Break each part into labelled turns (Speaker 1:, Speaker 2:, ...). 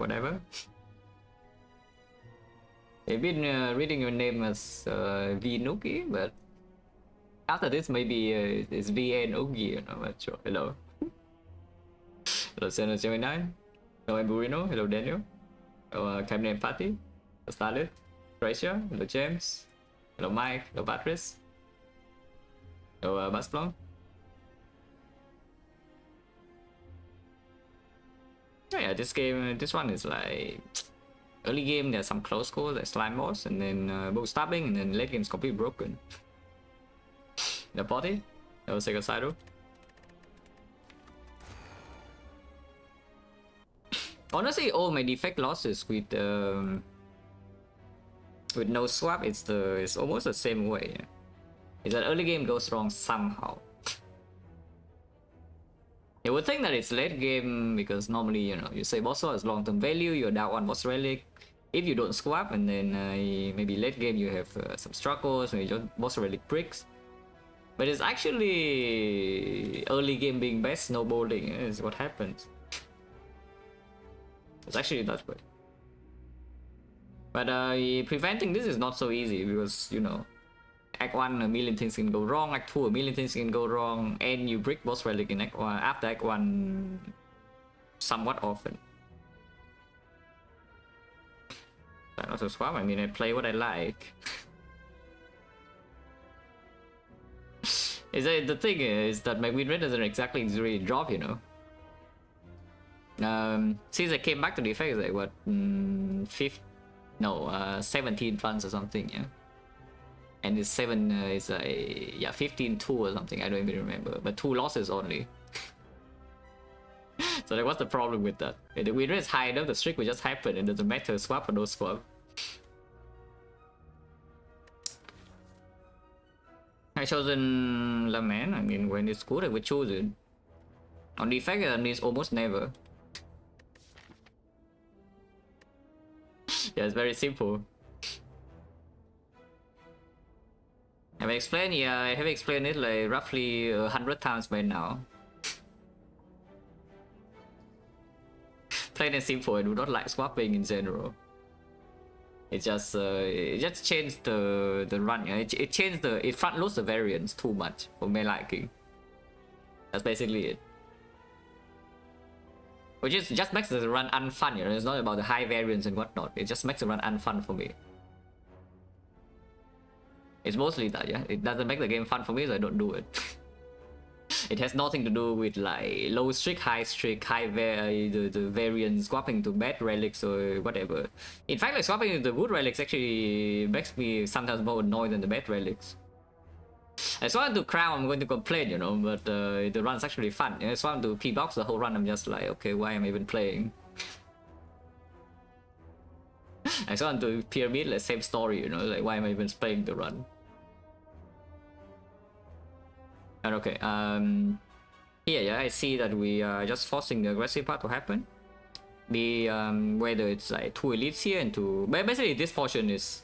Speaker 1: whatever. I've been reading your name as Vinuki, but after this maybe it's VN Ugi, I'm not sure. Hello. Hello Senna Gemini. Hello Burino. Hello Daniel. Hello Cameron Patty. Hello Starlet. Gracia. Hello James. Hello Mike. Hello Patrice. Hello Basplong. Yeah, this game, this one is like early game. There's some close calls, like slime boss, and then bootstrapping, and then late game's completely broken. The party. Hello Sega Sairo. Honestly, all my defect losses with no swap, it's almost the same way. Yeah? Is that early game goes wrong somehow. You would think that it's late game because normally, you know, you say boss swap is long-term value, you're down one boss relic. If you don't swap, and then maybe late game you have some struggles, maybe your boss relic bricks. But it's actually early game being best snowballing is what happens. It's actually that way. But preventing this is not so easy because, you know, Act 1 a million things can go wrong, Act 2 a million things can go wrong, and you brick boss relic in Act 1 after Act 1 somewhat often. I also swap, I mean I play what I like. The thing is that my win rate doesn't exactly really drop, you know. Since I came back to Defect, it's like what 17 runs or something, yeah. And it's 7 is yeah 15-2 or something, I don't even remember, but 2 losses only. So like, what's the problem with that? If the win rate is high enough, the streak will just happen. It doesn't matter swap or no swap. I chosen Lament. I mean, when it's good I would choose it. On Defect it means almost never. Yeah, it's very simple. Have I explained? Yeah, I have explained it like roughly 100 times by now. Plain and simple, I do not like swapping in general. It just changed the run. It changed it front loads the variance too much for my liking. That's basically it. Which is just makes the run unfun, you know. It's not about the high variance and whatnot. It just makes the run unfun for me. It's mostly that, yeah. It doesn't make the game fun for me, so I don't do it. It has nothing to do with like low streak, high the variance swapping to bad relics or whatever. In fact, like swapping to the good relics actually makes me sometimes more annoyed than the bad relics. I swap to Crown, I'm going to complain, you know, but the run's actually fun. I swap to P-Box the whole run, I'm just like, okay, why am I even playing? I swap to Pyramid, like same story, you know, like why am I even playing the run? And okay, here, yeah, I see that we are just forcing the aggressive part to happen. Whether it's like 2 elites here and 2... But basically this portion is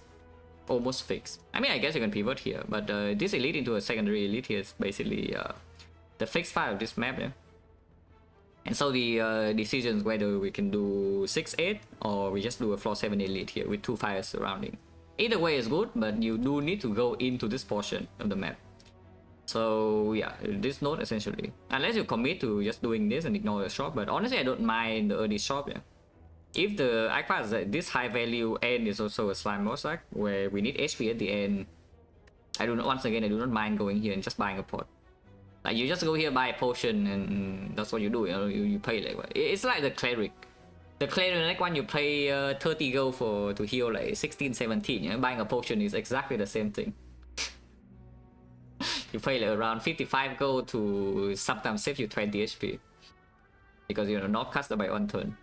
Speaker 1: almost fixed. I mean, I guess you can pivot here, but this elite into a secondary elite here is basically the fixed part of this map, yeah. And so the decisions whether we can do 6-8 or we just do a floor 7 elite here with 2 fires surrounding. Either way is good, but you do need to go into this portion of the map. So yeah, this node essentially. Unless you commit to just doing this and ignore the shop, but honestly I don't mind the early shop, yeah. If the Akpa is at this high value and is also a slime boss act where we need HP at the end, I do not, once again I do not mind going here and just buying a pot. Like you just go here, buy a potion, and that's what you do, you know, you play like what? It's like the cleric. The cleric like one you pay 30 gold to heal like 16, 17, you know, buying a potion is exactly the same thing. You pay like around 55 gold to sometimes save you 20 HP. Because you know, not caster by 1 turn.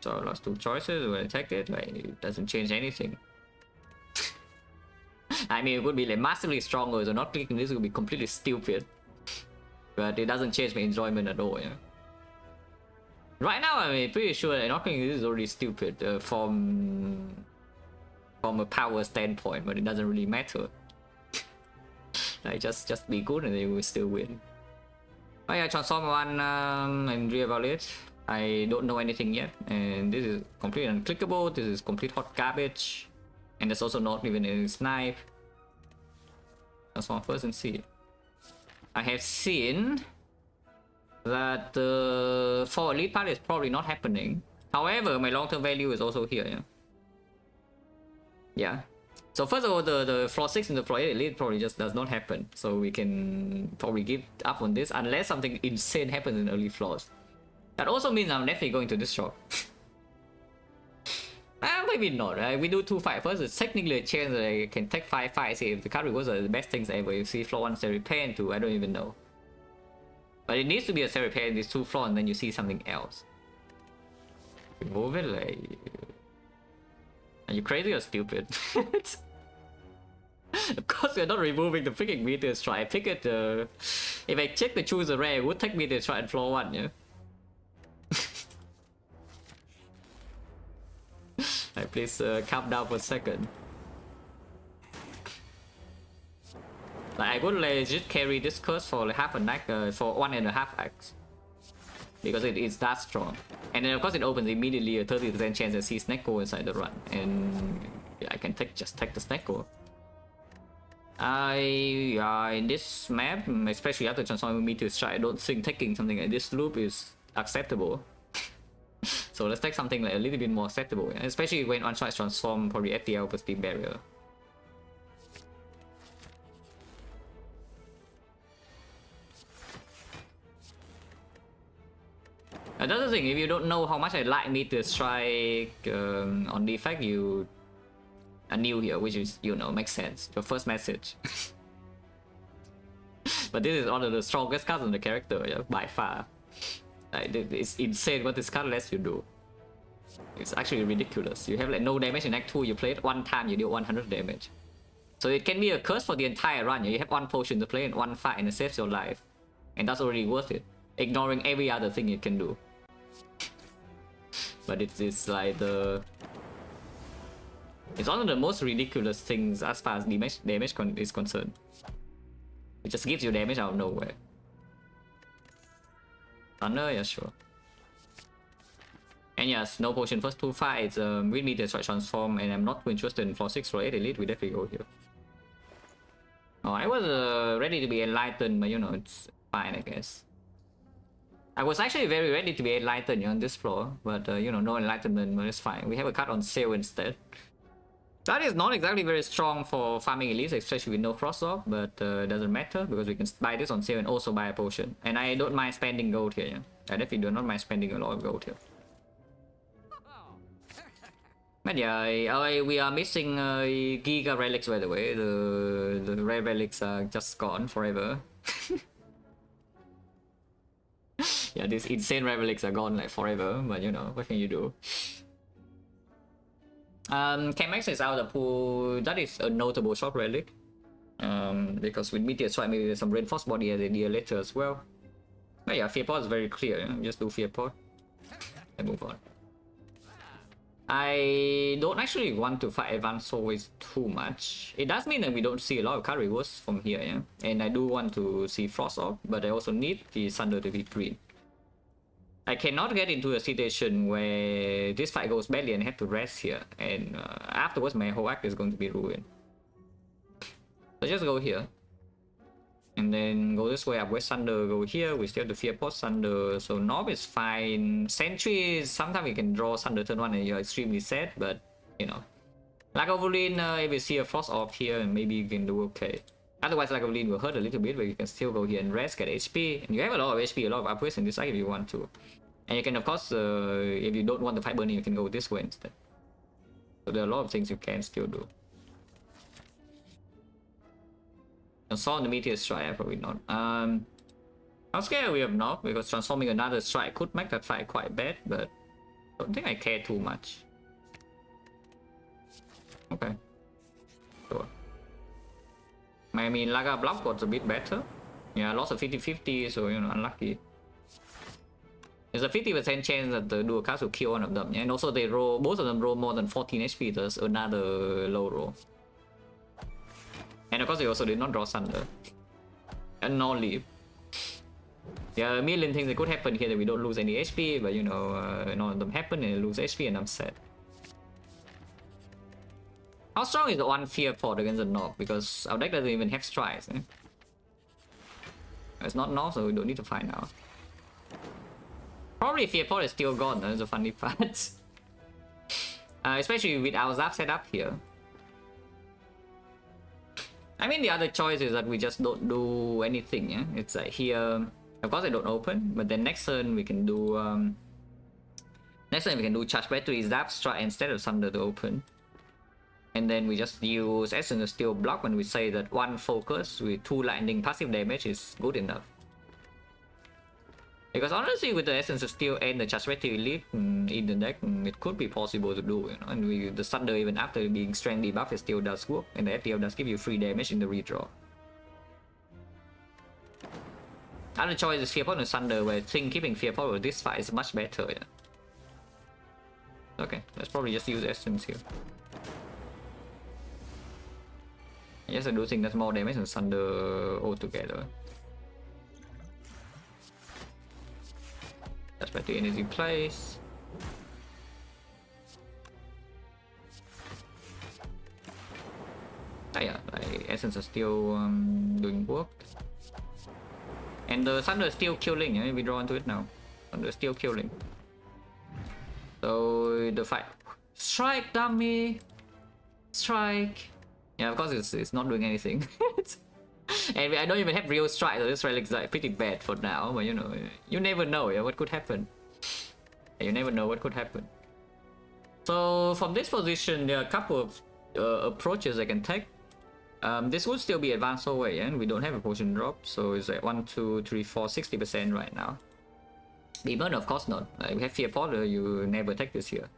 Speaker 1: So last 2 choices, when I take it, like, it doesn't change anything. I mean, it would be like massively stronger, so not clicking this would be completely stupid. But it doesn't change my enjoyment at all, yeah. Right now, I mean, pretty sure that not clicking this is already stupid from a power standpoint, but it doesn't really matter. Like, just be good and they will still win. Oh yeah, transform one and reevaluate. I don't know anything yet, and this is completely unclickable. This is complete hot garbage, and there's also not even any snipe. Transform first and see. I have seen that the for elite part is probably not happening. However, my long-term value is also here. Yeah. So first of all, the floor 6 and the floor 8 elite probably just does not happen. So we can probably give up on this unless something insane happens in early floors. That also means I'm definitely going to this shop. Maybe not, right? We do 2 fight first. It's technically a chance that I can take 5 fights. See if the card rewards are the best things ever. You see floor 1 Seri Pen, 2, I don't even know. But it needs to be a Seri Pen, these 2 floors, and then you see something else. Remove it, like... Are you crazy or stupid? Of course we're not removing the freaking meteor strike. I figured if I check the choose a rare, it would take meteor strike at floor 1, yeah? Alright, please calm down for a second. Like, I would legit carry this curse for like half a night, for 1.5 acts. Because it is that strong. And then of course it opens immediately a 30% chance I see Snecko inside the run. And yeah, I can just take the Snecko. In this map, especially after transforming Meteor Strike, I don't think taking something like this loop is acceptable. So let's take something like a little bit more acceptable, especially when one shot transform probably FTL plus Steam Barrier. Another thing, if you don't know how much I like Meteor Strike on Defect, you are new here, which is, you know, makes sense. Your first message. But this is one of the strongest cards on the character, yeah, by far. Like, it's insane what this card lets you do. It's actually ridiculous. You have like no damage in Act 2, you play it one time, you deal 100 damage. So it can be a curse for the entire run. You have one potion to play in one fight and it saves your life. And that's already worth it. Ignoring every other thing you can do. But it's like the... It's one of the most ridiculous things as far as damage is concerned. It just gives you damage out of nowhere. Thunder, yeah, sure. And yes, no potion first 2 fights, with Meteor Strike transform, and I'm not too interested in floor 6, floor 8 elite, we definitely go here. Oh, I was ready to be enlightened, but you know, it's fine, I guess. I was actually very ready to be enlightened on this floor, but you know, no enlightenment, but it's fine. We have a card on sale instead. That is not exactly very strong for farming elites, especially with no frost off, but doesn't matter because we can buy this on sale and also buy a potion. And I don't mind spending gold here, yeah. I definitely do not mind spending a lot of gold here. But yeah, we are missing Giga Relics, by the way. The rare relics are just gone forever. Yeah, these insane rare relics are gone like forever, but you know, what can you do? Chemex is out of the pool. That is a notable short relic. Because with Meteor Strike, maybe there's some reinforced body as a idea later as well. But yeah, Fear Pot is very clear. Yeah? Just do Fear Pot and move on. I don't actually want to fight Advanced always too much. It does mean that we don't see a lot of card rewards from here, yeah. And I do want to see Frost off, but I also need the Thunder to be green. I cannot get into a situation where this fight goes badly and I have to rest here, and afterwards my whole act is going to be ruined. So just go here. And then go this way up West Thunder, go here, we still have the Fear Pot Thunder, so Knob is fine. Sentry, sometimes you can draw Thunder turn 1 and you're extremely sad, but you know. Lagavulin, if you see a Frost off here, maybe you can do okay. Otherwise Lagavulin will hurt a little bit, but you can still go here and rest, get HP. And you have a lot of HP, a lot of upgrades in this side if you want to. And you can of course, if you don't want the fight burning, you can go this way instead. So there are a lot of things you can still do. Transform the Meteor Strike, probably not. I'm scared we have not, because transforming another strike could make that fight quite bad, but I don't think I care too much. Okay. Sure. I mean, Laga block was a bit better. Yeah, lost a 50-50, so you know, unlucky. There's a 50% chance that the dual cast will kill one of them, yeah? And also they roll, both of them roll more than 14 HP, there's another low roll. And of course they also did not draw Thunder. And no leap. There are a million things that could happen here that we don't lose any HP, but you know, none of them happen and I lose HP and I'm sad. How strong is the one Fear Pot against the Knock? Because our deck doesn't even have strikes. Eh? It's not Knock, so we don't need to find out. Probably Fear Pot is still gone, that's the funny part. Especially with our Zap set up here. I mean, the other choice is that we just don't do anything, yeah? It's like here, of course I don't open, but then next turn we can do, Charge Battery, Zap, Strike instead of Sunder to open. And then we just use Essence of Steel block when we say that one focus with 2 lightning passive damage is good enough. Because honestly, with the Essence of Steel and the Charge Battery Elite in the deck, it could be possible to do, you know. And the Thunder, even after being strength debuff, it still does work, and the FTL does give you free damage in the redraw. Other choice is Fear Pot and Thunder, where I think keeping Fear Pot with this fight is much better, yeah. Okay, let's probably just use Essence here. Yes, I do think that's more damage than Thunder altogether. That's back to energy place. Oh yeah, like Essence are still doing work. And the Thunder is still killing, yeah? We draw into it now. Thunder is still killing. So the fight. Strike, dummy! Strike! Yeah, of course it's not doing anything. And I don't even have real strike, so this Relic's like pretty bad for now, but you know, you never know, yeah, what could happen. Yeah, you never know what could happen. So from this position, there are a couple of approaches I can take. This would still be advanced away, yeah? And we don't have a potion drop, so it's like 1, 2, 3, 4, 60% right now. Demon, of course not. Like, we have Fear Pot, you never take this here.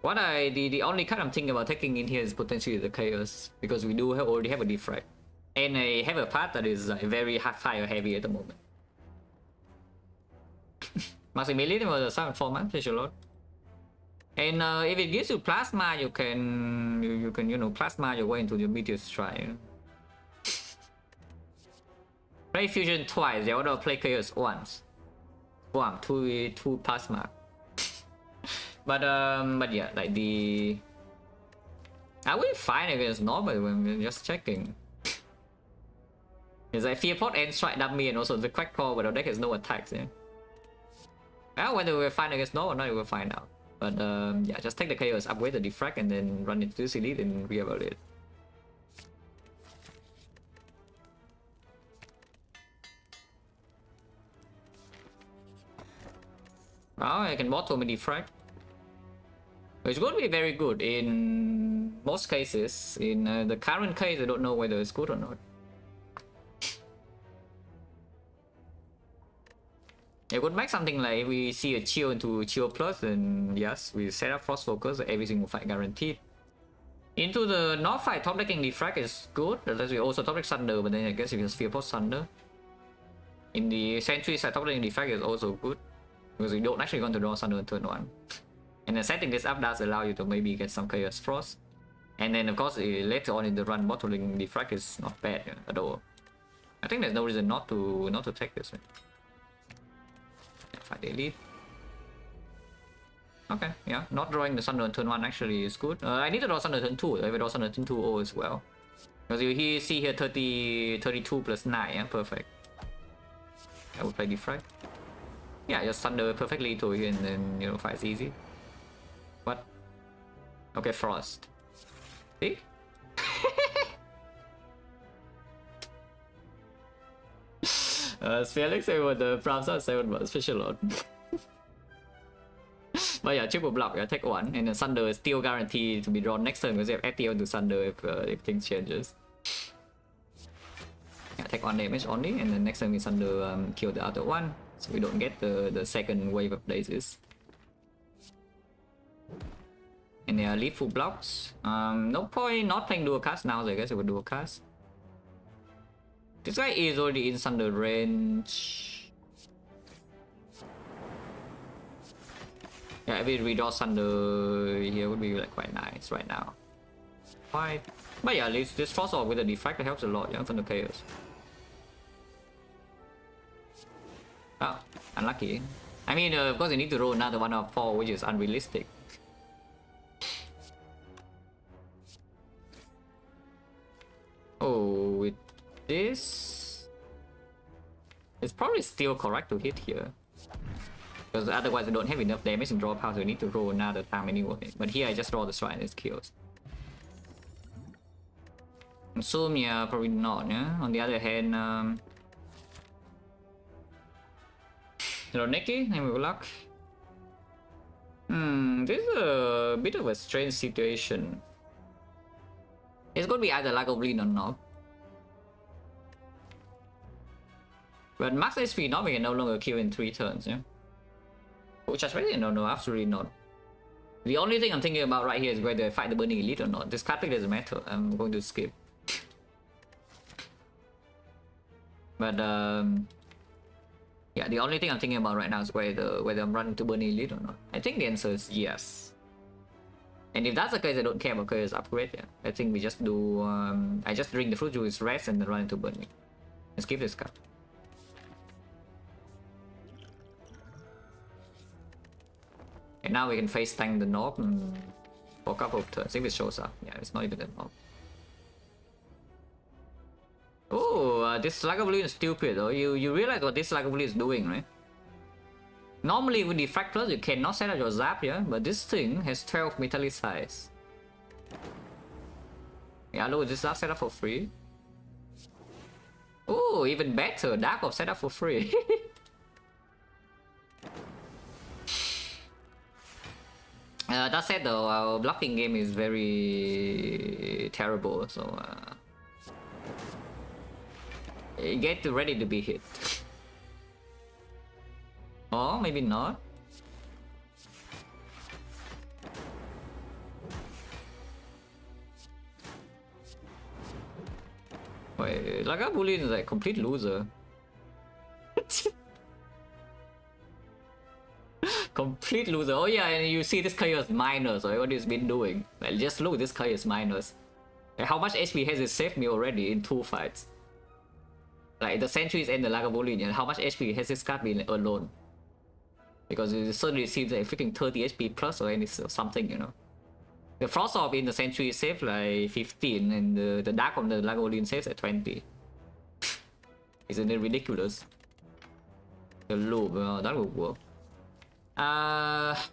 Speaker 1: What the only card I'm thinking about taking in here is potentially the Chaos, because we do already have a Defect. And I have a path that is very fire heavy at the moment. Maximilian was a 7 4 man, pleasure lot. And if it gives you plasma, you can you know, plasma your way into your Meteor Strike. You know? Play Fusion twice, they want to play Chaos once. Wow, two plasma. But yeah, like the... Are we fine against normal when we're just checking? It's like Fear Pot and Strike dummy and also the Crack Core, but our deck has no attacks, yeah? Well, whether we're fine against normal or not, we'll find out. But yeah, just take the Chaos, upgrade the Defect, and then run into this Elite and re-evaluate. Oh, I can bottle me Defect. Which would be very good in most cases. In the current case, I don't know whether it's good or not. It would make something like if we see a Chill into Chill Plus, then yes, we set up Frost Focus, every single fight guaranteed. Into the North fight, top decking Defect is good, unless we also top deck Thunder, but then I guess if you Fear Pot Thunder. In the Sentry side, top decking Defect is also good, because we don't actually want to draw Thunder on turn 1. And then setting this up does allow you to maybe get some Chaos Frost. And then of course later on in the run, bottling Defect is not bad at all. I think there's no reason not to take this one. Fight Elite. Okay, yeah, not drawing the Thunder on turn 1 actually is good. I need to draw Thunder turn 2, if I draw Thunder turn 2 as well. Because you see here 32 plus 9, yeah, perfect. I would play Defect. Yeah, just Thunder perfectly to here and then, you know, fight's easy. What? Okay, Frost. See? Felix with the Prime 7 was special lot. But yeah, triple block, yeah, take 1, and then Thunder is still guaranteed to be drawn next turn because you have FTL to Thunder if things changes. Yeah, take 1 damage only, and then next turn we Thunder kill the other one, so we don't get the second wave of blazes. And they are lethal blocks. No point not playing dual cast now, so I guess I would dual cast. This guy is already in Thunder range. Yeah, if we redraw Thunder here would be like quite nice right now. But yeah, at least this Frost Orb with the Defect helps a lot, yeah, Thunder Chaos. Oh, unlucky. I mean, of course you need to roll another 1 out of 4, which is unrealistic. Oh, with this... It's probably still correct to hit here. Because otherwise I don't have enough damage in draw power, so I need to roll another time anyway. But here I just roll the strike and it kills. Assume, yeah, probably not, yeah? On the other hand, Roneki, name of luck. This is a bit of a strange situation. It's gonna be either Lack of Lean or not. But max HP not, we can no longer kill in 3 turns, yeah? Which actually, no, absolutely not. The only thing I'm thinking about right here is whether I fight the Burning Elite or not. This card pick doesn't matter, I'm going to skip. But yeah, the only thing I'm thinking about right now is whether I'm running to Burning Elite or not. I think the answer is yes. And if that's the case, I don't care about Chaos upgrade. Yeah, I think we just do. I just drink the fruit juice, rest, and then run into Burning. Let's skip this card. And now we can face tank the Knob for a couple of turns if it shows up. Yeah, it's not even the Knob. Oh, this Slug of Blue is stupid though. You realize what this Slug of Blue is doing, right? Normally with Defect Plus you cannot set up your Zap, yeah? But this thing has 12 metallic size. Yeah, look, this Zap set up for free. Oh, even better, Dark Orb set up for free. That said though, our blocking game is very terrible, so get ready to be hit. Or maybe not. Wait, like a bully is like a complete loser. Complete loser. Oh yeah, and you see this chaos minus, or what he's been doing. Well, just look, this chaos minus. Like, how much HP has it saved me already in 2 fights? Like the Sentries and the Lagavulin, and how much HP has this card been alone? Because it certainly seems like freaking 30 HP plus or any something, you know. The Frost Orb in the Sentry saved like 15, and the Dark on the Lagavulin saves at 20. Isn't it ridiculous? The loop, that would work.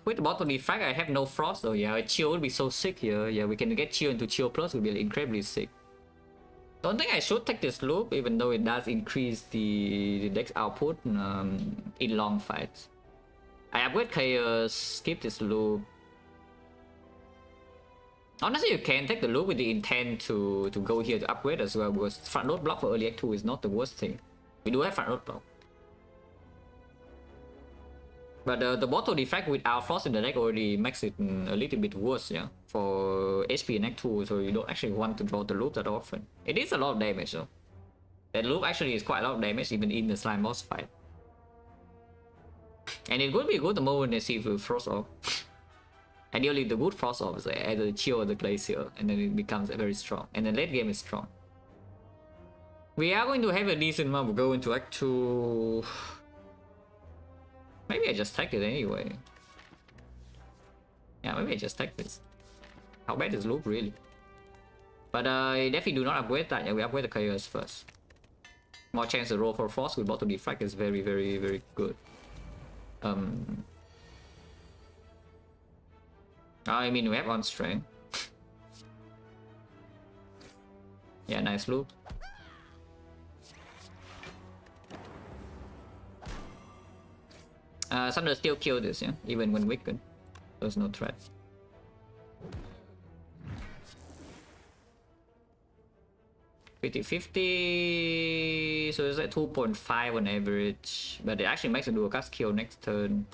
Speaker 1: With the bottom defect, I have no frost, so yeah, chill would be so sick here. Yeah, we can get chill into chill plus, would be like incredibly sick. Don't think I should take this loop, even though it does increase the dex output in long fights. I upgrade chaos, skip this loop. Honestly, you can take the loop with the intent to go here to upgrade as well, because front load block for early act 2 is not the worst thing. We do have front load block. But the bottle defect with our frost in the deck already makes it a little bit worse, yeah, for HP in Act 2, so you don't actually want to draw the loop that often. It is a lot of damage though. That loop actually is quite a lot of damage even in the slime boss fight. And it would be good the moment they see with frost off. Ideally the good frost off is either chill or the glacier, and then it becomes very strong. And the late game is strong. We are going to have a decent amount of go into Act 2. Maybe I just take it anyway. Yeah, maybe I just take this. How bad is loop really? But I definitely do not upgrade that. Yeah, we upgrade the chaos first. More chance to roll for frost with bottle defect is very, very, very good. I mean, we have on strength. Yeah, nice loop. Thunder still kill this, yeah, even when weakened. There's no threat. $50-50, so it's at 2.5 on average, but it actually makes a dual cast kill next turn.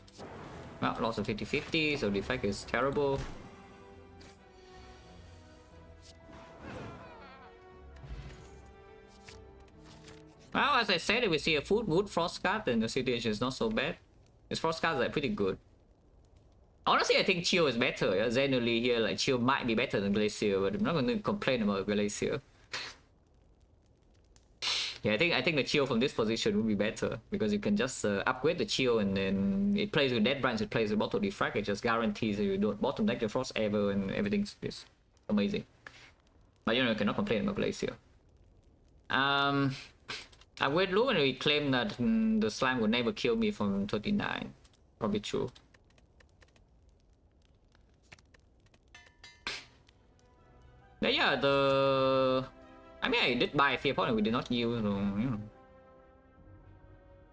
Speaker 1: Well, loss of 50-50, so the effect is terrible. Well, as I said, if we see a full wood frost card, then the situation is not so bad. This frost cards are pretty good. Honestly, I think Chill is better. Yeah? Generally here, like Chill might be better than Glacier, but I'm not going to complain about Glacier. Yeah, I think the shield from this position would be better because you can just upgrade the shield and then it plays with Dead Branch, it plays with Bottle Defect, it just guarantees you don't bottom deck the Frost ever and everything's just amazing. But you know, you cannot complain about plays here. I wait low and we claim that the slime would never kill me from 39. Probably true. But yeah, I mean, I did buy a fear point and we did not use, so, you know.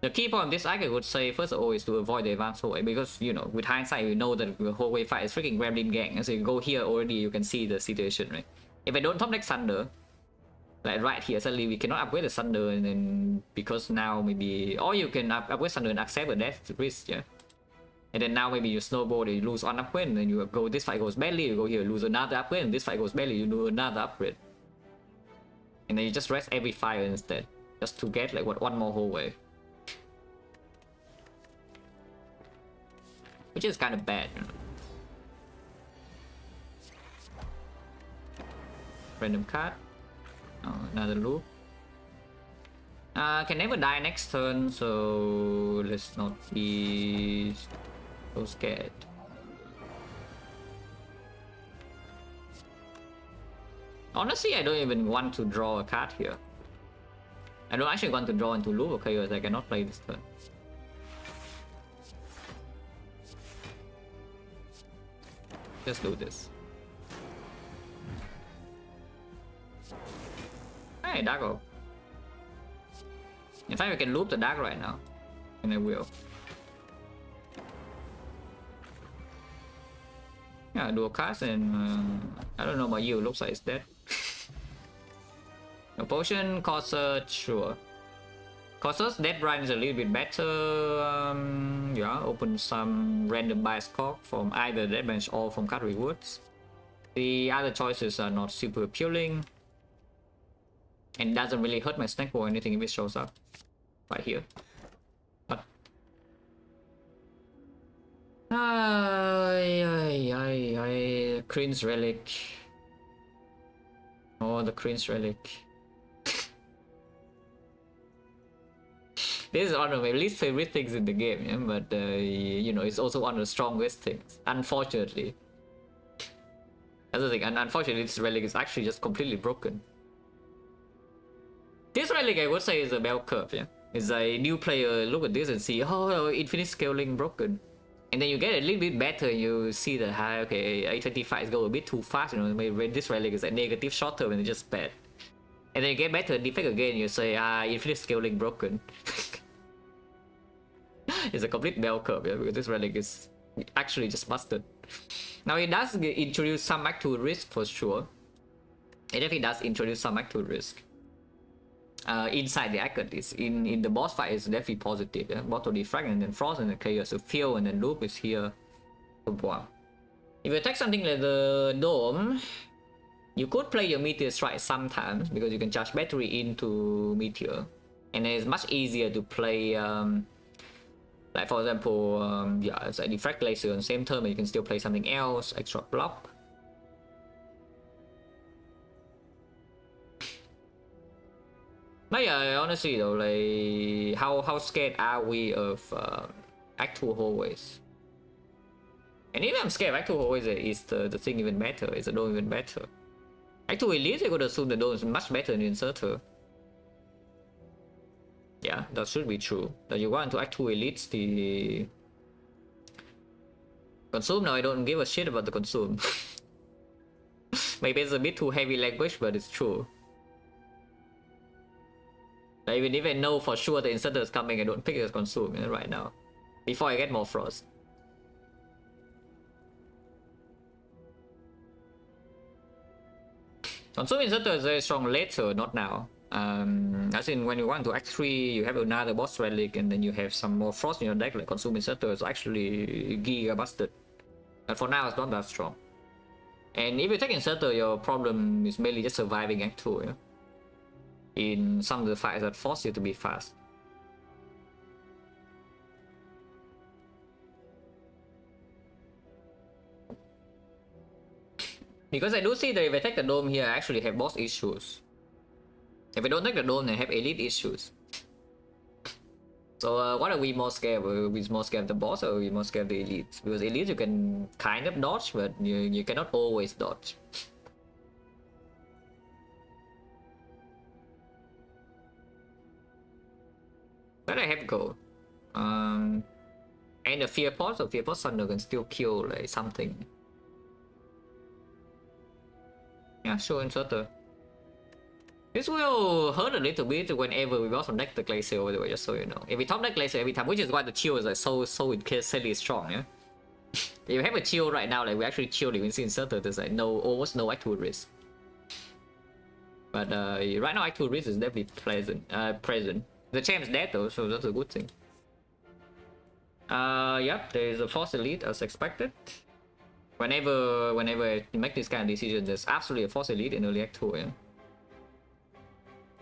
Speaker 1: The key point of this arc, I would say, first of all, is to avoid the advanced hallway because, you know, with hindsight, we know that the hallway fight is freaking Gremlin Gang. So you go here already, you can see the situation, right? If I don't top deck Thunder, like right here, suddenly we cannot upgrade the Thunder, and then because now maybe, or you can upgrade Thunder and accept the death risk, yeah. And then now maybe you snowball, you lose one upgrade, and then you go, this fight goes badly, you go here, lose another upgrade, and this fight goes badly, you do another upgrade. And then you just rest every fire instead, just to get like what, one more hallway. Which is kind of bad, you know. Random card. Oh, another loop. Can never die next turn, so let's not be so scared. Honestly, I don't even want to draw a card here. I don't actually want to draw into loop, okay, because I cannot play this turn. Just do this. Hey, Dark Orb. In fact, we can loop the Dark right now. And I will. Yeah, do a cast and I don't know about you, looks like it's dead. No potion, Corsair, sure. Corsair's Dead Branch is a little bit better. Yeah, open some random bias cork from either Dead Branch or from card rewards. The other choices are not super appealing. And doesn't really hurt my snack or anything if it shows up. Right here. But Cringe Relic. Oh, the Cringe Relic. This is one of my least favorite things in the game, yeah? But you know, it's also one of the strongest things, unfortunately. That's the thing, and unfortunately this relic is actually just completely broken. This relic, I would say, is a bell curve, yeah? It's a new player look at this and see, oh, infinite scaling broken. And then you get a little bit better, you see that, okay, 825 go a bit too fast, you know, maybe this relic is a negative short term and it's just bad. And then you get better, defect again, you say, infinite scaling broken. It's a complete bell curve, yeah, because this relic is actually just busted. Now it does introduce some actual risk for sure. It definitely does introduce some actual risk. Inside the Act is in the boss fight is definitely positive. Yeah? Bottle Defect and then Frost and then Chaos. So Feel and then Loop is here. So wow. If you attack something like the Dome, you could play your Meteor Strike sometimes because you can charge battery into Meteor, and it's much easier to play. Like for example, yeah, it's a Defect Laser on the same turn, but you can still play something else, extra block. But yeah, honestly though, like how scared are we of Act 2 hallways? And even I'm scared of Act 2 hallways, is the thing even better? Is the dome even better? Act 2 Elite, I could assume the dome is much better than Inserter. Yeah, that should be true. That you want to Act 2 Elites, the Consume, now I don't give a shit about the Consume. Maybe it's a bit too heavy language, but it's true. I even know for sure the Inserter is coming, I don't pick it as Consume right now. Before I get more Frost. Consume Inserter is very strong later, not now. As in when you want to Act 3, you have another boss relic and then you have some more Frost in your deck, like Consume Inserter is actually giga busted. But for now it's not that strong. And if you take Inserter, your problem is mainly just surviving Act 2, yeah? In some of the fights that force you to be fast. Because I do see that if I take the Dome here, I actually have boss issues. If we don't take the dome, then have elite issues. So what are we more scared of? Are we more scared of the boss, or are we more scared of the elites? Because elites you can kind of dodge, but you cannot always dodge. But I have go. And the fear pot, so fear pot thunder can still kill like something. Yeah, sure, inserter. This will hurt a little bit whenever we bottom deck the Glacier over the way, just so you know. If we top deck Glacier every time, which is why the chill is like so insanely strong, yeah? If you have a chill right now, like we actually chilled even since inserter, there's like almost no actual risk. But right now actual risk is definitely present. The champ's dead though, so that's a good thing. Yep, there is a Force Elite as expected. Whenever you make this kind of decision, there's absolutely a Force Elite in early Act 2, yeah?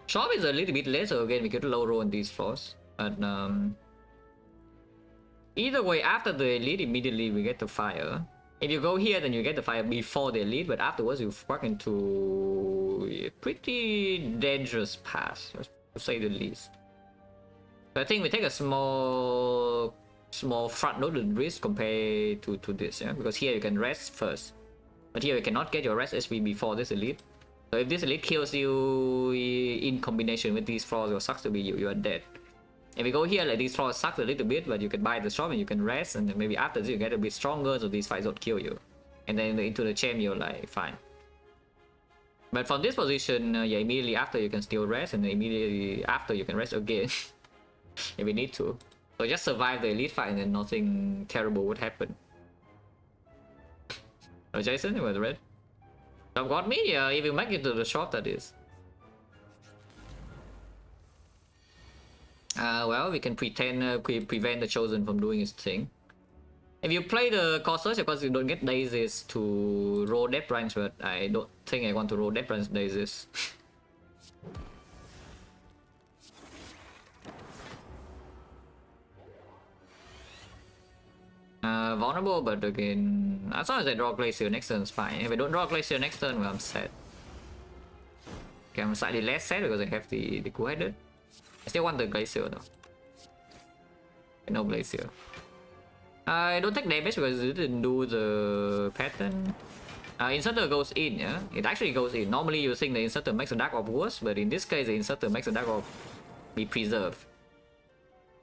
Speaker 1: Shop is a little bit less, so again we could low roll on these floors. But either way, after the elite, immediately we get the fire. If you go here, then you get the fire before the elite, but afterwards you walk into a pretty dangerous path, to say the least. So I think we take a small front-loaded risk compared to this, yeah, because here you can rest first, but here you cannot get your rest HP before this elite. So if this elite kills you in combination with these floors, or sucks to be you are dead. If we go here, like these floors sucks a little bit, but you can buy the shop and you can rest, and then maybe after this you get a bit stronger, so these fights don't kill you. And then into the champ you're like fine. But from this position, yeah, immediately after you can still rest, and then immediately after you can rest again if we need to. So just survive the elite fight, and then nothing terrible would happen. Oh, Jason, you were red. Shop got me? If you make it to the shop, that is. Well, we can pretend prevent the Chosen from doing his thing. If you play the core search, of course you don't get daisies to roll death branch, but I don't think I want to roll death branch daisies. Vulnerable, but again, as long as I draw Glacier next turn, it's fine. If I don't draw Glacier next turn, well, I'm sad. Okay, I'm slightly less sad because I have the Cool-Headed. I still want the Glacier though. No Glacier. I don't take damage because it didn't do the pattern. Inserter goes in, yeah? It actually goes in. Normally you think the Inserter makes a Dark Orb worse, but in this case the Inserter makes a Dark Orb be preserved.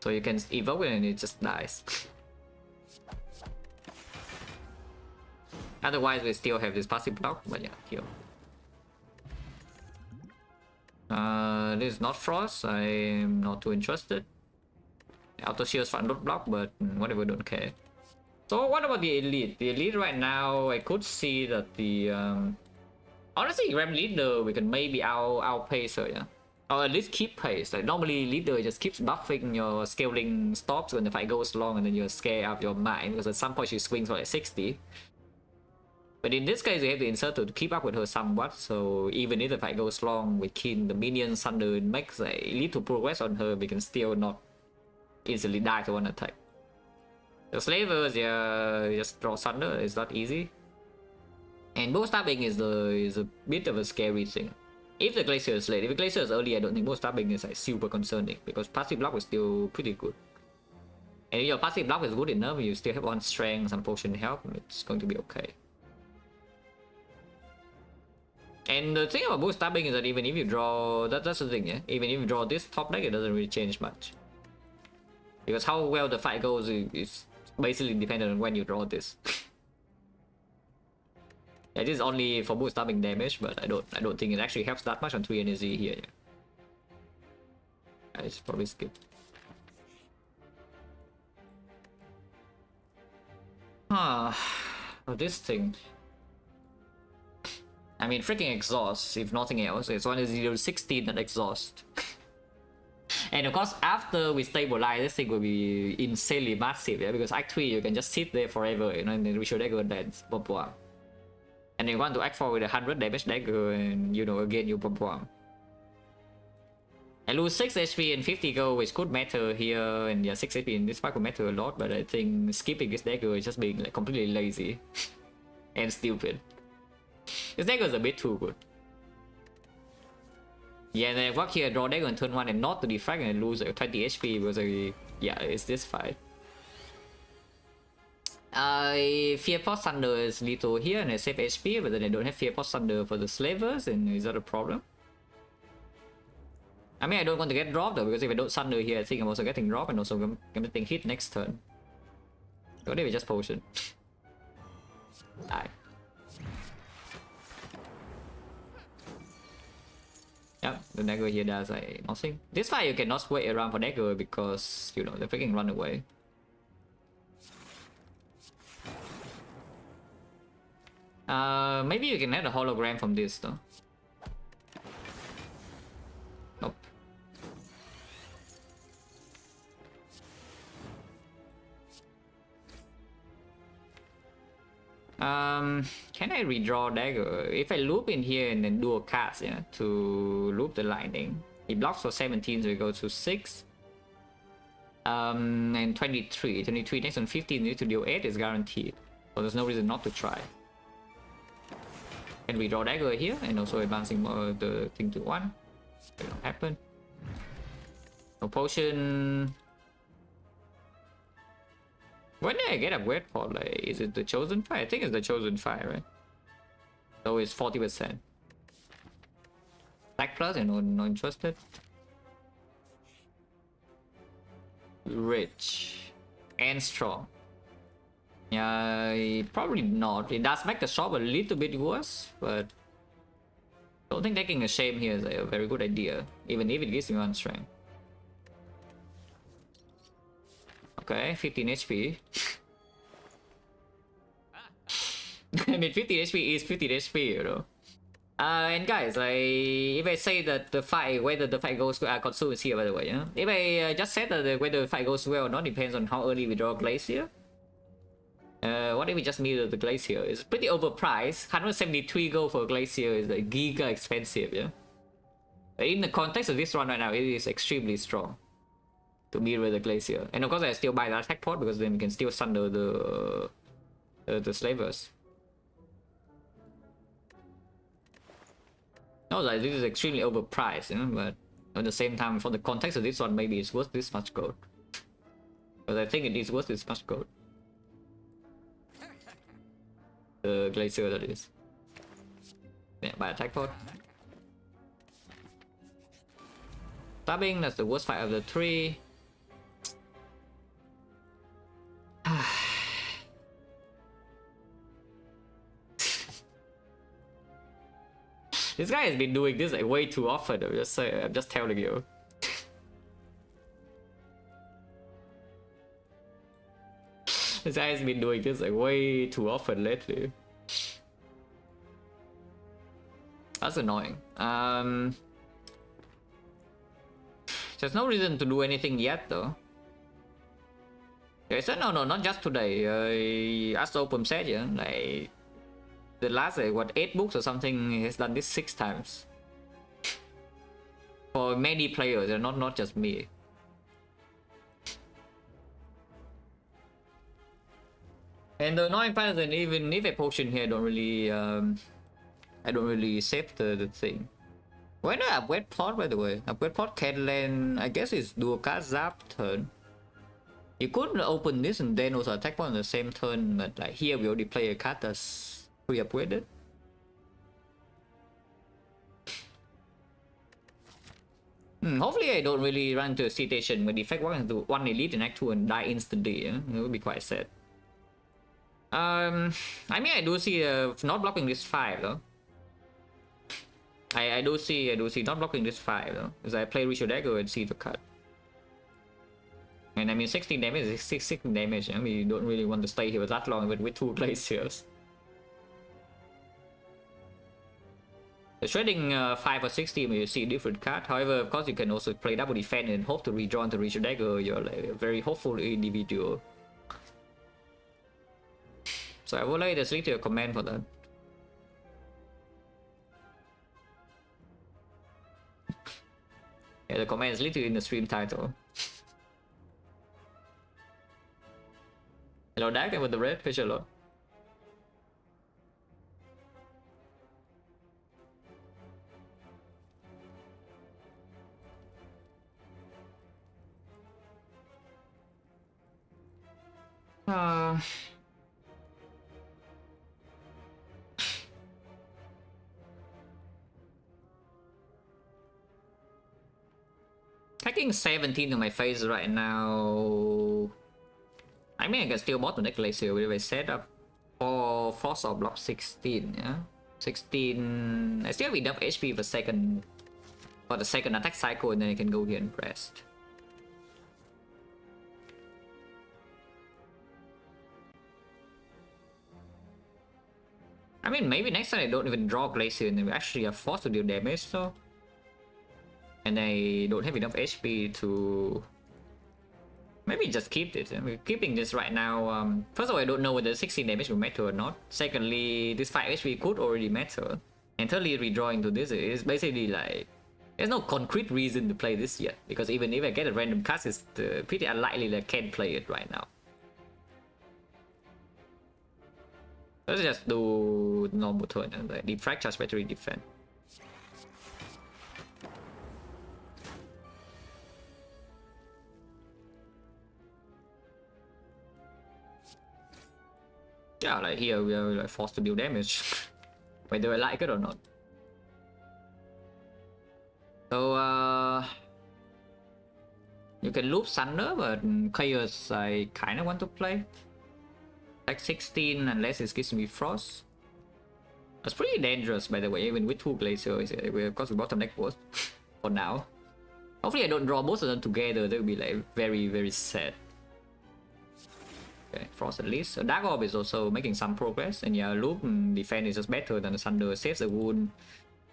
Speaker 1: So you can evoke it and it just dies. Otherwise we still have this passive block, but yeah, here. This is not Frost, I'm not too interested. Auto Shield's front don't block, but whatever, don't care. So what about the elite? The elite right now, I could see that the honestly, Ram Leader we can maybe outpace her, yeah, or at least keep pace. Like normally Leader just keeps buffing your scaling stops when the fight goes long, and then you're scared out of your mind because at some point she swings for like 60. But in this case, you have the Inserter to keep up with her somewhat, so even if the fight goes long with Kin, the minions, Thunder, makes a little progress on her, we can still not easily die to one attack. The Slavers, yeah, just draw Thunder, it's not easy. And bow stabbing is a bit of a scary thing. If the Glacier is late, if the Glacier is early, I don't think bow stabbing is like super concerning, because passive block is still pretty good. And if your passive block is good enough, you still have one strength, some potion help, it's going to be okay. And the thing about bow stabbing is that even if you draw, that's the thing, yeah? Even if you draw this top deck, it doesn't really change much. Because how well the fight goes is basically dependent on when you draw this. Yeah, this is only for bow stabbing damage, but I don't think it actually helps that much on 3 energy here, yeah. I should probably skip. This thing. I mean, freaking exhaust, if nothing else. It's 1-0-16 that exhaust. And of course, after we stabilize, this thing will be insanely massive, yeah? Because Act 3, you can just sit there forever, you know, and then we should dagger dance, bum bum. And you want to Act 4 with 100 damage dagger, and you know, again, you bum bum. I lose 6 HP and 50 gold, which could matter here, and yeah, 6 HP in this fight could matter a lot, but I think skipping this dagger is just being like completely lazy and stupid. This dagger is a bit too good. Yeah, and then walk here, draw dagger on turn 1 and not the defect and lose like 20 HP because yeah, it's this fight. Fear Pot Thunder is lethal here and I save HP, but then I don't have Fear Pot Thunder for the slavers, and is that a problem? I mean, I don't want to get dropped though, because if I don't Thunder here, I think I'm also getting dropped and also getting hit next turn. What if we just potion? Die. Yep, the dagger here does like nothing. This fight you cannot wait around for dagger because, you know, they freaking run away. Maybe you can add a hologram from this though. Nope. Can I redraw dagger? If I loop in here and then do a cast, yeah, to loop the lightning. It blocks for 17, so we go to 6. And 23. 23 next on 15, you need to deal 8 is guaranteed. So there's no reason not to try. Can we draw dagger here and also advancing the thing to 1? It won't happen. No potion. When did I get a weird pot? Like, is it the chosen fire? I think it's the chosen fire, right? So it's 40%. Black plus, you know, not interested. Rich and strong. Yeah, probably not. It does make the shop a little bit worse, but I don't think taking a shame here is a very good idea, even if it gives you 1 strength. Okay, 15 HP. I mean, 15 HP is 15 HP, you know. And guys, if I say that the fight, whether the fight goes well, Konsu is here by the way, yeah? If I just said that whether the fight goes well or not depends on how early we draw Glacier. What if we just needed the Glacier? It's pretty overpriced. 173 gold for Glacier is like giga expensive, yeah? In the context of this run right now, it is extremely strong to mirror the Glacier. And of course I still buy the attack pod because then we can still sunder the slavers. No, like this is extremely overpriced, you know, but at the same time, for the context of this one, maybe it's worth this much gold. Because I think it is worth this much gold. The Glacier, that is. Yeah, by attack pod. Stabbing, that's the worst fight of the 3. This guy has been doing this like way too often. I'm just telling you. This guy has been doing this like way too often lately. That's annoying. There's no reason to do anything yet though. I said no, not just today. As Open said, yeah, like the last what 8 books or something, he has done this 6 times. For many players, not just me. And the annoying part is that even if I potion here, I don't really save the thing. When I upgrade plot, by the way, upgrade plot can land, I guess it's dual cast zap turn. You could open this and then also attack one on the same turn, but like here we already play a card that's pre-upgraded. Hopefully I don't really run into a situation where Defect walks into 1 elite in Act 2 and die instantly, yeah? It would be quite sad. I mean, I do see not blocking this 5 though. I do see not blocking this 5 though, because I play Ritual Dagger and see the cut. And I mean 16 damage is 16 damage, and we don't really want to stay here that long with 2 Glaciers. The shredding 5 or 6 team, you see different card. However, of course, you can also play double defense and hope to redraw into Ritual Dagger. You're like a very hopeful individual. So I would like to select your command for that. Yeah, the command is literally in the stream title. Hello, Dak, and with the red fish, hello. Uh, Taking 17 to my face right now. I mean, I can still bot the next glacier with a setup for force or block 16. Yeah, 16. I still have enough HP for the second attack cycle, and then I can go here and rest. I mean, maybe next time I don't even draw glacier and we actually are forced to deal damage, so. And I don't have enough HP to. Maybe just keep this. We're keeping this right now. First of all, I don't know whether 16 damage will matter or not. Secondly, this 5 HP could already matter. And thirdly, redrawing to this is basically like there's no concrete reason to play this yet. Because even if I get a random cast, it's pretty unlikely that I can play it right now. Let's just do normal turn and like Defect, charge battery, defend. Yeah, like here we are like forced to deal damage, whether I like it or not. So you can loop Thunder, but Chaos I kind of want to play. Like 16 unless it gives me Frost. It's pretty dangerous, by the way, even with 2 Glaciers. Of course, we bottom deck both for now. Hopefully, I don't draw both of them together. That would be like very, very sad. Okay, Frost at least. So Dark Orb is also making some progress, and yeah, Loop and Defend is just better than the Thunder. Saves the wound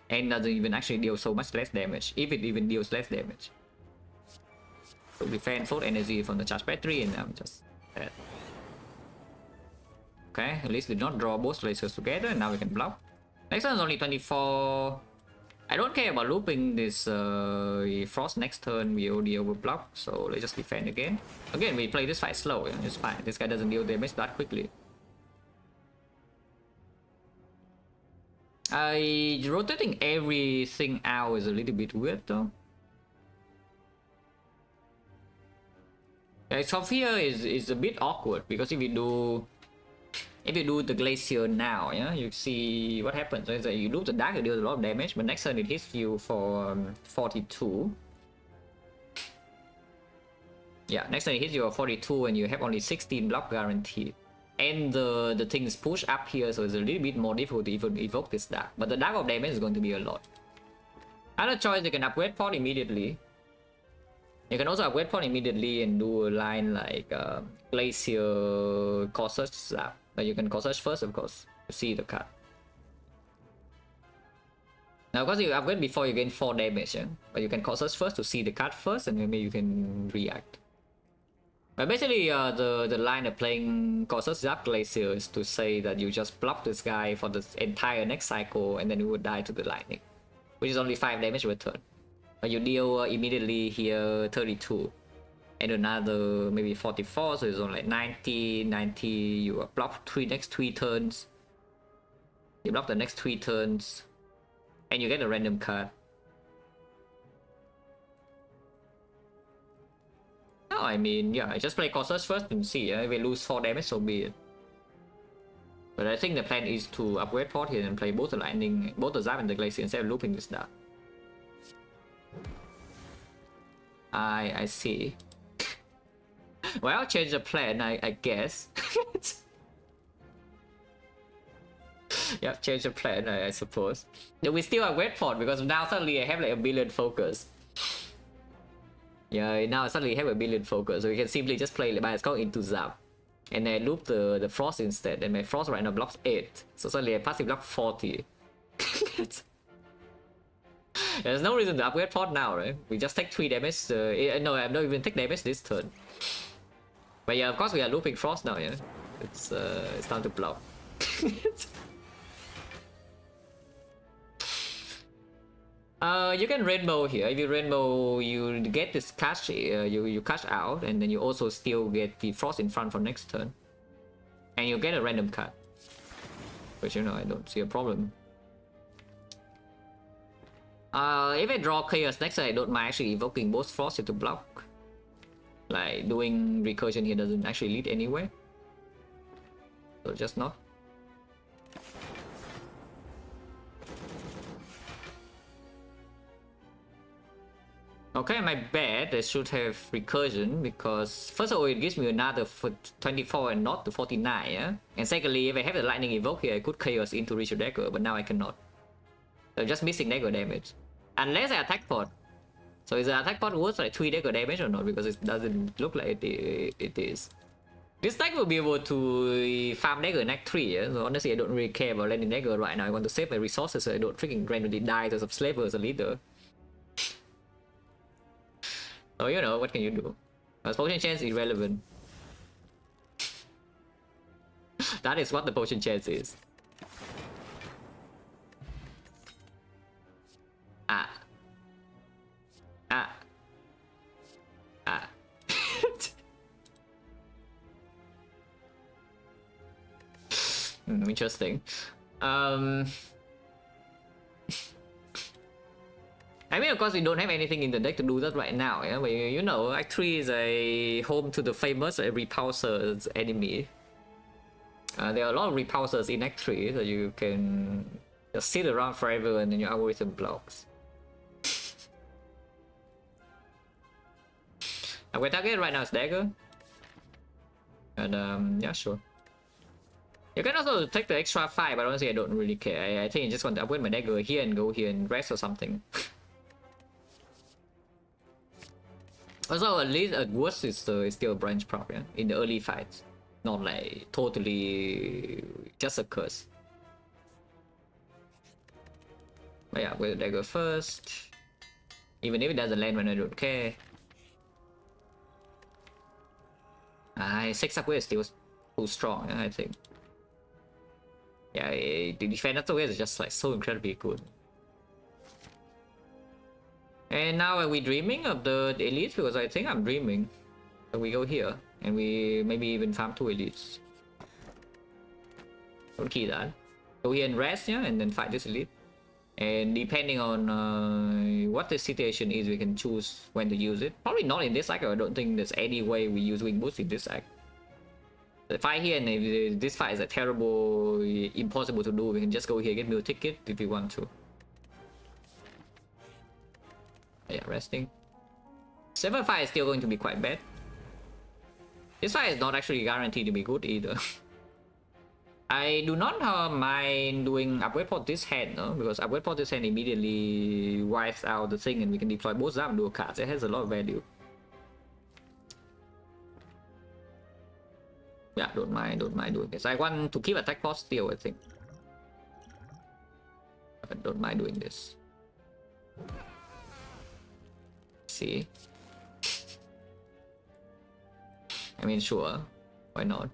Speaker 1: and doesn't even actually deal so much less damage, if it even deals less damage. So Defend full energy from the charge battery, and I'm just dead. Okay, at least did not draw both lasers together, and now we can block. Next one is only 24. I don't care about looping this Frost next turn. We already overblock, so let's just defend again. Again, we play this fight slow, it's fine. This guy doesn't deal damage that quickly. Rotating everything out is a little bit weird though. Yeah, Sophia is a bit awkward because if you do the Glacier now, yeah, you see what happens. So you do the Dark, it deals a lot of damage, but next turn it hits you for 42. Yeah, next turn it hits you for 42 and you have only 16 block guaranteed. And the thing is pushed up here, so it's a little bit more difficult to even evoke this Dark. But the Dark of damage is going to be a lot. Other choice, you can upgrade Pot immediately. You can also upgrade Pot immediately and do a line like Glacier, Corsair Zap. But you can Corsair first, of course, to see the card. Now, of course, you upgrade before you gain 4 damage, yeah? But you can Corsair first to see the card first, and maybe you can react. But basically, the line of playing Corsair Zap Glacier is to say that you just block this guy for the entire next cycle, and then you would die to the lightning, which is only 5 damage per turn. But you deal immediately here 32. And another maybe 44, so it's on like 90. You block next 3 turns. You block the next 3 turns, and you get a random card. No, I mean, yeah, I just play Corsair first and see. If we lose 4 damage, so be it. But I think the plan is to upgrade Port here and play both the Lightning, both the Zap and the Glacier instead of looping this Dark. I see. Well, I'll change the plan, I guess. Yeah, change the plan, I suppose. Then we still have Wet Port because now suddenly I have like a billion focus. Yeah, now I suddenly have a billion focus, so we can simply just play my skull into Zap. And I loop the Frost instead, and my Frost right now blocks 8. So suddenly I passive block 40. There's no reason to upgrade Port now, right? We just take 3 damage. No, I don't even take damage this turn. But yeah, of course we are looping Frost now, yeah? It's time to block. You can rainbow here. If you rainbow, you get this cash. You cash out, and then you also still get the Frost in front for next turn, and you get a random card. Which, you know, I don't see a problem. If I draw Chaos next turn, I don't mind actually evoking both Frost into block. Like doing recursion here doesn't actually lead anywhere. So just not. Okay, my bad. I should have recursion because first of all it gives me another 24 and not the 49, yeah? And secondly, if I have the lightning evoke here, I could chaos into Ritual Dagger, but now I cannot. So I'm just missing dagger damage. Unless I attack pod. So is the attack pod worth like 3 dagger damage or not? Because it doesn't look like it is. This deck will be able to farm dagger in Act 3, yeah? So honestly I don't really care about landing dagger right now. I want to save my resources so I don't freaking randomly die to some slaver as a leader. So you know, what can you do? Potion chance is irrelevant. That is what the potion chance is. Ah. Ah. Ah. Interesting. I mean, of course, we don't have anything in the deck to do that right now, yeah? But you know, Act 3 is a home to the famous repulsors enemy. There are a lot of repulsors in Act 3, so you can just sit around forever and then your algorithm blocks. Our target right now is dagger. And yeah, sure. You can also take the extra 5, but honestly I don't really care. I think I just want to upgrade my dagger here and go here and rest or something. Also, at least at worst is still a branch prop, yeah? In the early fights. Not like totally just a curse. But yeah, with the dagger first. Even if it doesn't land when I don't care. 6 upgrade is still too strong, yeah, I think. Yeah, the defense upgrade is just like so incredibly good. And now are we dreaming of the elites? Because I think I'm dreaming. So we go here and we maybe even farm 2 elites. Don't key that. Go here and rest, yeah, and then fight this elite. And depending on what the situation is, we can choose when to use it. Probably not in this cycle. I don't think there's any way we use wing boost in this cycle. The fight here, and if this fight is a terrible, impossible to do, we can just go here, get me a ticket if we want to. Yeah, resting. 7 fight is still going to be quite bad. This fight is not actually guaranteed to be good either. I do not mind doing upgrade pot this hand, no? Because upgrade pot this hand immediately wipes out the thing and we can deploy both Zap dual cards. It has a lot of value. Yeah, don't mind doing this. I want to keep attack pot still, I think. But don't mind doing this. See? I mean, sure. Why not?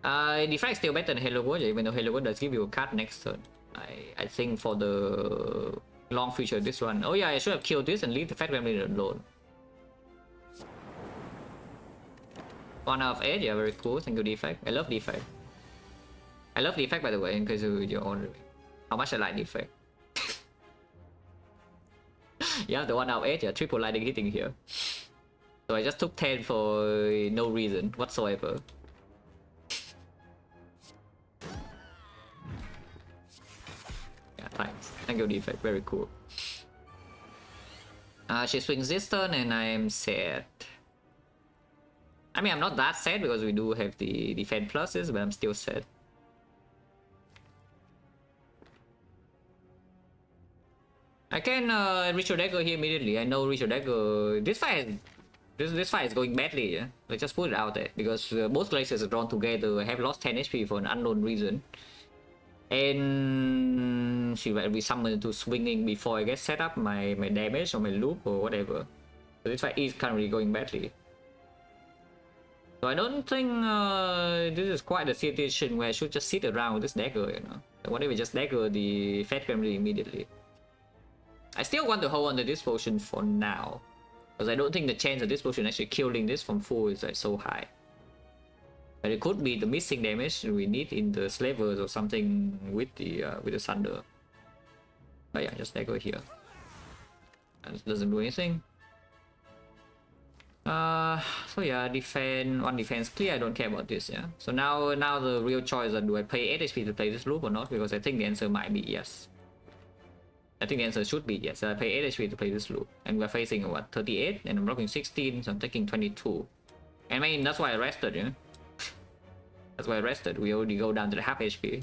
Speaker 1: Defect is still better than Hello World, even though Hello World does give you a card next turn. I think for the long future this one. Oh yeah, I should have killed this and leave the Defect family alone. 1 out of 8, yeah, very cool. Thank you, Defect. I love Defect. I love Defect, by the way, in case you're wondering how much I like Defect. Yeah, the 1 out of 8, yeah, triple lightning hitting here. So I just took 10 for no reason whatsoever. Yeah, thanks. Thank you, Defect. Very cool. She swings this turn and I'm sad. I mean, I'm not that sad because we do have the defense pluses, but I'm still sad. I can Ritual Dagger here immediately. I know Ritual Dagger. This fight is going badly, yeah? Let's just put it out there. Because both glaciers are drawn together. I have lost 10 HP for an unknown reason. And she might be summoned to swinging before I get set up my damage or my loop or whatever. So this fight is currently going badly. So I don't think this is quite a situation where I should just sit around with this dagger, you know. So what if we just dagger the Fat Family immediately? I still want to hold on to this potion for now. Because I don't think the chance of this potion actually killing this from full is like so high. But it could be the missing damage we need in the slavers or something with the Sunder. But yeah, just dagger here. And it doesn't do anything. So yeah, one defense clear. I don't care about this. Yeah. So now the real choice is, do I pay 8 HP to play this loop or not? Because I think the answer might be yes. I think the answer should be yes. I pay 8 HP to play this loop, and we're facing what, 38, and I'm blocking 16, so I'm taking 22. And I mean, that's why I rested. Yeah. That's why I rested. We already go down to the half HP.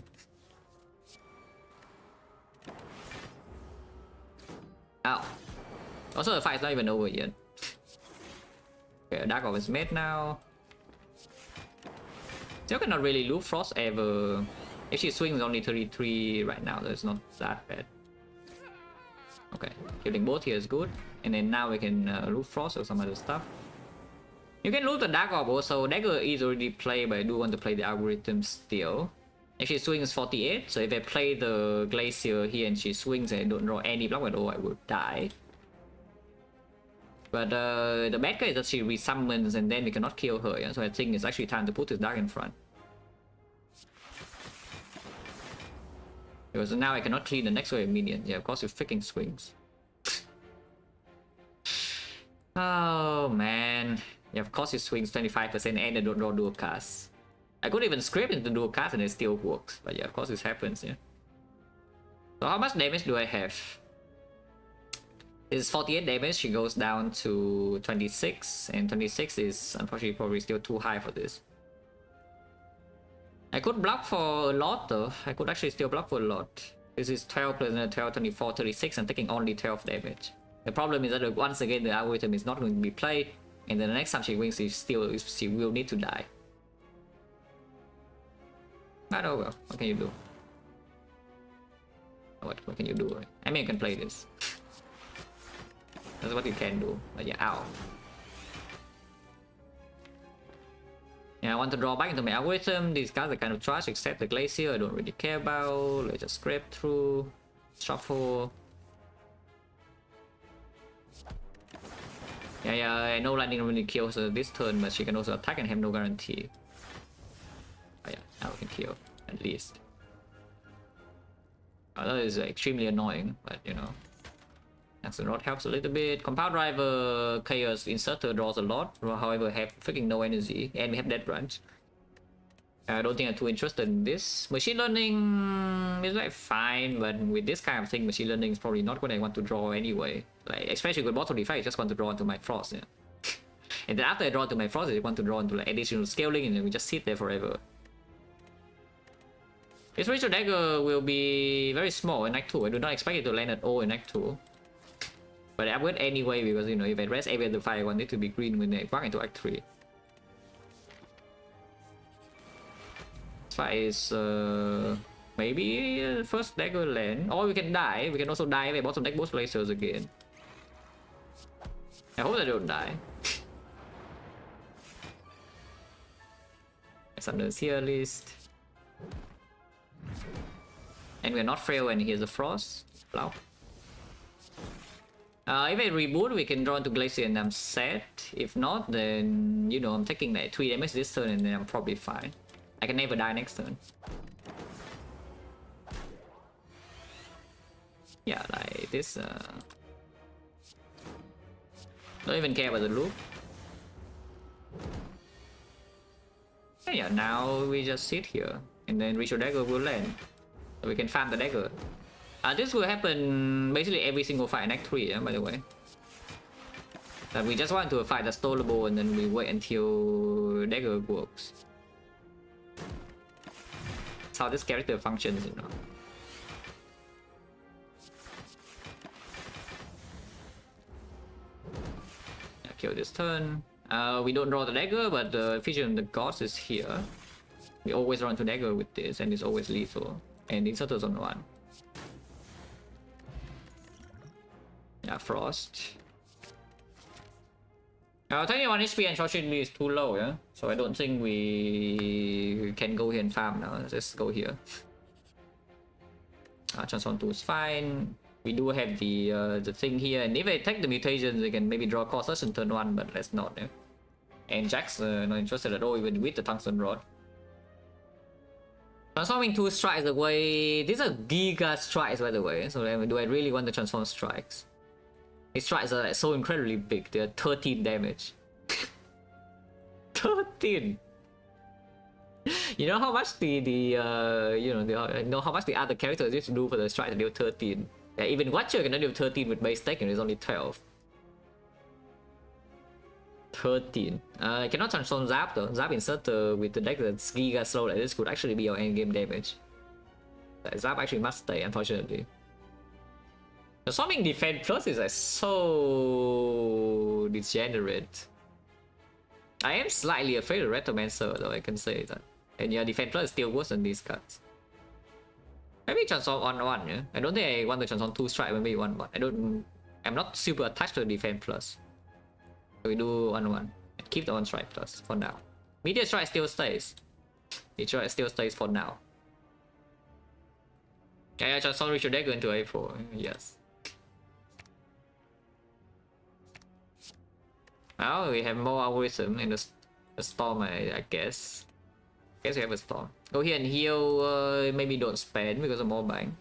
Speaker 1: Ow. Also, the fight's not even over yet. Okay, Dark Orb is made now. Still cannot really loop Frost ever. If she swings only 33 right now, so it's not that bad. Okay, killing both here is good. And then now we can loop Frost or some other stuff. You can loop the Dark Orb also. Dagger is already played, but I do want to play the algorithm still. If she swings 48, so if I play the Glacier here and she swings and I don't draw any block at all, I would die. But the bad guy is that she resummons and then we cannot kill her, yeah? So I think it's actually time to put this Dark in front. Because now I cannot clean the next wave minion. Yeah, of course it freaking swings. Oh man. Yeah, of course it swings 25% and I don't draw dual casts. I could even script into dual cast and it still works. But yeah, of course this happens, yeah. So how much damage do I have? This is 48 damage, she goes down to 26, and 26 is unfortunately probably still too high for this. I could block for a lot though. I could actually still block for a lot. This is 12 plus 12, 24, 36, I'm taking only 12 damage. The problem is that once again the algorithm is not going to be played, and then the next time she wins she will need to die. But oh well, what can you do? What can you do? I mean, you can play this. That's what you can do. But yeah, ow. Yeah, I want to draw back into my algorithm. These guys are kind of trash, except the Glacier I don't really care about. Let's just scrape through. Shuffle. Yeah, I know lightning really kills her this turn, but she can also attack and have no guarantee. Oh yeah, now we can kill, at least. Oh, that is extremely annoying, but you know. Action Rod helps a little bit. Compound Driver Chaos Inserter draws a lot, however have freaking no energy, and we have Dead Branch. I don't think I'm too interested in this. Machine Learning is like fine, but with this kind of thing, Machine Learning is probably not what I want to draw anyway. Like, especially with Bottle Defect, I just want to draw into my Frost, yeah. And then after I draw into my Frost, I want to draw into like additional scaling, and then we just sit there forever. This Ritual Dagger will be very small in Act 2. I do not expect it to land at all in Act 2. But I would anyway, because you know, if I rest every other fight, I want it to be green when I walk into Act 3. This fight is maybe first dagger land. Or we can die. We can also die if I bottom deck both lasers again. I hope I don't die. Summoners here at least. And we're not frail when here's a Frost. Blow. If I reboot, we can draw into Glacier and I'm set. If not, then, you know, I'm taking like 3 damage this turn and then I'm probably fine. I can never die next turn. Yeah, like this, don't even care about the loop. And yeah, now we just sit here. And then Ritual Dagger will land. So we can farm the dagger. This will happen basically every single fight in Act 3, yeah, by the way. That we just want to fight the stoleable and then we wait until dagger works. That's how this character functions, you know. Yeah, kill this turn. We don't draw the dagger, but the Vision of the Gods is here. We always run to dagger with this, and it's always lethal. And inserters on 1. Yeah, Frost. 21 HP unfortunately is too low, yeah? So I don't think we can go here and farm now. Let's just go here. Transform 2 is fine. We do have the thing here, and if I take the mutations, we can maybe draw Core Search in turn 1, but let's not, yeah? And Jack's not interested at all, even with the Tungsten Rod. Transforming 2 strikes away. These are Giga strikes, by the way. So do I really want to transform strikes? These strikes are like so incredibly big. They're 13 damage. 13. You know how much the how much the other characters used to do for the strike to deal 13. Yeah, even Watcher cannot deal 13 with base tech and it's only 12. 13. I cannot transform Zap though. Zap inserter with the deck that's giga slow like this could actually be our endgame damage. Zap actually must stay, unfortunately. Transforming Defend Plus is like so degenerate. I am slightly afraid of Retromancer though, I can say that. And yeah, Defend Plus is still worse than these cards. Maybe transform on 1, yeah? I don't think I want to transform 2 strike, maybe 1-1. I'm not super attached to the Defend Plus. So we do 1-1. Keep the 1 strike plus for now. Meteor Strike still stays. Meteor Strike still stays for now. Yeah, transform Ritual Dagger into A4, yes. Now we have more algorithm in the storm, I guess. I guess we have a storm. Go here and heal, maybe don't spend because of more bang.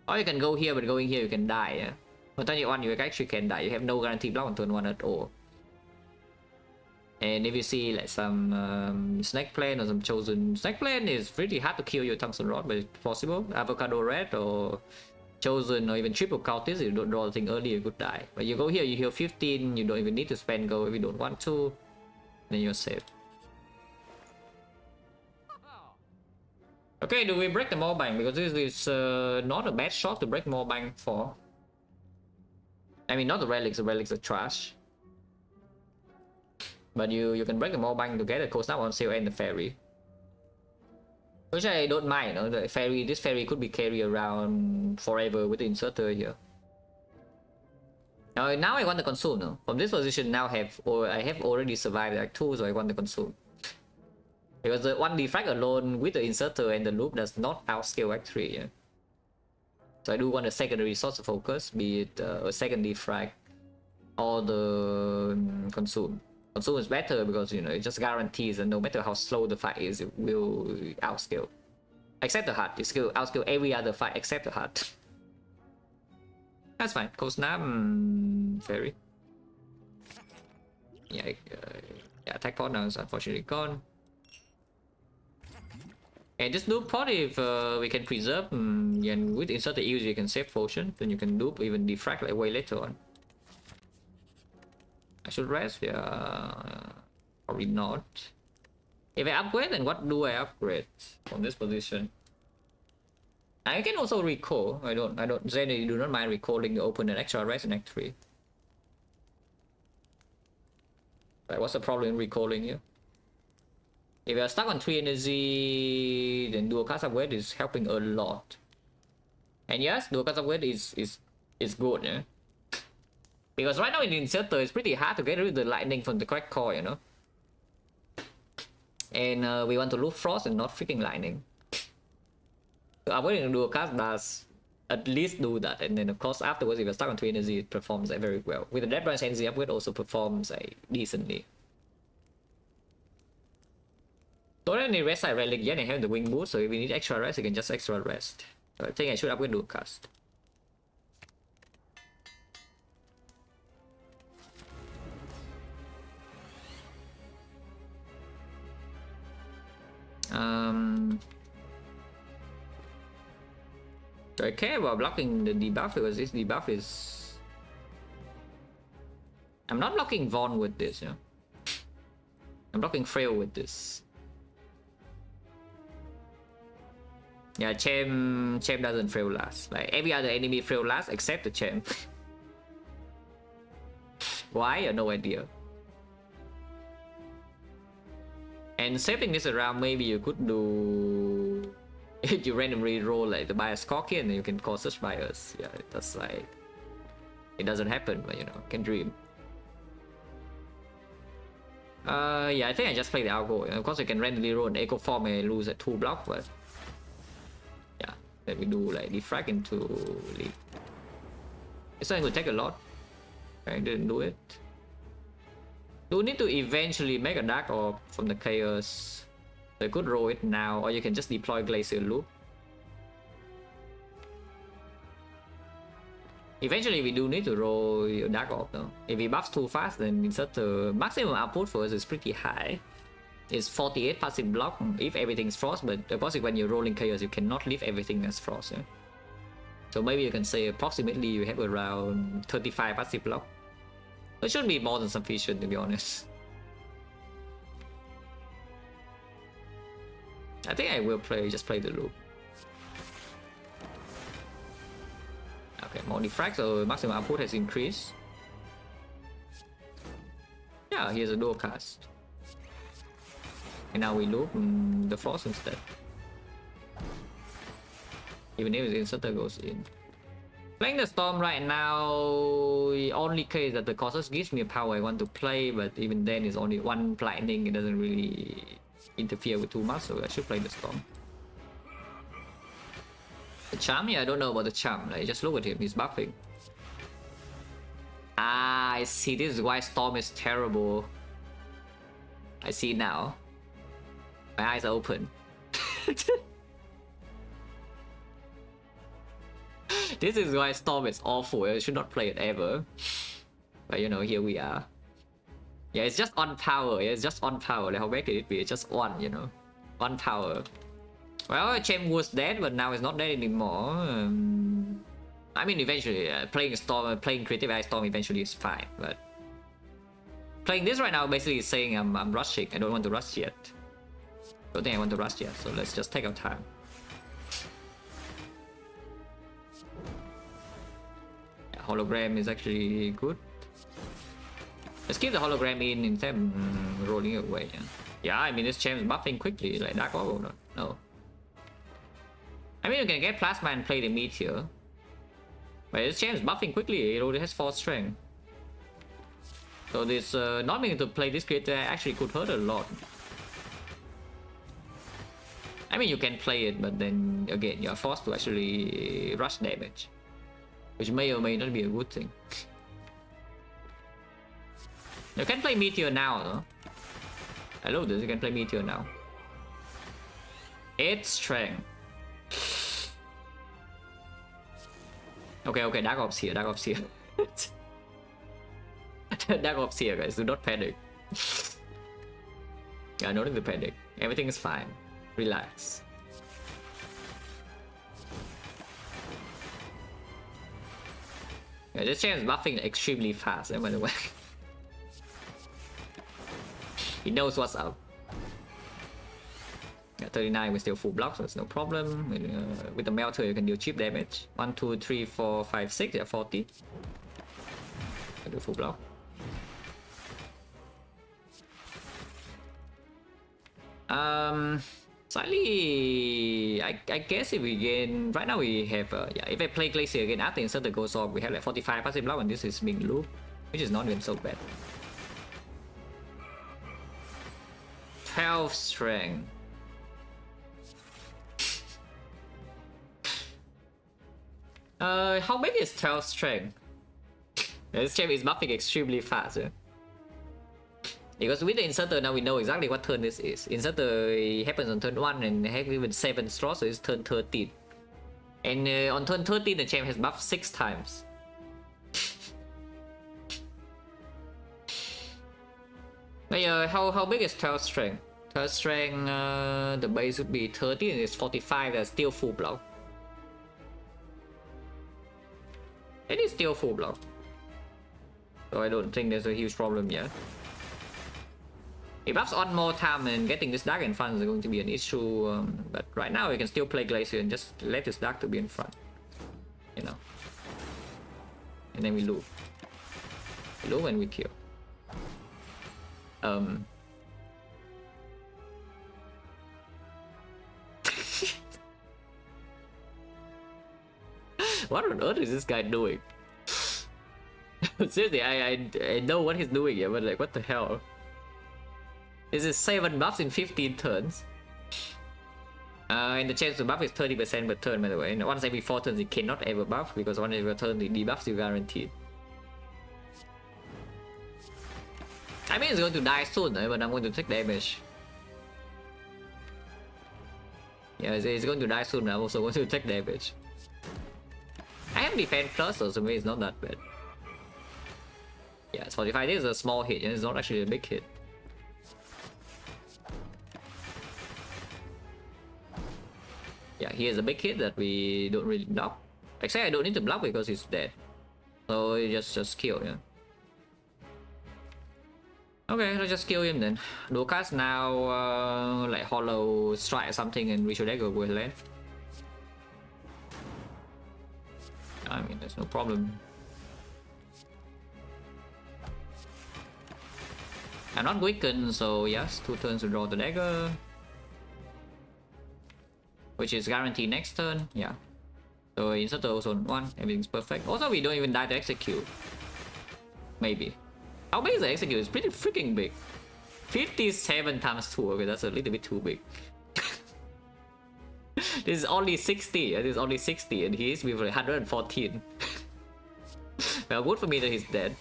Speaker 1: Or you can go here, but going here you can die, yeah? On turn 1 you actually can die, you have no guarantee block on turn 1 at all. And if you see like some Snake Plane or some Chosen... Snake Plane is pretty hard to kill your Tungsten Rod, but it's possible. Avocado Red or Chosen or even Triple Cultist, you don't draw the thing early, you could die. But you go here, you heal 15, you don't even need to spend go if you don't want to. Then you're safe. Okay, do we break the Morbang? Because this is not a bad shot to break Morbang for. I mean, not the relics are trash. But you can break the Morbang to get a Cold Snap on sale and the Fairy. Which I don't mind, you know? The Fairy, this Fairy could be carried around forever with the inserter here. Now I want to consume, no? From this position now I have already survived Act 2, so I want to consume. Because the 1 Defect alone with the inserter and the loop does not outscale Act 3, yeah? So I do want a secondary source of focus, be it a second Defect or the consume. Consume is better because, you know, it just guarantees that no matter how slow the fight is, it will outscale. Except the heart, it will outscale every other fight except the heart. That's fine. Cold Snap, Fairy. Yeah, yeah, attack pod now is unfortunately gone. And just dupe pod if we can preserve, and with insert the use you can save potion, then you can dupe even defrag like way later on. I should rest, yeah, probably not. If I upgrade, then what do I upgrade from this position? I can also recall. I don't generally do not mind recalling the open and extra rest in Act 3. Like, what's the problem in recalling here? If you're stuck on 3 energy, then dual cast upgrade is helping a lot. And yes, dual cast upgrade is good, yeah? Because right now in the inserter, it's pretty hard to get rid of the lightning from the correct core, you know? And we want to loop frost and not freaking lightning. So upgrading the dual cast does at least do that, and then of course afterwards if you're stuck on 3 energy, it performs very well. With the Dead Branch energy upgrade also performs decently. Don't have any rest side relic yet, I have the wing boost, so if we need extra rest, you can just extra rest. So I think I should upgrade dual cast. Do I care about blocking the debuff because this debuff is... I'm not blocking Vaughn with this, yeah. I'm blocking Frail with this. Yeah, Chem doesn't Frail last. Like every other enemy Frail last except the Chem. Why? I have no idea. And saving this around, maybe you could do... If you randomly roll like the bias Scorpion, then you can call such bias. Yeah, it does like... It doesn't happen, but you know, can dream. Yeah, I think I just play the Algo. Of course, you can randomly roll an Echo Form and lose at 2 block, but... Yeah, then we do like Defrag into Leap. It's not going to take a lot. I didn't do it. Do need to eventually make a Dark Orb from the Chaos. So you could roll it now, or you can just deploy Glacier Loop. Eventually we do need to roll Dark Orb though. If he buffs too fast, then insert the maximum output for us is pretty high. It's 48 passive block if everything's frost, but of course when you're rolling chaos you cannot leave everything as frost. Yeah? So maybe you can say approximately you have around 35 passive block. It should be more than sufficient, to be honest. I think I will just play the loop. Okay, more defrag, so maximum output has increased. Yeah, here's a dual cast. And now we loop the frost instead. Even if the inserter goes in. Playing the storm right now, the only case that the Colossus gives me a power I want to play, but even then it's only one lightning, it doesn't really interfere with too much, so I should play the storm. The charm? Yeah, I don't know about the charm, like just look at him, he's buffing. Ah, I see, this is why storm is terrible. I see now. My eyes are open. This is why storm is awful. I should not play it ever. But you know, here we are. Yeah, it's just on power. Yeah, it's just on power. Like how bad could it be? It's just one, you know, one power. Well, Chem was dead, but now it's not dead anymore. I mean, eventually, playing storm, playing creative eye storm eventually is fine. But playing this right now basically is saying I'm rushing. I don't want to rush yet. Don't think I want to rush yet. So let's just take our time. Hologram is actually good. Let's keep the hologram in instead of rolling it away. Yeah, I mean this champ's buffing quickly, like Dark Orb. No. I mean you can get plasma and play the meteor. But this champ's buffing quickly, it already has 4 strength. So this not being able to play this creature actually could hurt a lot. I mean you can play it, but then again you're forced to actually rush damage. Which may or may not be a good thing. You can play Meteor now, though. I love this, you can play Meteor now. 8 strength. Okay, Dark Orb's here, Dark Orb's here. Dark Orb's here, guys, do not panic. Yeah, no need to panic. Everything is fine. Relax. Yeah, this champ is buffing extremely fast, by the way. He knows what's up. Yeah, 39 with still full block, so it's no problem. With the melter, you can deal cheap damage. 1, 2, 3, 4, 5, 6, yeah, 40. I do full block. Slightly, I guess if we gain, right now we have, yeah, if I play Glacier again after insert the Ghost Orb, we have like 45 passive block and this is being looped, which is not even so bad. 12 strength. How big is 12 strength? Yeah, this champ is buffing extremely fast. Yeah? Because with the inserter now we know exactly what turn this is. Inserter happens on turn 1 and have even 7 slots, so it's turn 13. And on turn 13 the champ has buffed 6 times. But how big is 12 strength? 12 strength, the base would be 30 and it's 45, that's still full block. It is still full block. So I don't think there's a huge problem yet. If buffs on more time and getting this dark in front is going to be an issue, but right now we can still play Glacier and just let this dark to be in front, you know. And then we loop. We loop and we kill. What on earth is this guy doing? Seriously, I know what he's doing here, but like, what the hell? This is 7 buffs in 15 turns. And the chance to buff is 30% per turn, by the way. And once every 4 turns, it cannot ever buff, because once every turn, the debuffs you guaranteed. I mean, it's going to die soon, but I'm going to take damage. Yeah, it's going to die soon, but I'm also going to take damage. I have defense plus, so maybe it's not that bad. Yeah, it's 45. This is a small hit, and it's not actually a big hit. here's a big hit that we don't really block. Actually, I don't need to block because he's dead. So just kill, yeah. Okay, let's just kill him then. Dual cast now, like Hollow Strike or something, and Ritual Dagger will land. I mean, there's no problem. I'm not weakened, so yes, 2 turns to draw the dagger. Which is guaranteed next turn, yeah. So insert the zone 1, everything's perfect. Also, we don't even die to execute. Maybe. How big is the execute? It's pretty freaking big. 57 times 2, okay, that's a little bit too big. This is only 60, yeah? This is only 60, and he is with 114. Well, good for me that he's dead.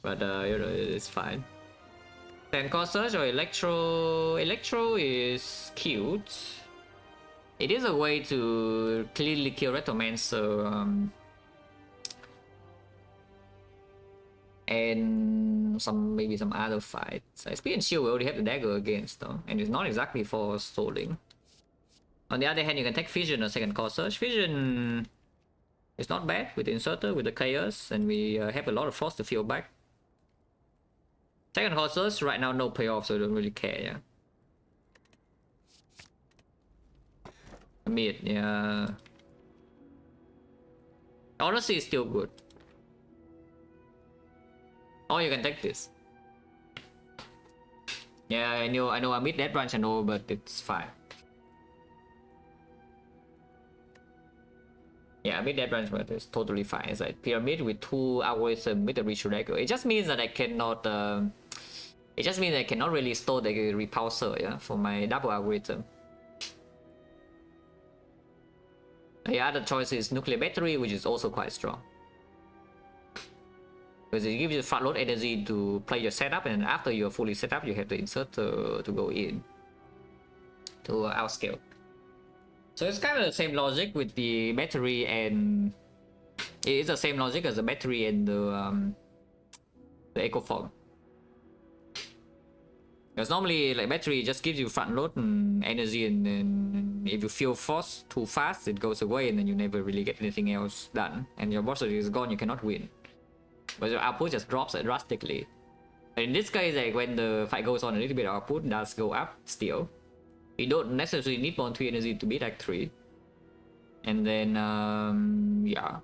Speaker 1: But, you know, it's fine. Then Core Surge or Electro... Electro is cute. It is a way to cleanly kill Retromancer, and maybe some other fights. SP and Shield we already have the dagger against though, and it's not exactly for stalling. On the other hand, you can take Vision or second Core Surge. Vision is not bad with the Inserter, with the Chaos, and we have a lot of Frost to feel back. Second Core Surge right now no payoff, so I don't really care, yeah. Mid, yeah. Honestly, it's still good. Oh, you can take this. Yeah, I know I mid that branch, I know, but it's fine. Yeah, I mid that branch, but it's totally fine. It's like Pyramid with 2 algorithm with the Ritual Dagger. It just means that I cannot. It just means I cannot really store the Repulsor, yeah, for my double algorithm. The other choice is Nuclear Battery, which is also quite strong. Because it gives you front load energy to play your setup, and after you're fully set up, you have to insert to go in to outscale. So it's kind of the same logic with the battery, and it is the same logic as the battery and the Echo Fog. Because normally, like battery just gives you front load and energy, and if you feel force too fast, it goes away, and then you never really get anything else done. And your boss is gone, you cannot win. But your output just drops drastically. But in this case, like when the fight goes on, a little bit of output does go up still. You don't necessarily need more 3 energy to beat Act 3. And then, yeah.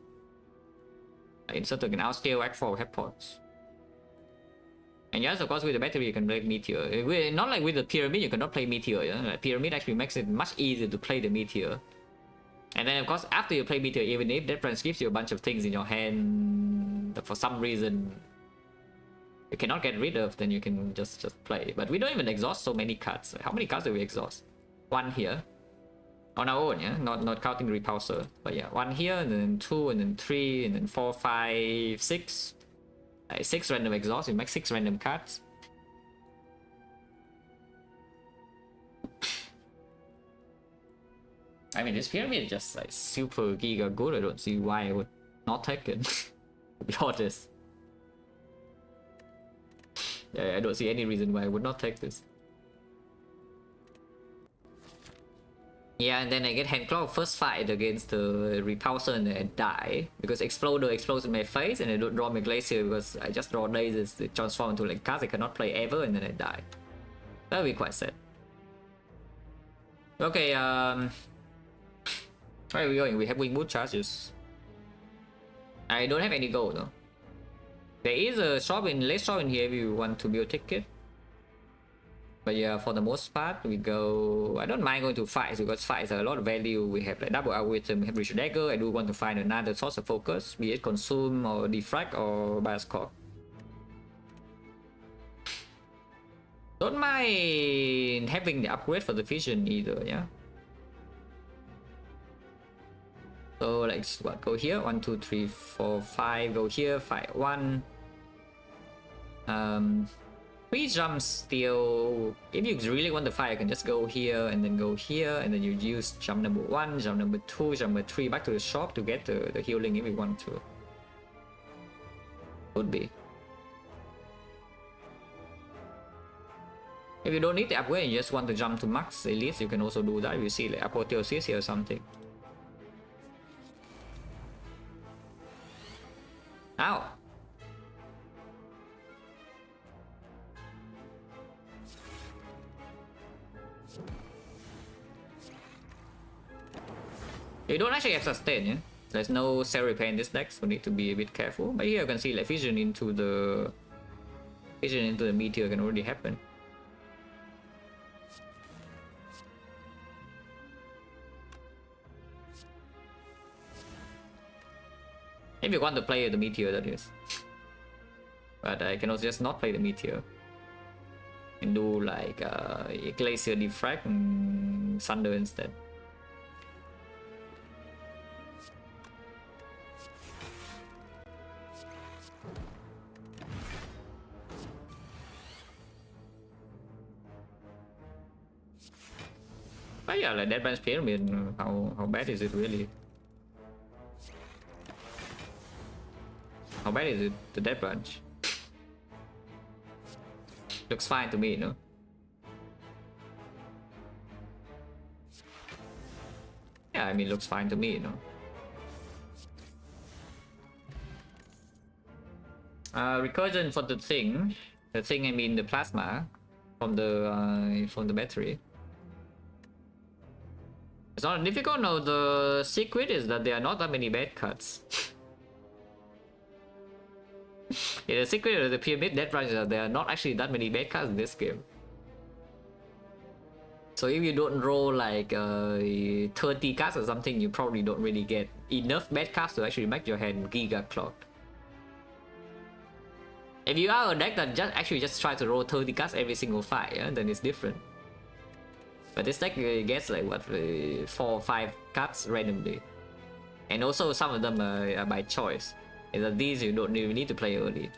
Speaker 1: Inserter can outscale Act 4 head pods. And yes, of course, with the battery you can play Meteor. Not like with the Pyramid, you cannot play Meteor. Yeah? Like, Pyramid actually makes it much easier to play the Meteor. And then, of course, after you play Meteor, even if that branch gives you a bunch of things in your hand that for some reason you cannot get rid of, then you can just play. But we don't even exhaust so many cards. How many cards do we exhaust? 1 here. On our own, yeah? Not counting Repulsor. But yeah, 1 here, and then 2, and then 3, and then 4, 5, 6. 6 random exhaust, you make 6 random cards. I mean, this Pyramid is just like super giga good. I don't see why I would not take it. To be honest. Yeah, I don't see any reason why I would not take this. Yeah, and then I get Handclaw first fight against the Repulsor and I die. Because Exploder explodes in my face and I don't draw my Glacier because I just draw lasers to transform into like cards I cannot play ever, and then I die. That would be quite sad. Okay, where are we going? We have Wing Boot charges. I don't have any gold though. There is a shop in late shop in here if you want to build a ticket. But yeah, for the most part, we go. I don't mind going to fights because fights are a lot of value. We have like double algorithm, we have Ritual Dagger. I do want to find another source of focus, be it Consume or Defect or Bias Core. Don't mind having the upgrade for the Vision either, yeah. So like what? Go here, 1, 2, 3, 4, 5. Go here, fight 1. 3 jumps still. If you really want to fight, you can just go here and then go here, and then you use jump number 1, jump number 2, jump number 3 back to the shop to get the healing if you want to. Could be. If you don't need the upgrade and you just want to jump to max elites, you can also do that. You see like apotheosis here or something. Ow! You don't actually have sustain, yeah? There's no cell repair in this deck, so need to be a bit careful. But here you can see like vision into the meteor can already happen. If you want to play the meteor, that is. But I can also just not play the meteor and do like glacier defect and thunder instead. But yeah, like Dead Branch Pyramid, how bad is it really? How bad is it, the Dead Branch? Looks fine to me, no? Yeah, I mean, looks fine to me, no? Recursion for the thing I mean the plasma from the battery. It's not difficult, no. The secret is that there are not that many bad cuts. Yeah, the secret of the pyramid Dead Branch is that there are not actually that many bad cuts in this game. So if you don't roll like 30 cards or something, you probably don't really get enough bad cards to actually make your hand giga clogged. If you are a deck that just try to roll 30 cards every single fight, yeah, then it's different. But this deck gets like what 4 or 5 cards randomly, and also some of them are by choice. And that these you don't even need to play early.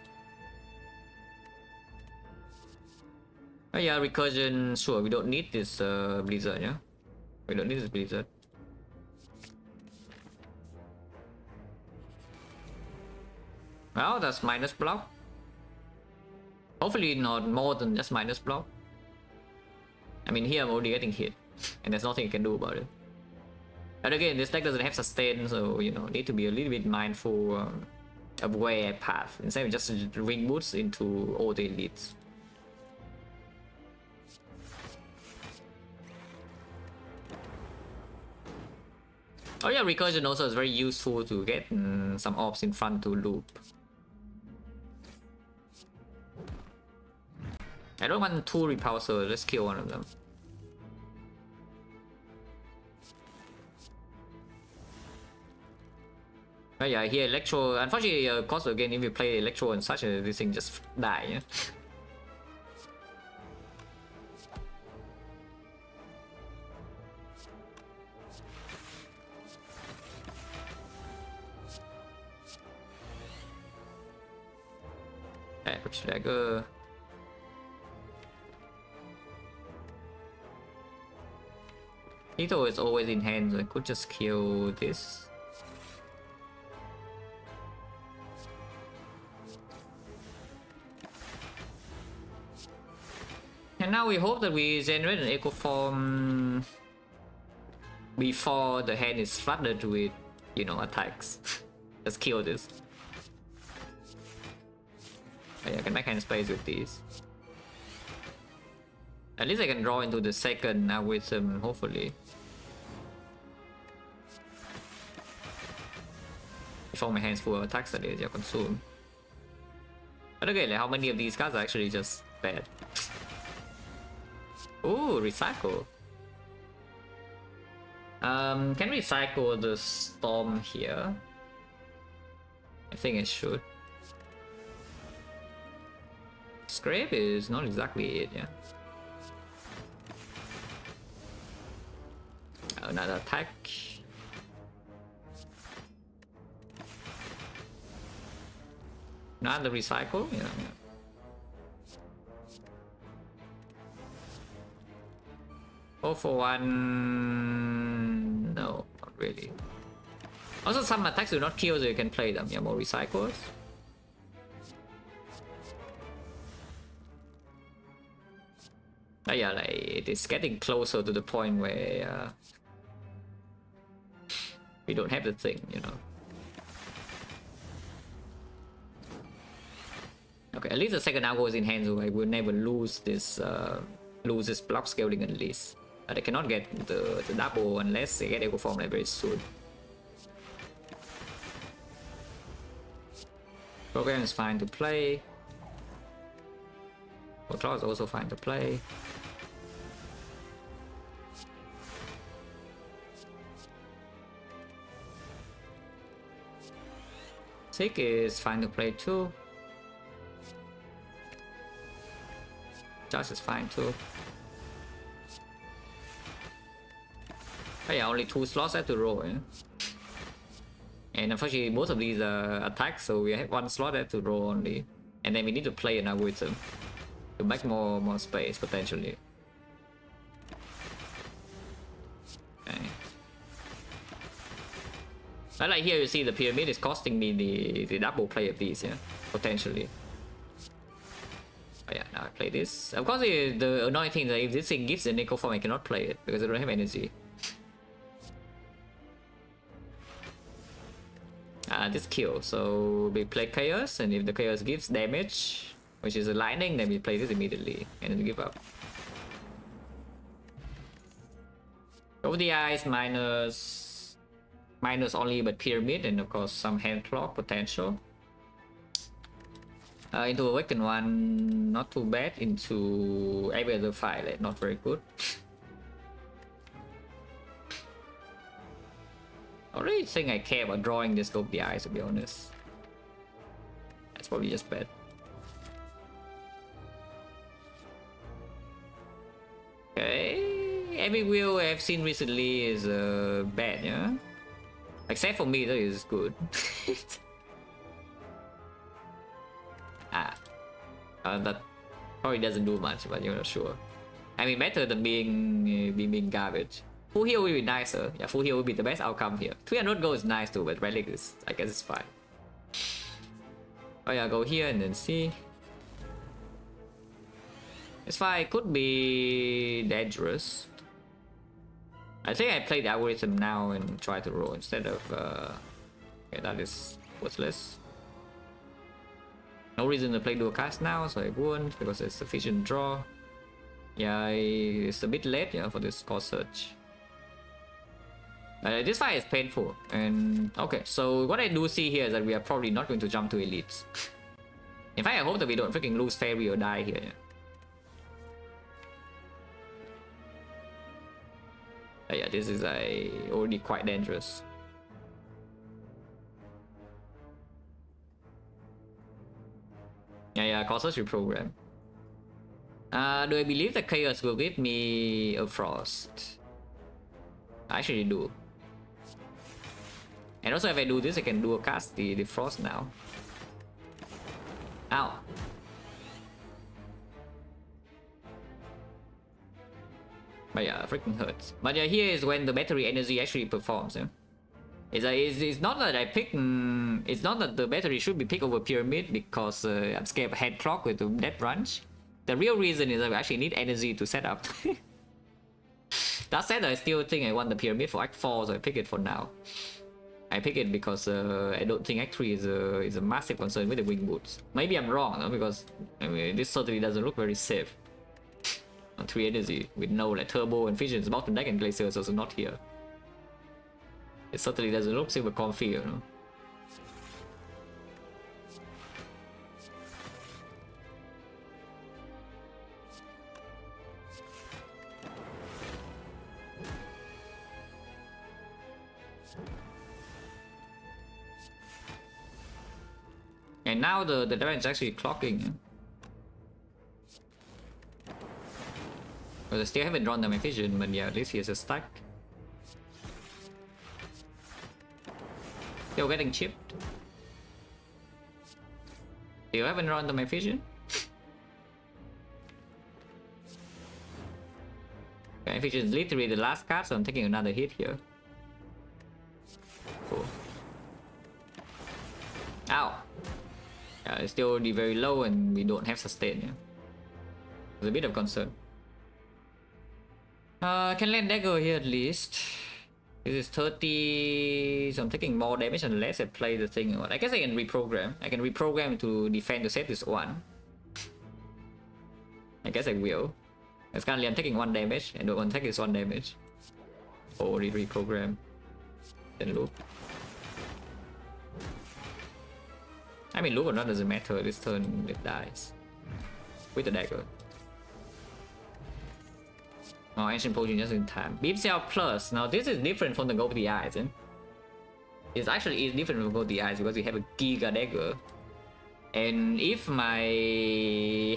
Speaker 1: Oh yeah, recursion. Sure, we don't need this blizzard. Yeah, we don't need this blizzard. Well, that's minus block. Hopefully not more than just minus block. I mean, here I'm already getting hit, and there's nothing you can do about it. And again, this deck doesn't have sustain, so you know, need to be a little bit mindful of where I path instead of just ring boots into all the elites. Oh yeah, recursion also is very useful to get some orbs in front to loop. I don't want 2 repulsor, let's kill one of them. Oh yeah, here Electro, unfortunately, cost again, if you play Electro and such, this thing just die, yeah? Which dagger? Lethal is always in hand, so I could just kill this. And now we hope that we generate an echo form before the hand is flooded with, you know, attacks. Let's kill this. Oh, yeah, I can make hand space with these. At least I can draw into the second now with hopefully. Before my hands full of attacks, that is, yeah, consume. But again, like, how many of these cards are actually just bad? Ooh, recycle. Can recycle the storm here? I think I should. Scrape is not exactly it, yeah. Another attack. Not the recycle, yeah. 4 for 1. No, not really. Also, some attacks do not kill, so you can play them. Yeah, more recycles. But yeah, like it is getting closer to the point where we don't have the thing, you know. Okay, at least the second algo is in hand, so I will never lose this block scaling at least. They cannot get the double unless they get echo form like very soon. Program is fine to play. Control is also fine to play. Sick is fine to play too. Josh is fine too. Oh yeah, only 2 slots left to roll. Eh? And unfortunately, most of these are attacks, so we have 1 slot left to roll only. And then we need to play an algorithm to make more space potentially. Okay. But like here, you see the pyramid is costing me the double play of these, yeah, potentially. Oh yeah, now I play this. Of course, the annoying thing is that if this thing gives an echo form, I cannot play it because I don't have energy. This kill, so we play chaos, and if the chaos gives damage, which is a lightning, then we play this immediately and then give up. Over the eyes minus only, but pyramid, and of course some hand clock potential. Into awaken 1, not too bad. Into every other file, not very good. I don't really think I care about drawing this scope the eyes, to be honest. That's probably just bad. Okay, every wheel I've seen recently is bad, yeah. Except for me, that is good. That probably doesn't do much, but you're not sure. I mean, better than being garbage. Full heal will be nicer. Yeah, full heal will be the best outcome here. 300 gold is nice too, but Relic is, I guess it's fine. Oh yeah, go here and then see. It's fine, it could be dangerous. I think I play the algorithm now and try to roll instead of okay, that is worthless. No reason to play dual cast now, so I won't because it's sufficient draw. Yeah, it's a bit late, yeah, for this cost search. This fight is painful, and okay, so what I do see here is that we are probably not going to jump to elites. In fact, I hope that we don't freaking lose fairy or die here. Yeah, this is already quite dangerous. Yeah, cost search reprogram. Do I believe that chaos will give me a frost? I actually do. And also if I do this, I can dual cast the frost now. Ow. But yeah, freaking hurts. But yeah, here is when the battery energy actually performs. Yeah? It's not that I pick. It's not that the battery should be picked over pyramid because I'm scared of head clock with the death branch. The real reason is that we actually need energy to set up. That said, I still think I want the pyramid for Act 4, so I pick it for now. I pick it because I don't think Act 3 is a massive concern with the wing boots. Maybe I'm wrong, no? Because I mean, this certainly doesn't look very safe. On 3 energy with no like turbo and fissions, mountain deck and glacier is also not here. It certainly doesn't look super comfy, you know. And now the damage is actually clocking. Yeah? But I still haven't drawn the vision, but yeah, at least he has a stack. Still getting chipped. Still haven't drawn the vision. Okay, vision is literally the last card, so I'm taking another hit here. Cool. Ow. Yeah, it's still already very low and we don't have sustain. Yeah? It's a bit of concern. Can land dagger here at least. This is 30, so I'm taking more damage unless I play the thing. I guess I can reprogram. I can reprogram to defend to set this one. I guess I will. As currently I'm taking 1 damage and don't want to take this 1 damage. Already reprogram. Then loop. I mean loop or not doesn't matter, this turn it dies. With the dagger. Oh, ancient potion just in time. Beam cell plus. Now this is different from the go with the eyes. It's actually different from go with the eyes because you have a giga dagger. And if my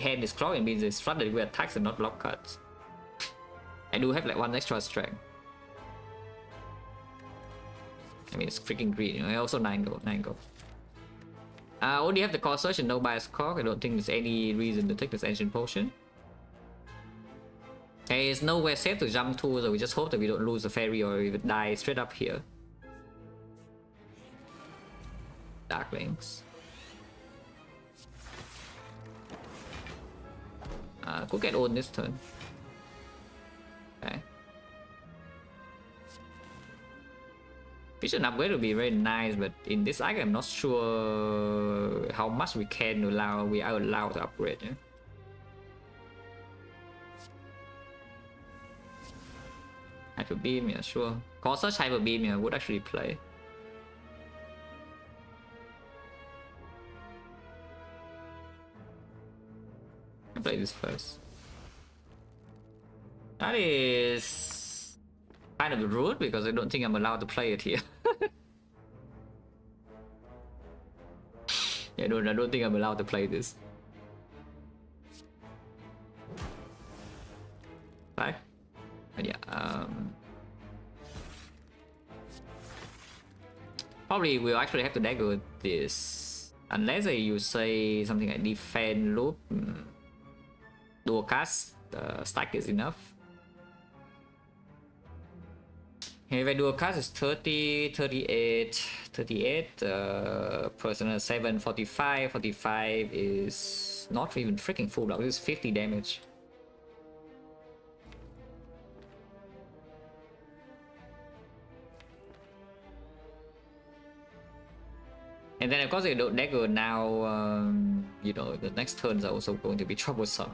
Speaker 1: hand is clogged, it means it's flooded with attacks and not block cuts. I do have like 1 extra strength. I mean it's freaking green, you know, also 9 gold, 9 gold. I only have the core search and no bias cog. I don't think there's any reason to take this ancient potion. Okay, it's nowhere safe to jump to, so we just hope that we don't lose the fairy or we would die straight up here. Darklings. Could get owned this turn. Okay. Vision upgrade would be very nice, but in this arc I'm not sure how much we are allowed to upgrade. Yeah? Hyper beam, yeah, sure. Cause such hyper beam, yeah, would actually play. I'll play this first. That is kind of rude because I don't think I'm allowed to play it here. Yeah, I don't think I'm allowed to play this. Right? But yeah, probably we'll actually have to dagger this. Unless you say something like defend loop. Dual cast stack is enough. If I do a cast is 30, 38, personal 7, 45, 45 is not even freaking full block, this is 50 damage. And then of course if I don't dagger now, you know, the next turns are also going to be troublesome.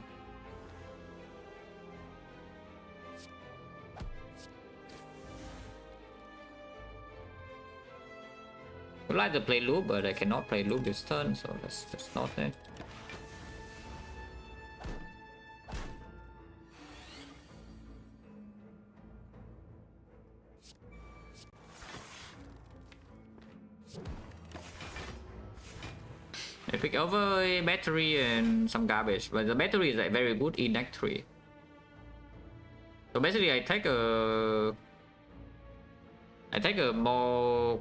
Speaker 1: I'd like to play loop, but I cannot play loop this turn, so that's not it. I pick over a battery and some garbage, but the battery is like very good in Act 3. So basically I take a more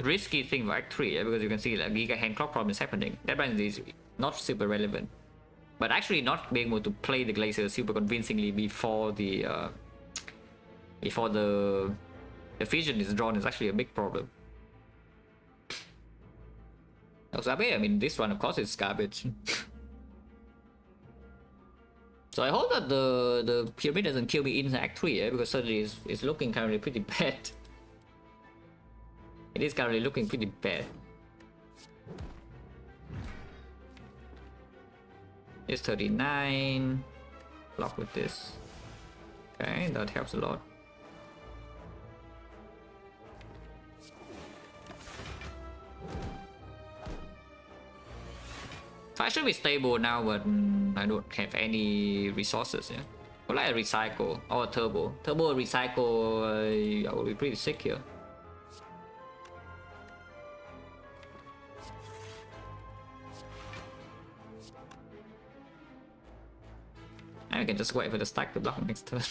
Speaker 1: risky thing for Act 3, yeah, because you can see like Giga hand clock problem is happening. That one is not super relevant. But actually not being able to play the Glacier super convincingly before the fusion is drawn is actually a big problem. I mean, this one of course is garbage. So I hope that the pyramid doesn't kill me in Act 3, yeah, because suddenly it's looking currently pretty bad. It is currently looking pretty bad. It's 39. Block with this. Okay, that helps a lot. So I should be stable now, but I don't have any resources. Yeah, well, I recycle or turbo. Turbo recycle. I will be pretty sick here. I can just wait for the stack to block next turn.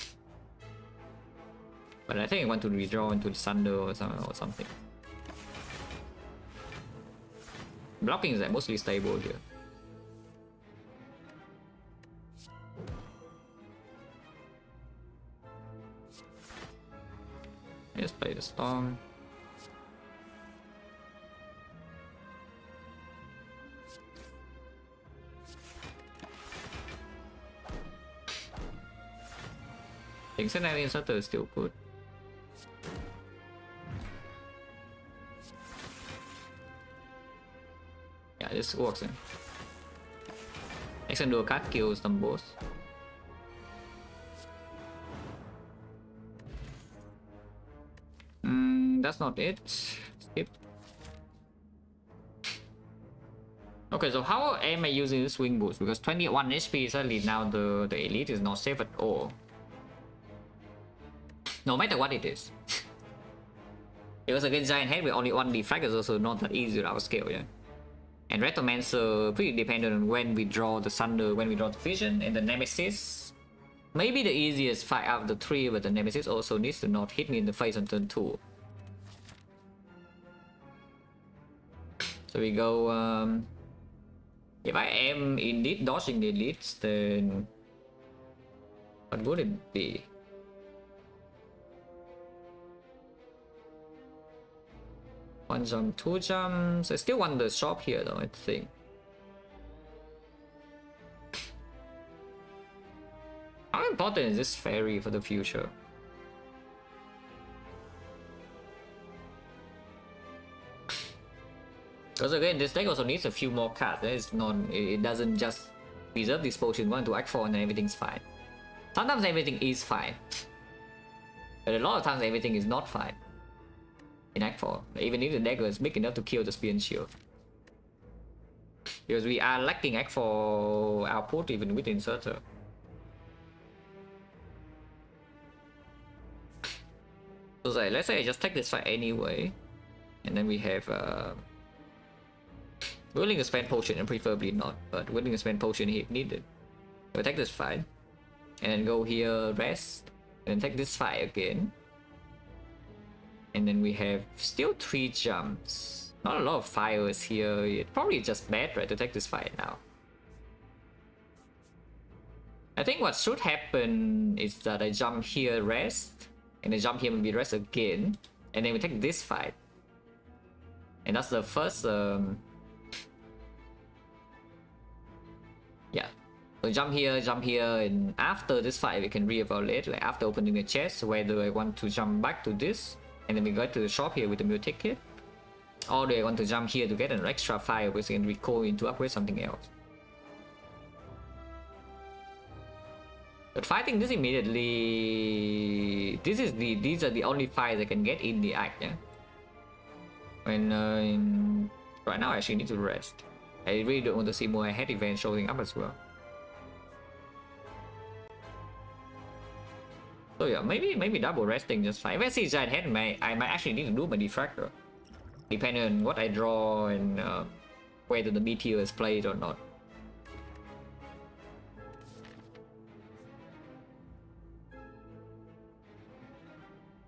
Speaker 1: But I think I want to redraw into the Sunder or something. Blocking is like mostly stable here. Just play the Storm. think XecnaR Inserter is still good. Yeah, this works. Next, do a card kills them both. That's not it. Skip. Okay, so how am I using this swing boost? Because 21 HP suddenly now the elite is not safe at all. No matter what it is. Because against giant head with only one defect is also not that easy with our scale, yeah. And Retromancer pretty dependent on when we draw the Thunder, when we draw the Vision, and the Nemesis. Maybe the easiest fight out of the three, but the Nemesis also needs to not hit me in the face on turn 2. So we go, if I am indeed dodging the elites, then what would it be? One jump, 2 jumps. I still want the shop here though, I think. How important is this fairy for the future? Because again, this deck also needs a few more cards. It's not, it doesn't just reserve this potion 1 to act 4 and everything's fine. Sometimes everything is fine. But a lot of times everything is not fine. In Act 4, even if the dagger is big enough to kill the Spear and Shield. Because we are lacking Act 4 output even with Inserter. So let's say I just take this fight anyway. And then we have willing to spend potion and preferably not, but willing to spend potion if needed. So take this fight. And then go here, rest. And then take this fight again. And then we have still 3 jumps. Not a lot of fires here. It's probably just bad, right, to take this fight now. I think what should happen is that I jump here, rest. And then jump here, maybe rest again. And then we take this fight. And that's the first... Yeah. So jump here, and after this fight we can re-evaluate, like after opening the chest, whether I want to jump back to this. And then we go to the shop here with the Mutate Kit. Or do I want to jump here to get an extra fire which can recoil into upgrade something else? But fighting this immediately... These are the only fires I can get in the act, yeah? When right now I actually need to rest. I really don't want to see more head events showing up as well. So yeah, maybe double resting just fine. If I see giant head, I might actually need to do my diffractor, depending on what I draw and whether the meteor is played or not.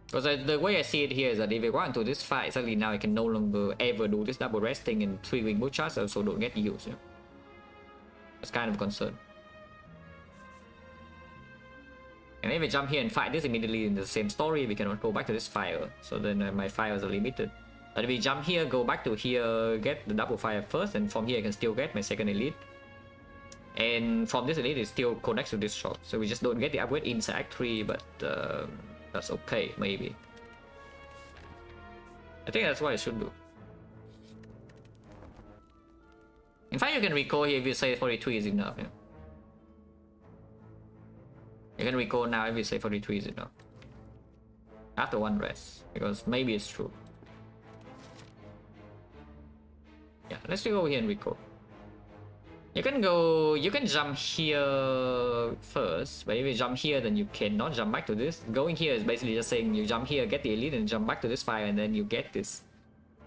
Speaker 1: Because the way I see it here is that if I go into this fight, suddenly now I can no longer ever do this double resting, and 3 wing boot charge also don't get used. Yeah. That's kind of a concern. And if I jump here and fight this immediately in the same story, we cannot go back to this fire. So then my fires are limited. But if we jump here, go back to here, get the double fire first, and from here I can still get my second elite. And from this elite it still connects to this shop. So we just don't get the upgrade inside Act 3, but that's okay, maybe. I think that's what I should do. In fact, you can recall here if you say 43 is enough. Yeah. You can recall now if you say 43 is enough. After 1 rest, because maybe it's true. Yeah, let's go here and recall. You can jump here first, but if you jump here then you cannot jump back to this. Going here is basically just saying you jump here, get the elite, and jump back to this fire, and then you get this.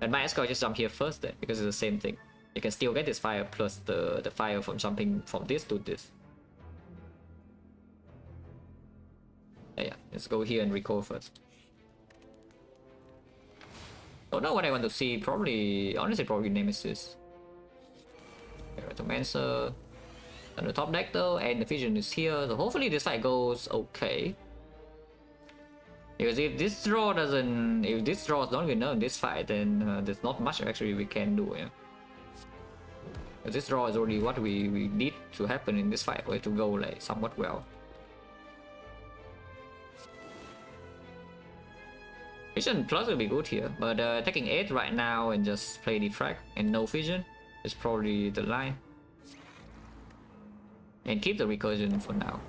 Speaker 1: And might as well just jump here first then, because it's the same thing. You can still get this fire plus the fire from jumping from this to this. Yeah, let's go here and recall first. Don't know what I want to see. Honestly, probably Nemesis. Retromancer on the top deck though, and the Vision is here. So hopefully this fight goes okay. Because if this draw is not good enough in this fight, then there's not much actually we can do. Yeah. Because this draw is already what we need to happen in this fight for it to go like somewhat well. Fission plus will be good here, but taking 8 right now and just play Defect and no Fission is probably the line. And keep the recursion for now,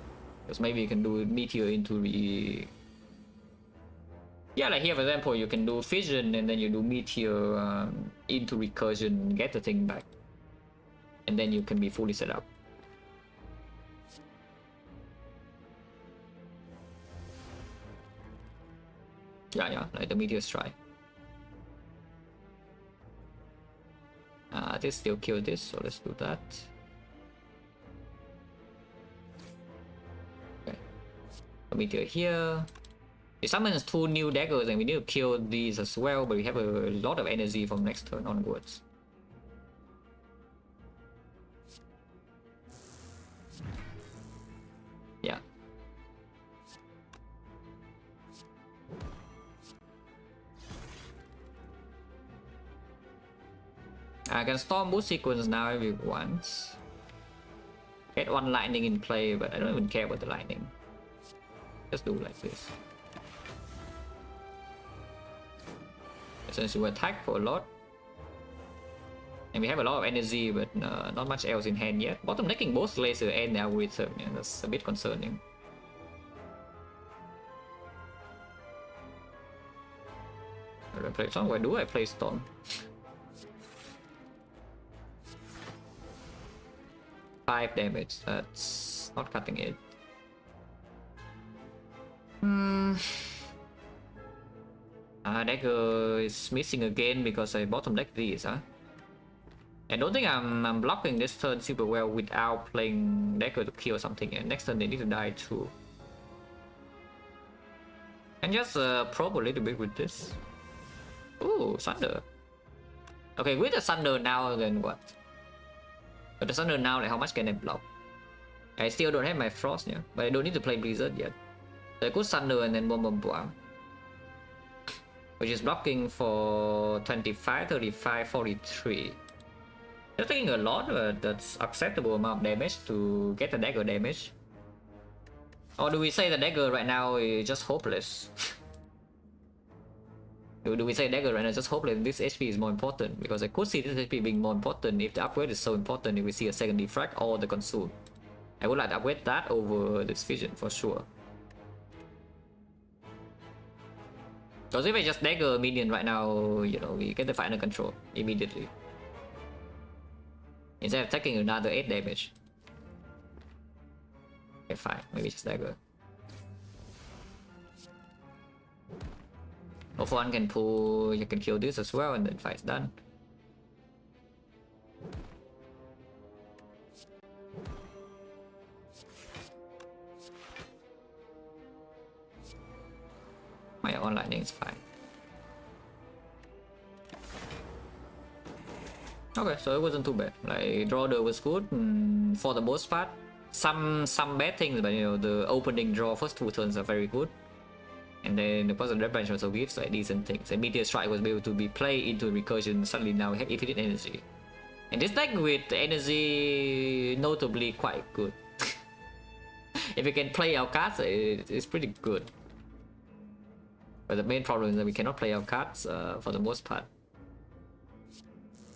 Speaker 1: because maybe you can do Meteor into the... Yeah, like here for example, you can do Fission and then you do Meteor into recursion, get the thing back, and then you can be fully set up. Yeah, like the Meteor Strike. This still kill this, so let's do that. Okay. The Meteor here. It summons 2 new daggers and we need to kill these as well, but we have a lot of energy from next turn onwards. Yeah. I can storm boost sequence now if you want. Get 1 lightning in play, but I don't even care about the lightning. Just do like this. Since we attack for a lot. And we have a lot of energy, but not much else in hand yet. Bottom decking both laser and the algorithm, yeah, that's a bit concerning. I play Storm. Where do I play Storm? 5 damage, that's not cutting it. Dagger is missing again because I bottom deck these, huh? I don't think I'm blocking this turn super well without playing dagger to kill something, and next turn they need to die too. And just probe a little bit with this. Ooh, Thunder. Okay, with the Thunder now, then what? But the Thunder now, like how much can I block? I still don't have my Frost, yeah, but I don't need to play Blizzard yet. So I could Thunder and then Bomb, which is blocking for 25, 35, 43. They're taking a lot, but that's acceptable amount of damage to get the dagger damage. Or do we say the dagger right now is just hopeless? Do we say dagger right now is just hopeless? This HP is more important, because I could see this HP being more important if the upgrade is so important. If we see a second Defect or the Consume, I would like to upgrade that over this Vision for sure. Because if I just dagger a minion right now, you know, we get the fight under control immediately. Instead of taking another 8 damage. Okay, fine, maybe just dagger. If one can pull, you can kill this as well, and then fight's done. My own lightning is fine. Okay, so it wasn't too bad. Like draw the was good for the most part. Some bad things, but you know, the opening draw first 2 turns are very good. And then the person red bench also gives like decent things. And Meteor Strike was able to be played into recursion. Suddenly now we have infinite energy. And this deck with energy notably quite good. If you can play our cards, it's pretty good. But the main problem is that we cannot play our cards for the most part.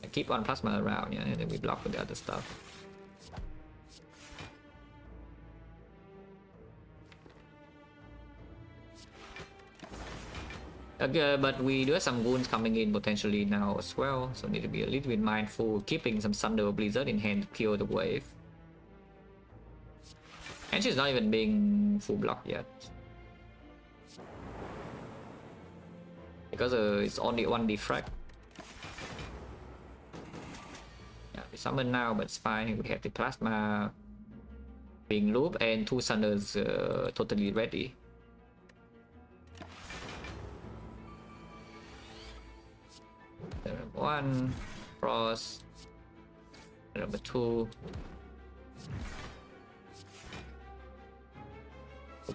Speaker 1: I keep on plasma around, yeah, and then we block with the other stuff. Okay, but we do have some wounds coming in potentially now as well, so need to be a little bit mindful, keeping some Thunder or Blizzard in hand to kill the wave. And she's not even being full blocked yet. Because it's only 1 Defect. Yeah, we summon now, but it's fine. We have the Plasma being looped and 2 Thunders totally ready. Number 1, Frost. Number 2.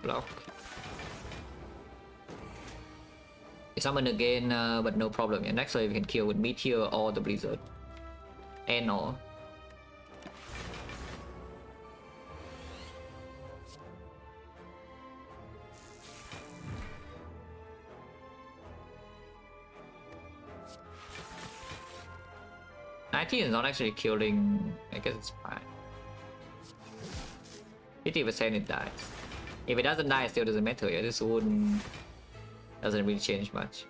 Speaker 1: Block. Summon again, but no problem. And next we can kill with Meteor or the Blizzard. And or. 90 is not actually killing. I guess it's fine. 50% it dies. If it doesn't die, it still doesn't matter. Yeah, this wound doesn't really change much.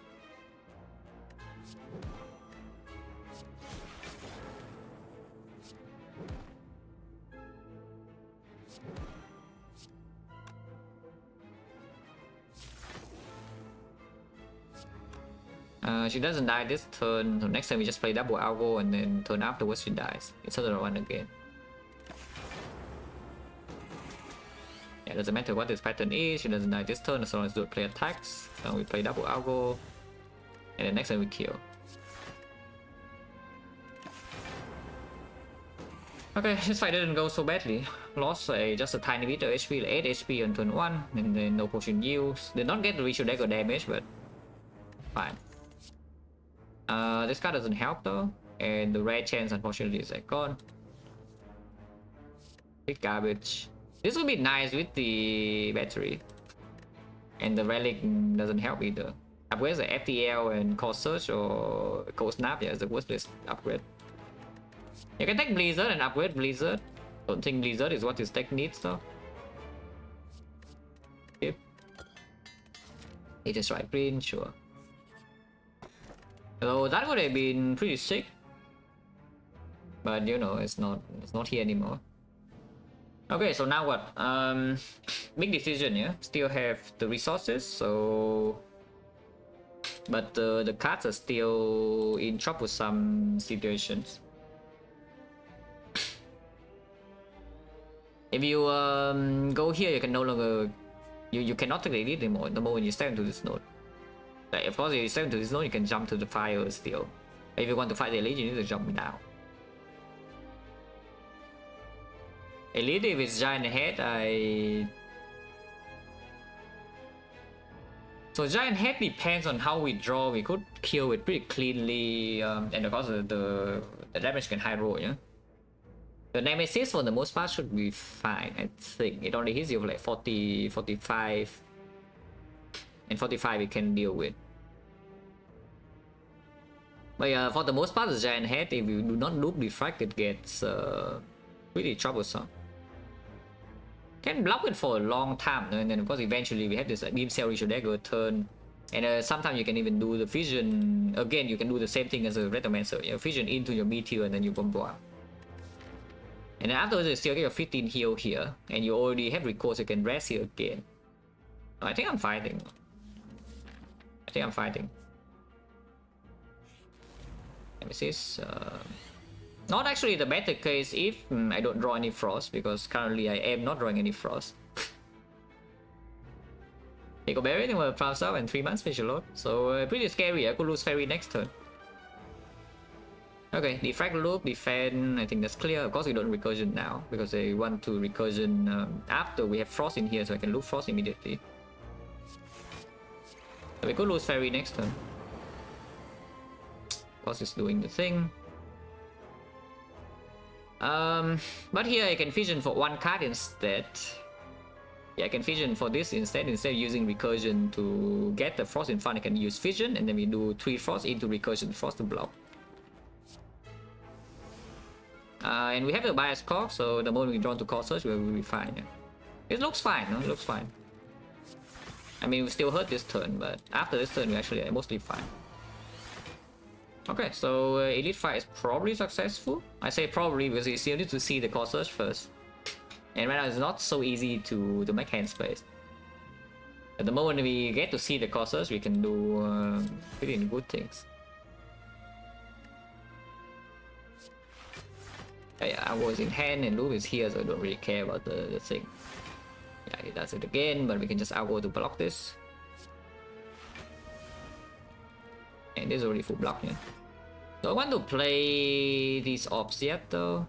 Speaker 1: She doesn't die this turn, so next time we just play double algo and then turn afterwards she dies. It's another one again. Yeah, doesn't matter what this pattern is, she doesn't die this turn as long as we play attacks. So we play double algo, and then next time we kill. Okay, this fight didn't go so badly. Lost just a tiny bit of HP, like 8 HP on turn 1, and then no potion use. Did not get the ritual dagger damage, but fine. This card doesn't help though, and the rare chance unfortunately is gone. Big garbage. This would be nice with the battery, and the relic doesn't help either. Upgrades the FTL and Core Search or Cold Snap, yeah, is the worthless upgrade. You can take Blizzard and upgrade Blizzard. Don't think Blizzard is what this deck needs though. Yep. He just right green, sure. So that would have been pretty sick, but you know it's not here anymore. Okay, so now what? Big decision, yeah. Still have the resources, so but the cards are still in trouble with some situations. If you go here, you can no longer you cannot take the elite anymore the moment you step into this node. Like, of course, if you step into this node, you can jump to the fire still. If you want to fight the elite, you need to jump now. Elite, if it's giant head, so giant head depends on how we draw. We could kill it pretty cleanly, and of course the damage can high roll, yeah. The nemesis for the most part should be fine. I think it only hits you for like 40, 45. And 45 it can deal with. But for the most part, the giant head, if you do not loop Defect, it gets pretty troublesome. Can block it for a long time, and then of course eventually we have this beam cell ritual dagger turn, and sometimes you can even do the fission. Again, you can do the same thing as a Retomancer. You fission into your meteor and then you bomb. And then afterwards you still get your 15 heal here, and you already have recourse, you can rest here again. I think I'm fighting. Nemesis. Not actually the better case if I don't draw any frost, because currently I am not drawing any frost. Eco Berry will pass up and 3 months special load. So pretty scary. I could lose Fairy next turn. Okay, Defect loop, defend, I think that's clear. Of course we don't recursion now, because I want to recursion after we have frost in here, so I can loop frost immediately. So we could lose Fairy next turn. Of course it's doing the thing. But here I can fission for 1 card instead. Yeah, I can fission for this instead of using recursion to get the frost in front. I can use fission, and then we do 3 frost into recursion frost to block. And we have the bias core, so the moment we draw to core search, we will be fine. Yeah. It looks fine, no? It looks fine. I mean, we still hurt this turn, but after this turn, we actually are mostly fine. Okay, so Elite Fight is probably successful. I say probably because you still need to see the core search first. And right now, it's not so easy to make hand space. At the moment we get to see the core search, we can do pretty good things. Yeah, I was in hand and loop is here, so I don't really care about the thing. Yeah, he does it again, but we can just algo to block this. And this is already full block, yeah. So I want to play these orbs yet though.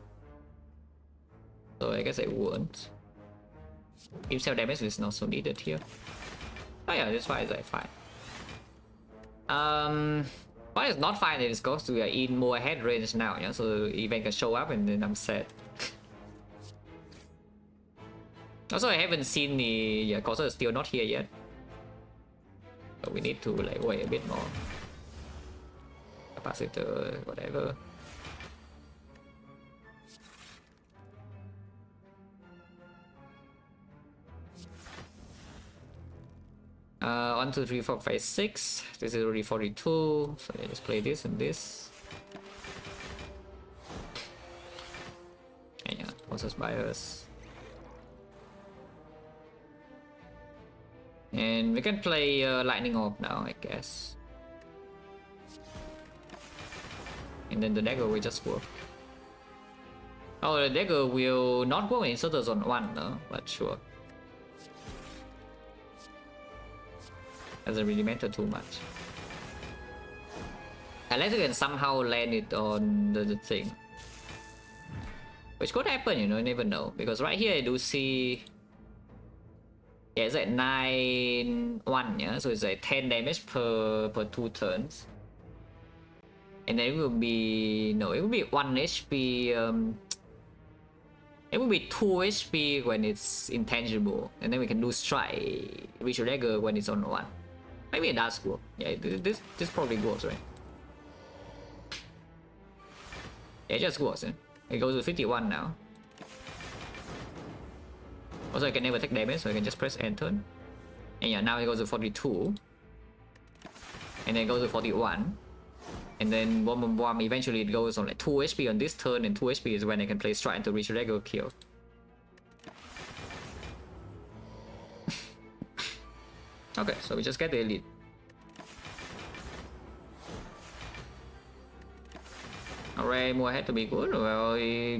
Speaker 1: So I guess I won't. Beam cell damage is not so needed here. Oh yeah, this fight is like fine. What is not fine is because we are in more head range now, yeah. So the event can show up and then I'm sad. Also, I haven't seen the Corsair is still not here yet. So we need to like wait a bit more. Capacitor, whatever. 1, 2, 3, 4, 5, 6. This is already 42. So I just play this and this. And yeah, process bias. And we can play lightning orb now, I guess. And then the dagger will just work. Oh, the dagger will not work in Inserter Zone 1, no? But sure. Doesn't really matter too much. Unless you can somehow land it on the thing. Which could happen, you know, you never know. Because right here I do see... Yeah, it's like 9, 1, yeah? So it's like 10 damage per 2 turns. And then it will be... No, it will be 1 HP... It will be 2 HP when it's intangible. And then we can do strike, reach dagger when it's on 1. Maybe it does work. Yeah, this probably works, right? Yeah, it just works. Eh? It goes to 51 now. Also, I can never take damage, so I can just press enter. And yeah, now it goes to 42. And then it goes to 41. And then boom, boom, boom, eventually it goes on like 2 HP on this turn, and 2 HP is when I can play strike until reach regular kill. Okay, so we just get the elite. Alright, more had to be good. Well,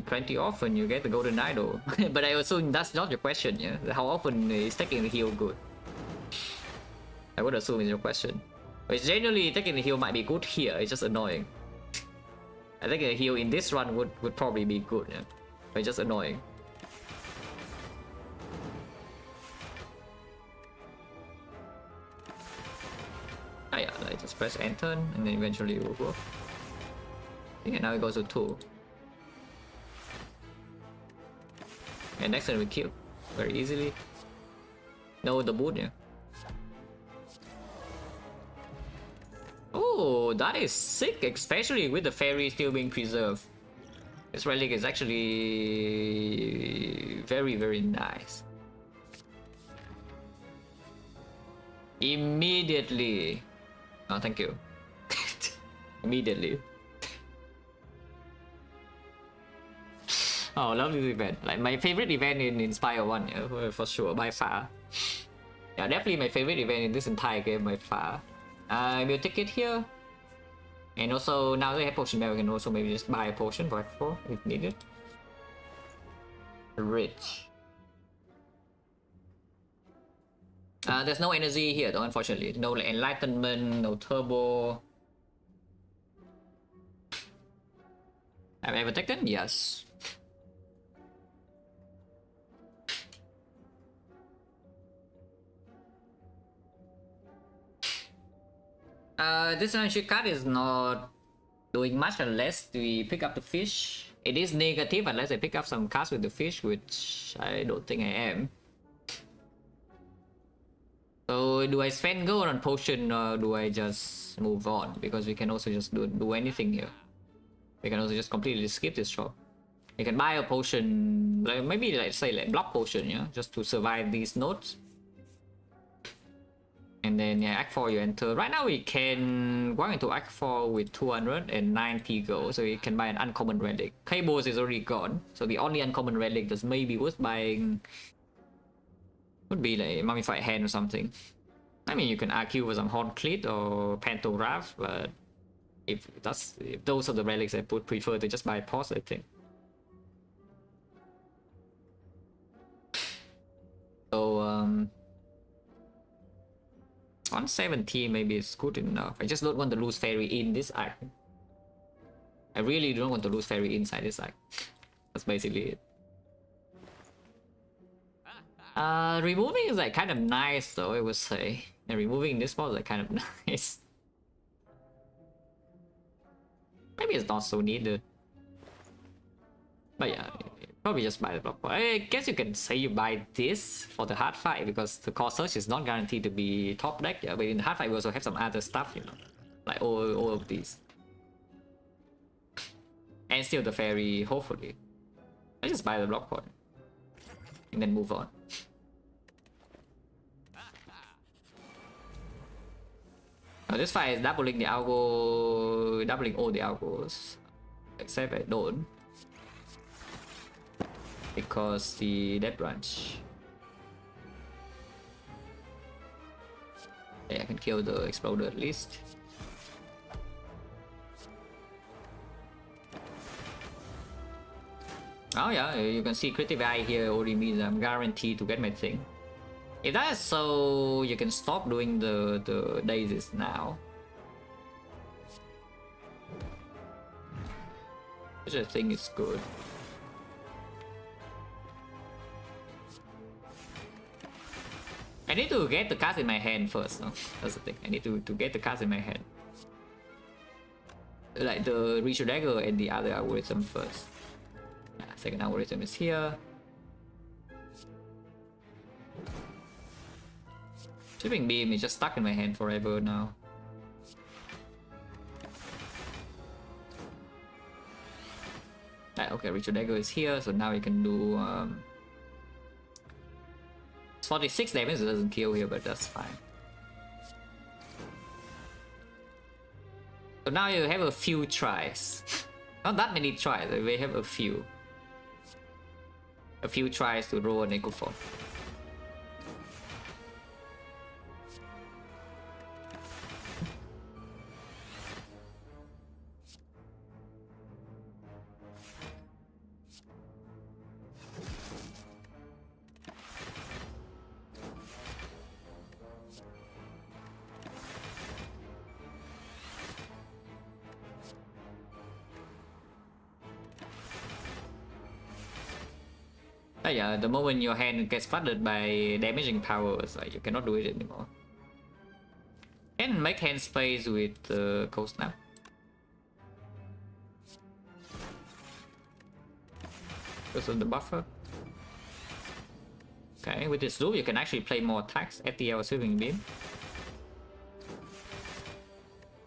Speaker 1: plenty often you get the golden idol. But I assume that's not your question, yeah? How often is taking the heal good? I would assume is your question. But generally, taking the heal might be good here, it's just annoying. I think the heal in this run would probably be good, yeah? But it's just annoying. Ah yeah, I just press enter and then eventually it will work. Yeah, now it goes to 2. And next turn we kill very easily. No, the boot, yeah. Oh, that is sick, especially with the fairy still being preserved. This relic is actually very, very nice. Immediately. Oh, thank you. Immediately. Oh, love this event. Like my favorite event in Inspire 1, yeah, for sure, by far. Yeah, definitely my favorite event in this entire game by far. We'll take it here. And also, now they have potion bell, we can also maybe just buy a potion for F4 if needed. Rich. There's no energy here though, unfortunately. No like, enlightenment, no turbo. Have I ever taken? Yes. This energy card is not doing much unless we pick up the fish. It is negative unless I pick up some cards with the fish, which I don't think I am. So do I spend gold on potion or do I just move on? Because we can also just do anything here. We can also just completely skip this shop. You can buy a potion, like maybe like say like block potion, yeah, just to survive these nodes. And then yeah, Act 4 you enter. Right now we can walk into Act 4 with 290 gold, so you can buy an uncommon relic. Cables is already gone, so the only uncommon relic that's maybe worth buying would be like Mummified Hand or something. I mean, you can argue for some Horn Cleat or Pantograph, but if those are the relics I would prefer to just buy pause, I think. So 170 maybe is good enough. I just don't want to lose fairy in this act. I really don't want to lose fairy inside this act. That's basically it. Removing is like kind of nice though, I would say. And removing this spot is like kind of nice. Maybe it's not so needed. But yeah, probably just buy the block. I guess you can say you buy this for the hard fight because the core search is not guaranteed to be top deck. Yeah, but in the hard fight we also have some other stuff, you know, like all of these. And still the fairy, hopefully. I just buy the block point and then move on. Now this fight is doubling the algo, doubling all the algos, except I don't, because the dead branch. Yeah, I can kill the exploder at least. Oh yeah, you can see critical eye here already means I'm guaranteed to get my thing. If that is so, you can stop doing the daisies now. Which I think is good. I need to get the cards in my hand first, no? That's the thing. I need to get the cards in my hand. Like the Ritual Dagger and the other algorithm first. Yeah, second algorithm is here. Sweeping Beam is just stuck in my hand forever now. Okay, Ritual Dagger is here, so now we can do 46 damage. It doesn't kill here, but that's fine. So now you have a few tries. Not that many tries, we have a few. A few tries to roll an Echo Form. Yeah, the moment your hand gets flooded by damaging powers, like you cannot do it anymore. Can make hand space with Cold Snap. Goes on the buffer. Okay, with this loop you can actually play more attacks. FTL Sweeping Beam.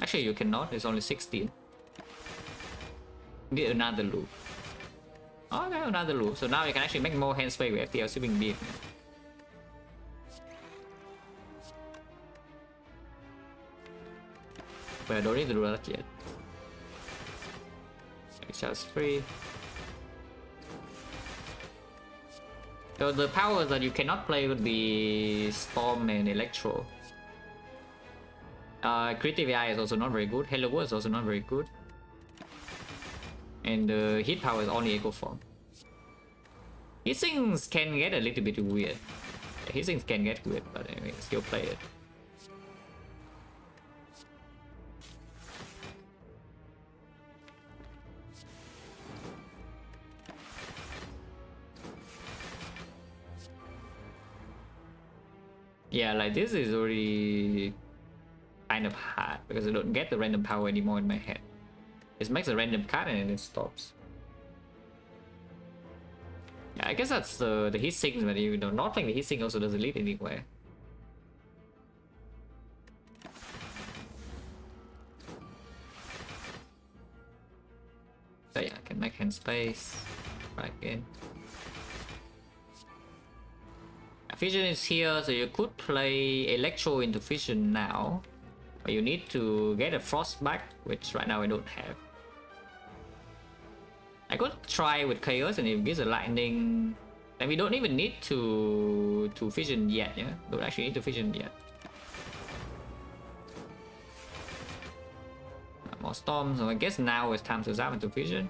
Speaker 1: Actually you cannot, it's only 16. Need another loop. Okay, another loop. So now you can actually make more hand space with FTL Sweeping Beam. But I don't need to do that yet. It's just free. So the powers that you cannot play would be Storm and Electro. Creative AI is also not very good. Hello World is also not very good. And the hit power is only Echo Form. Hit things can get a little bit weird. Hit things can get weird, but anyway, still play it. Yeah, like this is already kind of hard because I don't get the random power anymore in my head. It makes a random card and then it stops. Yeah, I guess that's the heat sinks, but you know, not playing the heat sink also doesn't lead anywhere. So yeah, I can make hand space back in. Fission is here, so you could play Electro into Fission now. But you need to get a Frost back, which right now I don't have. I could try with Chaos, and if it gives a Lightning, then we don't even need to Fission yet, yeah? Don't actually need to Fission yet. More Storms, so I guess now it's time to zap into Fission.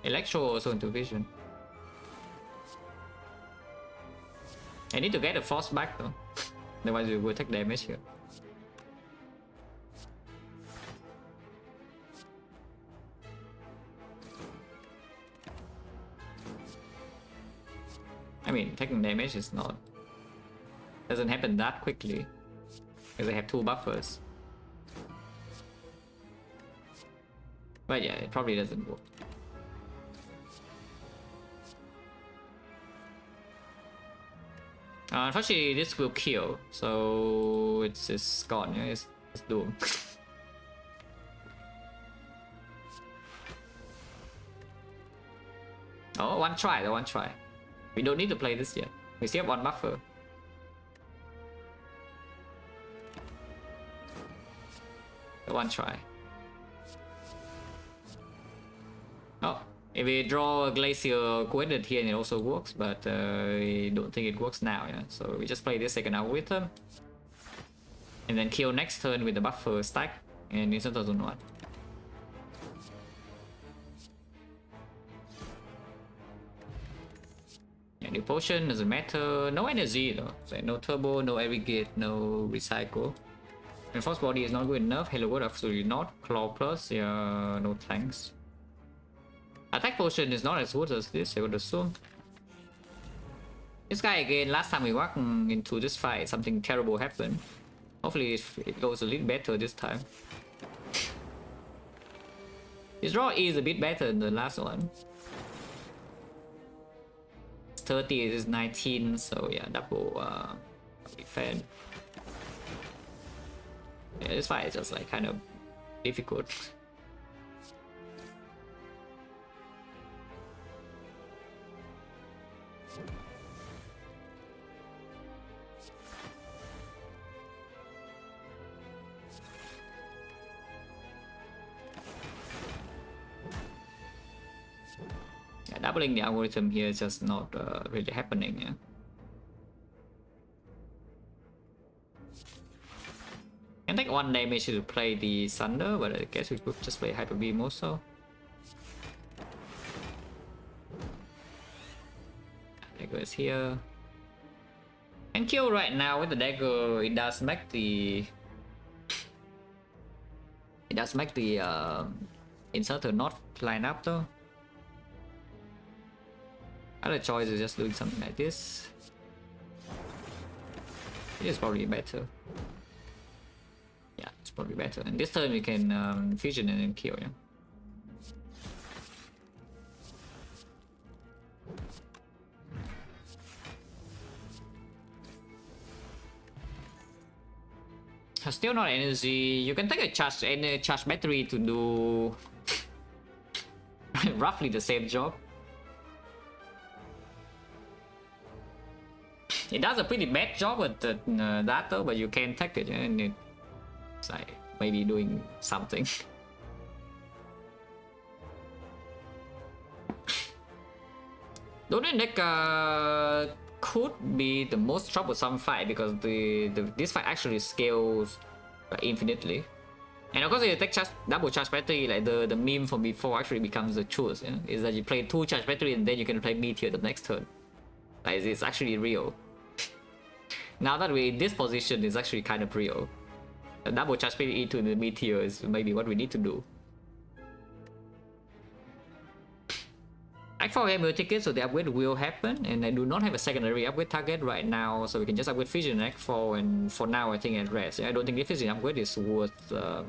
Speaker 1: Electro also into Fission. I need to get a Frost back though, otherwise we will take damage here. I mean, taking damage is not... doesn't happen that quickly, because I have 2 buffers. But yeah, it probably doesn't work. Unfortunately, this will kill, so it's gone. Yeah, it's doomed. Oh, one try. We don't need to play this yet. We still have 1 buffer. One try. Oh, if we draw a Glacier coordinate here, it also works, but I don't think it works now. Yeah, so we just play this XecnaR with them, and then kill next turn with the buffer stack, and it's a turn 1. Yeah, new potion doesn't matter. No energy though. So no turbo, no aggregate, no recycle. And force body is not good enough. Hello world, absolutely not. Claw plus, yeah, no thanks. Attack potion is not as good as this, I would assume. This guy again, last time we walked into this fight, something terrible happened. Hopefully it goes a little better this time. His draw is a bit better than the last one. 30 is 19, so yeah, double defend. Yeah, this fight is just like kind of difficult. Yeah, doubling the algorithm here is just not really happening. Yeah. Can take 1 damage to play the Thunder, but I guess we could just play Hyper Beam also. Dagger is here. And kill right now with the dagger. It does make the inserter not line up though. Other choice is just doing something like this. It is probably better. Yeah, it's probably better. And this turn we can fusion and then kill. Yeah. Still not energy. You can take a charge battery to do roughly the same job. It does a pretty bad job with that though, but you can take it, and it's like maybe doing something. Don't deck could be the most troublesome fight because this fight actually scales infinitely. And of course, if you take double charge battery, like the meme from before actually becomes the truth. Yeah? Is that you play 2 charge battery and then you can play Meteor the next turn. Like, it's actually real. Now that we're in this position, it's actually kind of real. A double charge battery into the Meteor is maybe what we need to do. Act 4 game ticket, so the upgrade will happen, and I do not have a secondary upgrade target right now, so we can just upgrade Fusion and Act 4, and for now I think at rest. Yeah, I don't think this Fusion upgrade is worth the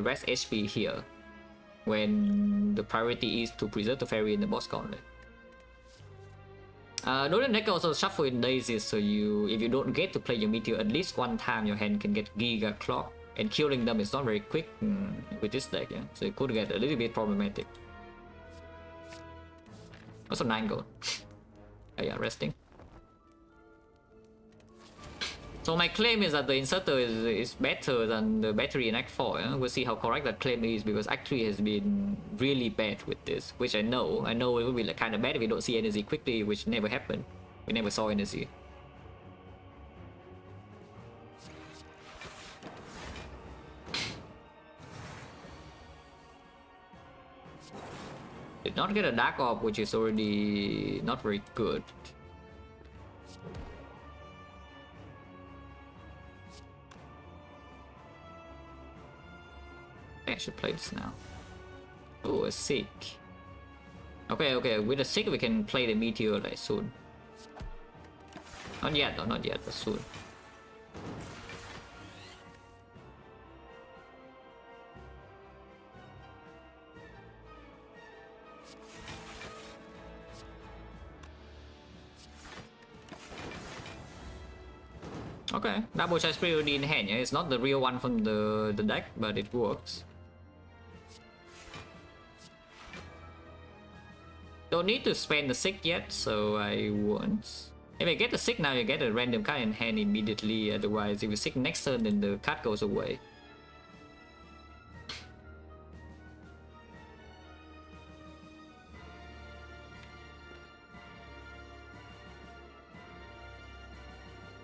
Speaker 1: rest HP here, when the priority is to preserve the fairy in the boss gauntlet. Golden deck also shuffle in daisies, so if you don't get to play your Meteor at least one time, your hand can get Giga Clock. And killing them is not very quick with this deck, yeah. So it could get a little bit problematic. Also 9 gold. Oh, yeah, resting. So my claim is that the inserter is better than the battery in Act 4. Yeah? We'll see how correct that claim is, because Act 3 has been really bad with this, which I know it will be like kind of bad if we don't see energy quickly, which never happened. We never saw energy. Did not get a Dark Orb, which is already not very good. I should play this now. Oh, a Sick. Okay, with a Sick we can play the Meteor like soon. Not yet though, not yet, but soon. Okay, double charge priority in hand. Yeah, it's not the real one from the deck, but it works. Don't need to spend the Sick yet, so I won't. If I get the sick now, you get a random card in hand immediately. Otherwise, if you sick next turn, then the card goes away.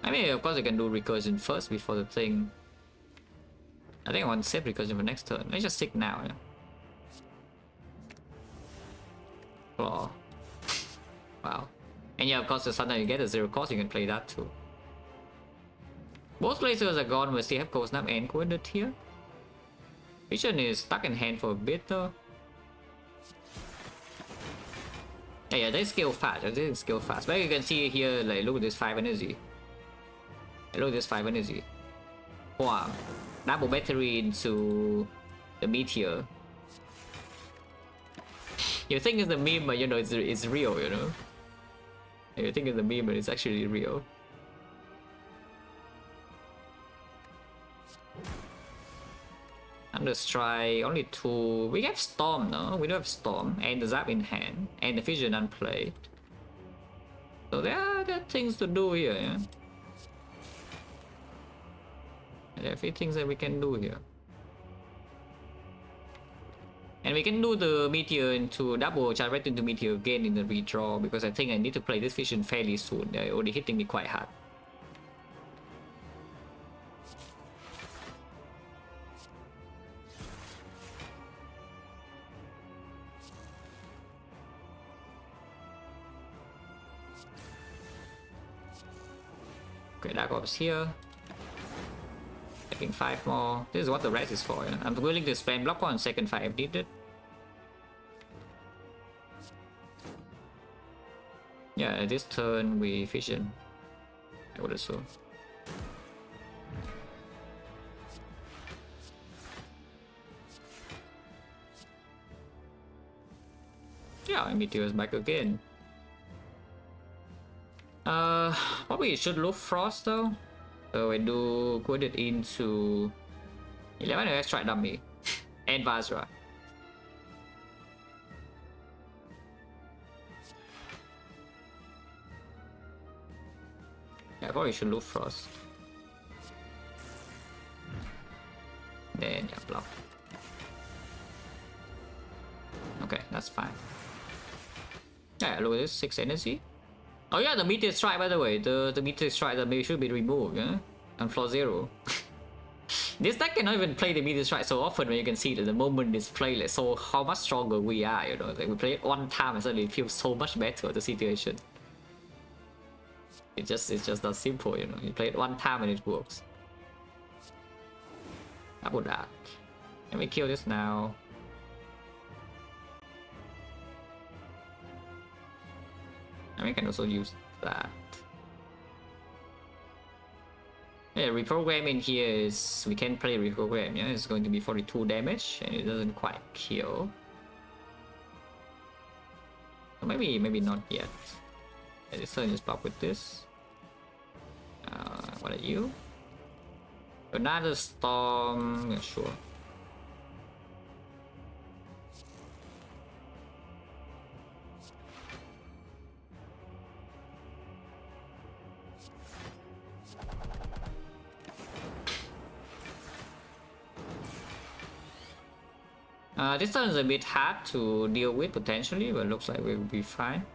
Speaker 1: I mean, of course, you can do recursion first before the thing. I think I want to save recursion for next turn. Let's just sick now. Yeah? Claw. Wow. And yeah, of course, the sometimes you get a 0 cost, you can play that too. Both lasers are gone, we still have Cold Snap and Coordinate here. Vision is stuck in hand for a bit though. Yeah, they scale fast. They scale fast. But you can see here, like, look at this 5 energy. Look at this 5 energy. Wow. Double battery into the meteor. You think it's a meme, but you know it's real, you know. You think it's a meme, but it's actually real. Understrike, only 2. We have Storm, no? We do have Storm, and the Zap in hand, and the Vision unplayed. So there are things to do here, yeah? There are a few things that we can do here. And we can do the Meteor into double charge right into Meteor again in the redraw, because I think I need to play this Vision fairly soon. They're already hitting me quite hard. Okay, Dark Ops here. Taking 5 more. This is what the rest is for. Yeah? I'm willing to spend block on second 5 needed. Yeah, this turn we Vision. I would assume. Yeah, Meteor's back again. Probably should look Frost though. So I do put it into 11 and strike dummy and Vazra. Yeah, probably should look Frost. Then yeah, block. Okay, that's fine. Yeah, look at this 6 energy. Oh yeah, the Meteor Strike, by the way, the Meteor Strike that maybe should be removed, yeah? On floor 0. This deck cannot even play the Meteor Strike so often when you can see that the moment it's played, like, so how much stronger we are, you know? Like, we play it one time and suddenly it feels so much better, the situation. It's just that simple, you know? You play it one time and it works. How about that? Let me kill this now. And we can also use that. Yeah, reprogram in here is we can play reprogram. Yeah, it's going to be 42 damage and it doesn't quite kill. So maybe not yet. Yeah, this turn just block with this. What are you? Another storm. Yeah, sure. This turn is a bit hard to deal with potentially, but looks like we'll be fine.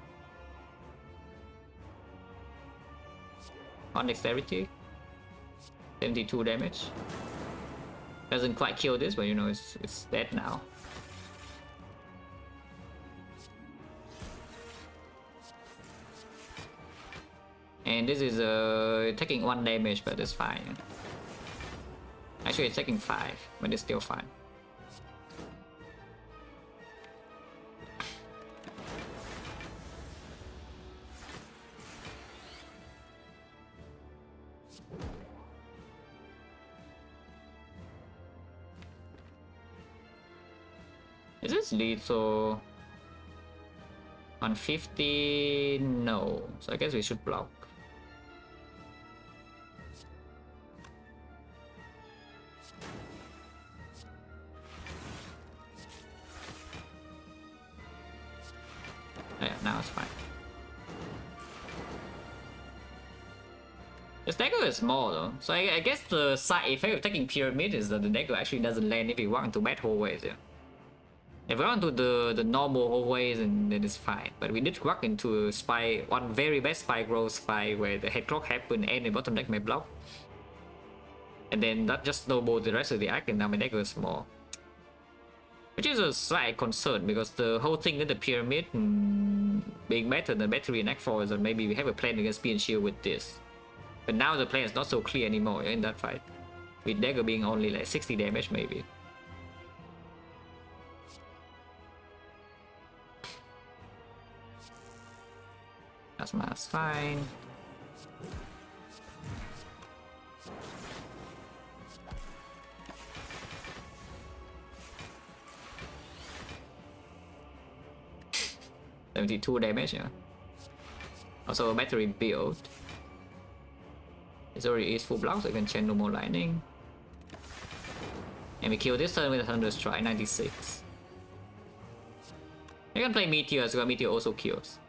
Speaker 1: On dexterity, 72 damage. Doesn't quite kill this, but you know it's dead now. And this is taking 1 damage, but it's fine. Actually, it's taking 5, but it's still fine. Is this lethal? On 50? No. So I guess we should block. Yeah, now it's fine. This dagger is small though, so I guess the side effect of taking pyramid is that the dagger actually doesn't land if you walk into bad hallways. Yeah. If we walk into the normal hallways, then it's fine. But we did walk into a spy, one very bad spy growth fight where the head clock happened and the bottom deck may block. And then that just snowballed the rest of the act, and now my dagger is small. Which is a slight concern because the whole thing with the pyramid being better than battery in Act 4 is that maybe we have a plan against Spear and Shield with this. But now the plan is not so clear anymore in that fight. With dagger being only like 60 damage maybe. That's fine. $72 damage, yeah. Also a battery build. It's already is full block, so I can chain no more lightning. And we kill this turn with a Thunder Strike, 96. I can play Meteor, so Meteor also kills.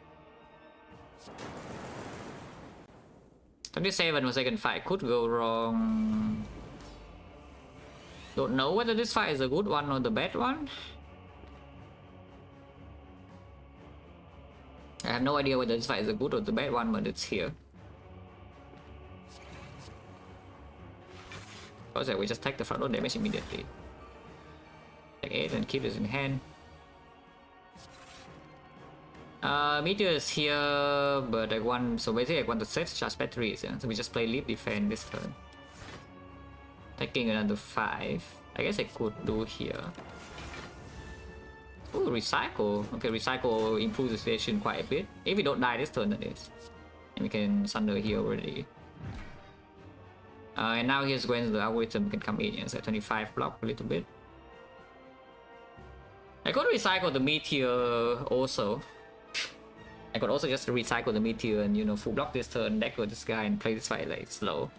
Speaker 1: 27 was second fight, could go wrong. Don't know whether this fight is a good one or the bad one. I have no idea whether this fight is a good or the bad one, but it's here. Also, we just take the front row damage immediately. Take 8 and keep this in hand. Meteor is here, but I want, so basically I want to set charge batteries, yeah? So we just play leap defend this turn. Taking another 5. I guess I could do here. Ooh, recycle. Okay, recycle improves the situation quite a bit. If we don't die this turn, that is. And we can Sunder here already. And now here's when the algorithm can come in. It's at 25 block a little bit. I could recycle the Meteor also. I could also just recycle the Meteor and, you know, full block this turn, dagger this guy, and play this fight like slow.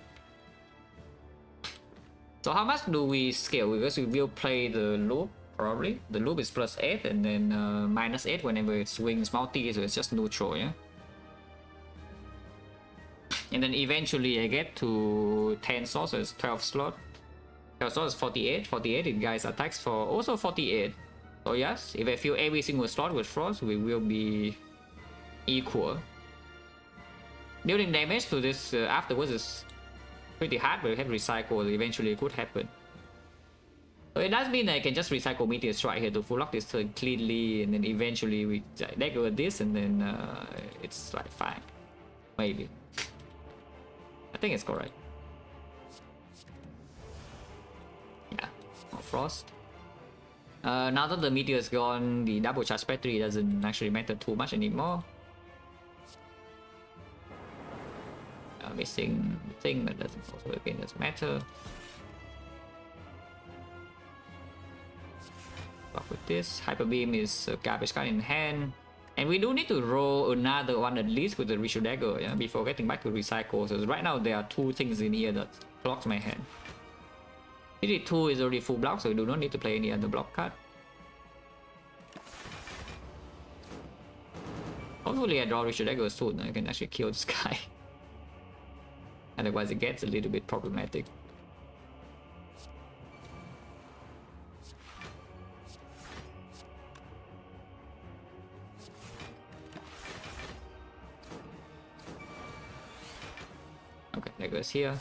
Speaker 1: So how much do we scale? Because we will play the loop, probably. The loop is plus 8 and then minus 8 whenever it swings multi, so it's just neutral, yeah? And then eventually I get to 10 slots, so it's 12 slot. 12 slots is 48. 48, it guys attacks for also 48. So yes, if I fill every single slot with Frost, we will be equal. Dealing damage to this afterwards is pretty hard, but we have recycle, eventually it could happen. So it does mean I can just recycle Meteor Strike here to full lock this turn cleanly, and then eventually we dagger this, and then it's like fine. Maybe. I think it's correct. Yeah, more Frost. Now that the Meteor is gone, the double charge battery doesn't actually matter too much anymore. Missing thing, but doesn't also again doesn't matter. Block with this. Hyper Beam is a garbage card in hand. And we do need to roll another one at least with the Ritual Dagger, yeah, before getting back to recycle. So right now there are 2 things in here that blocks my hand. CD2 is already full block, so we do not need to play any other block card. Hopefully I draw Ritual Dagger soon, I can actually kill this guy. Otherwise it gets a little bit problematic. Okay, that goes here.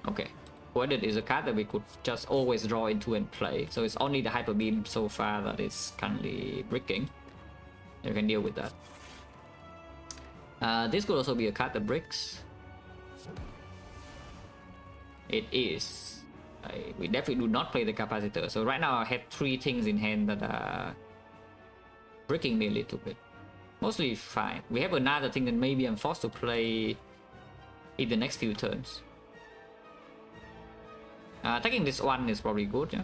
Speaker 1: Okay, Worded is a card that we could just always draw into and play. So it's only the Hyper Beam so far that is currently bricking. You can deal with that. This could also be a card that bricks. It is. We definitely do not play the Capacitor. So right now I have 3 things in hand that are bricking me a little bit. Mostly fine. We have another thing that maybe I'm forced to play in the next few turns. Taking this one is probably good, yeah.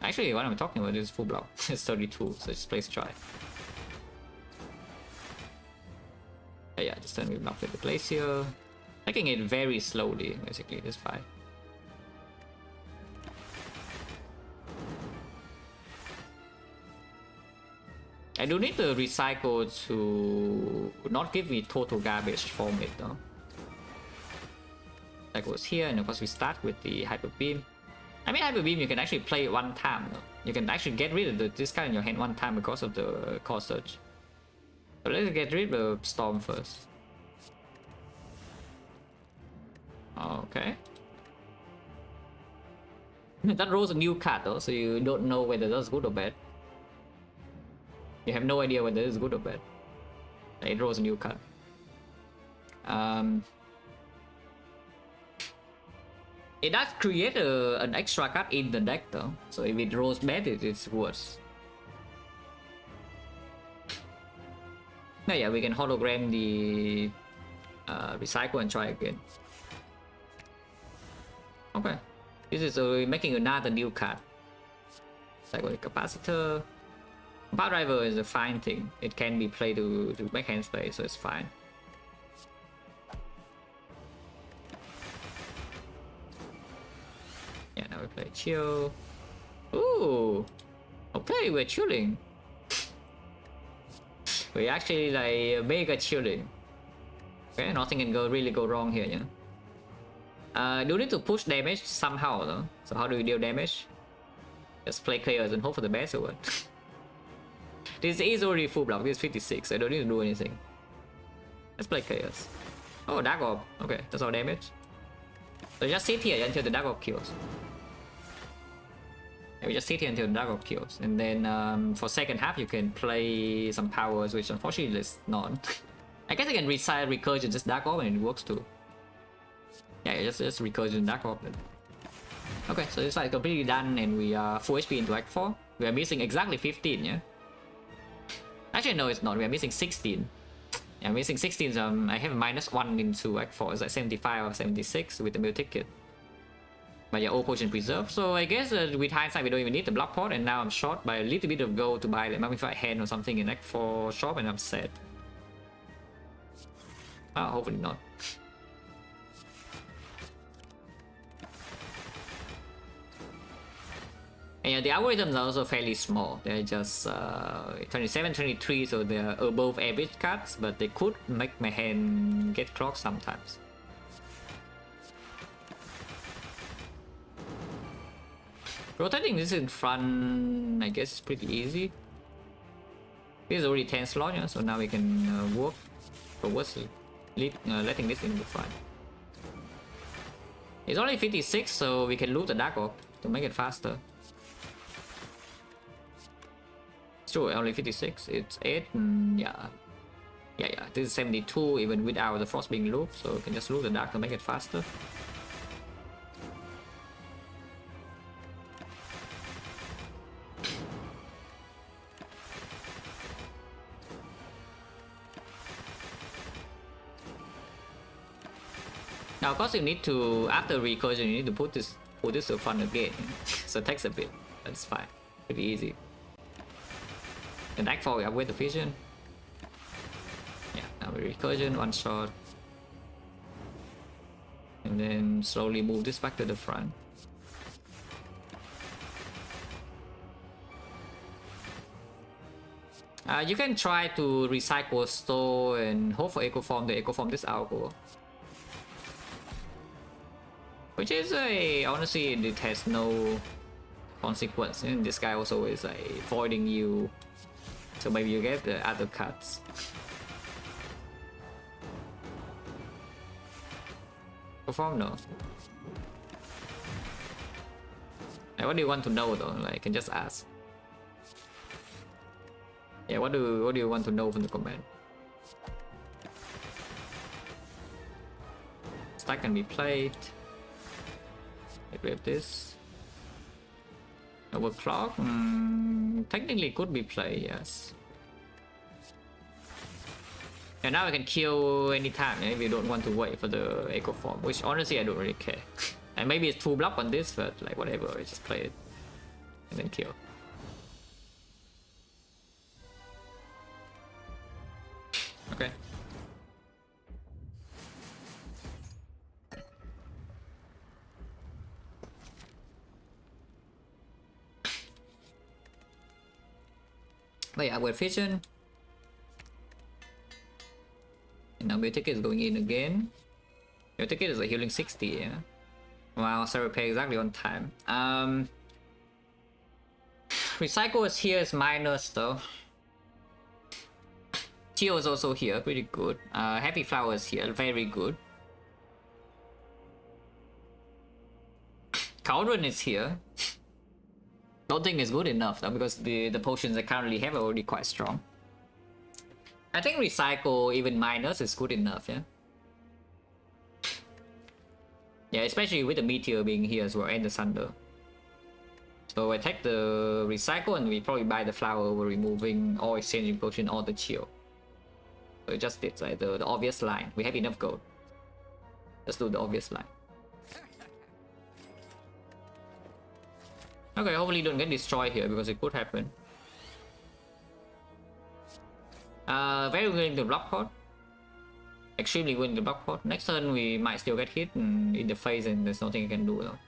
Speaker 1: Actually, what I'm talking about is full block. It's 32, so just place try. Yeah, this turn we block with the place here. Taking it very slowly, basically, this fight. I do need to recycle to not give me total garbage from it though. that goes here, and of course we start with the Hyper Beam. I mean, Hyper Beam you can actually play it one time though. You can actually get rid of this card in your hand one time because of the Core Surge. So let's get rid of Storm first. Okay. That rolls a new card though, so you don't know whether that's good or bad. You have no idea whether it's good or bad. It rolls a new card. It does create an extra card in the deck though, so if it rolls bad, it's worse. Now yeah, we can hologram the recycle and try again. Okay, this is making another new card. Cycle Capacitor. Power Driver is a fine thing. It can be played to make hand space, so it's fine. Yeah, now we play chill. Ooh, okay, we're chilling. We actually like mega chilling. Okay, nothing can really go wrong here, yeah. Do need to push damage somehow though. So how do we deal damage? Just play clears and hope for the best or what? This is already full block. This is 56. I don't need to do anything. Let's play clears. Oh, Dark Orb. Okay, that's all damage. So just sit here until the Dark Orb kills. We just sit here until the Dark Orb kills, and then for second half you can play some powers, which unfortunately is none. I guess I can recite recursion just Dark Orb and it works too. Yeah, just recursion Dark Orb then. Okay, so this fight is completely done, and we are full HP into Act 4. We are missing exactly 15, yeah. Actually, no, it's not. We are missing 16. Yeah, I'm missing 16. So I have a -1 into Act 4. It's like 75 or 76 with the meal ticket. But yeah, all potion preserved. So I guess with hindsight, we don't even need the block pot, and now I'm short by a little bit of gold to buy like Mummified Hand or something in Act 4 shop, and I'm sad. Oh, hopefully not. And yeah, the algorithms are also fairly small. They're just 27, 23, so they're above average cards, but they could make my hand get clocked sometimes. Rotating this in front, I guess, is pretty easy. This is already 10 slots, yeah, so now we can work towards letting this in the front. It's only 56, so we can loot the Dark Orb to make it faster. It's true, only 56. It's 8. Yeah. This is 72 even without the Frost being looped, so we can just loot the Dark to make it faster. Now, of course, you need to, after recursion, you need to put this to front again. So it takes a bit. That's fine. Pretty easy. And Act 4, we upgrade the vision. Yeah, now we recursion, one shot. And then slowly move this back to the front. You can try to recycle store and hope for Echo Form, the Echo Form this algo. Which is honestly, it has no consequence. And this guy also is avoiding you, so maybe you get the other cards. Perform no. Like, what do you want to know though? Like, I can just ask. Yeah, what do you want to know from the comment? Stack can be played. Grab this. Overclock? Technically could be played, yes. And now I can kill anytime if you don't want to wait for the Echo Form, which honestly I don't really care. And maybe it's 2 block on this, but like whatever, I just play it and then kill. Okay. But yeah, with vision. And now my ticket is going in again. Your ticket is a healing 60, yeah. Wow, so repair exactly on time. Recycle is here is minus though. Chill is also here, pretty good. Happy Flower is here, very good. Cauldron is here. Don't think it's good enough though, because the potions I currently have are already quite strong. I think Recycle, even minus, is good enough, yeah? Yeah, especially with the Meteor being here as well, and the Thunder. So I take the Recycle and we probably buy the Flower over removing or exchanging potion or the Chill. So it just did like the obvious line. We have enough gold. Let's do the obvious line. Okay, hopefully don't get destroyed here because it could happen. Very willing to block pot. Extremely willing to block pot. Next turn we might still get hit in the face and there's nothing I can do though.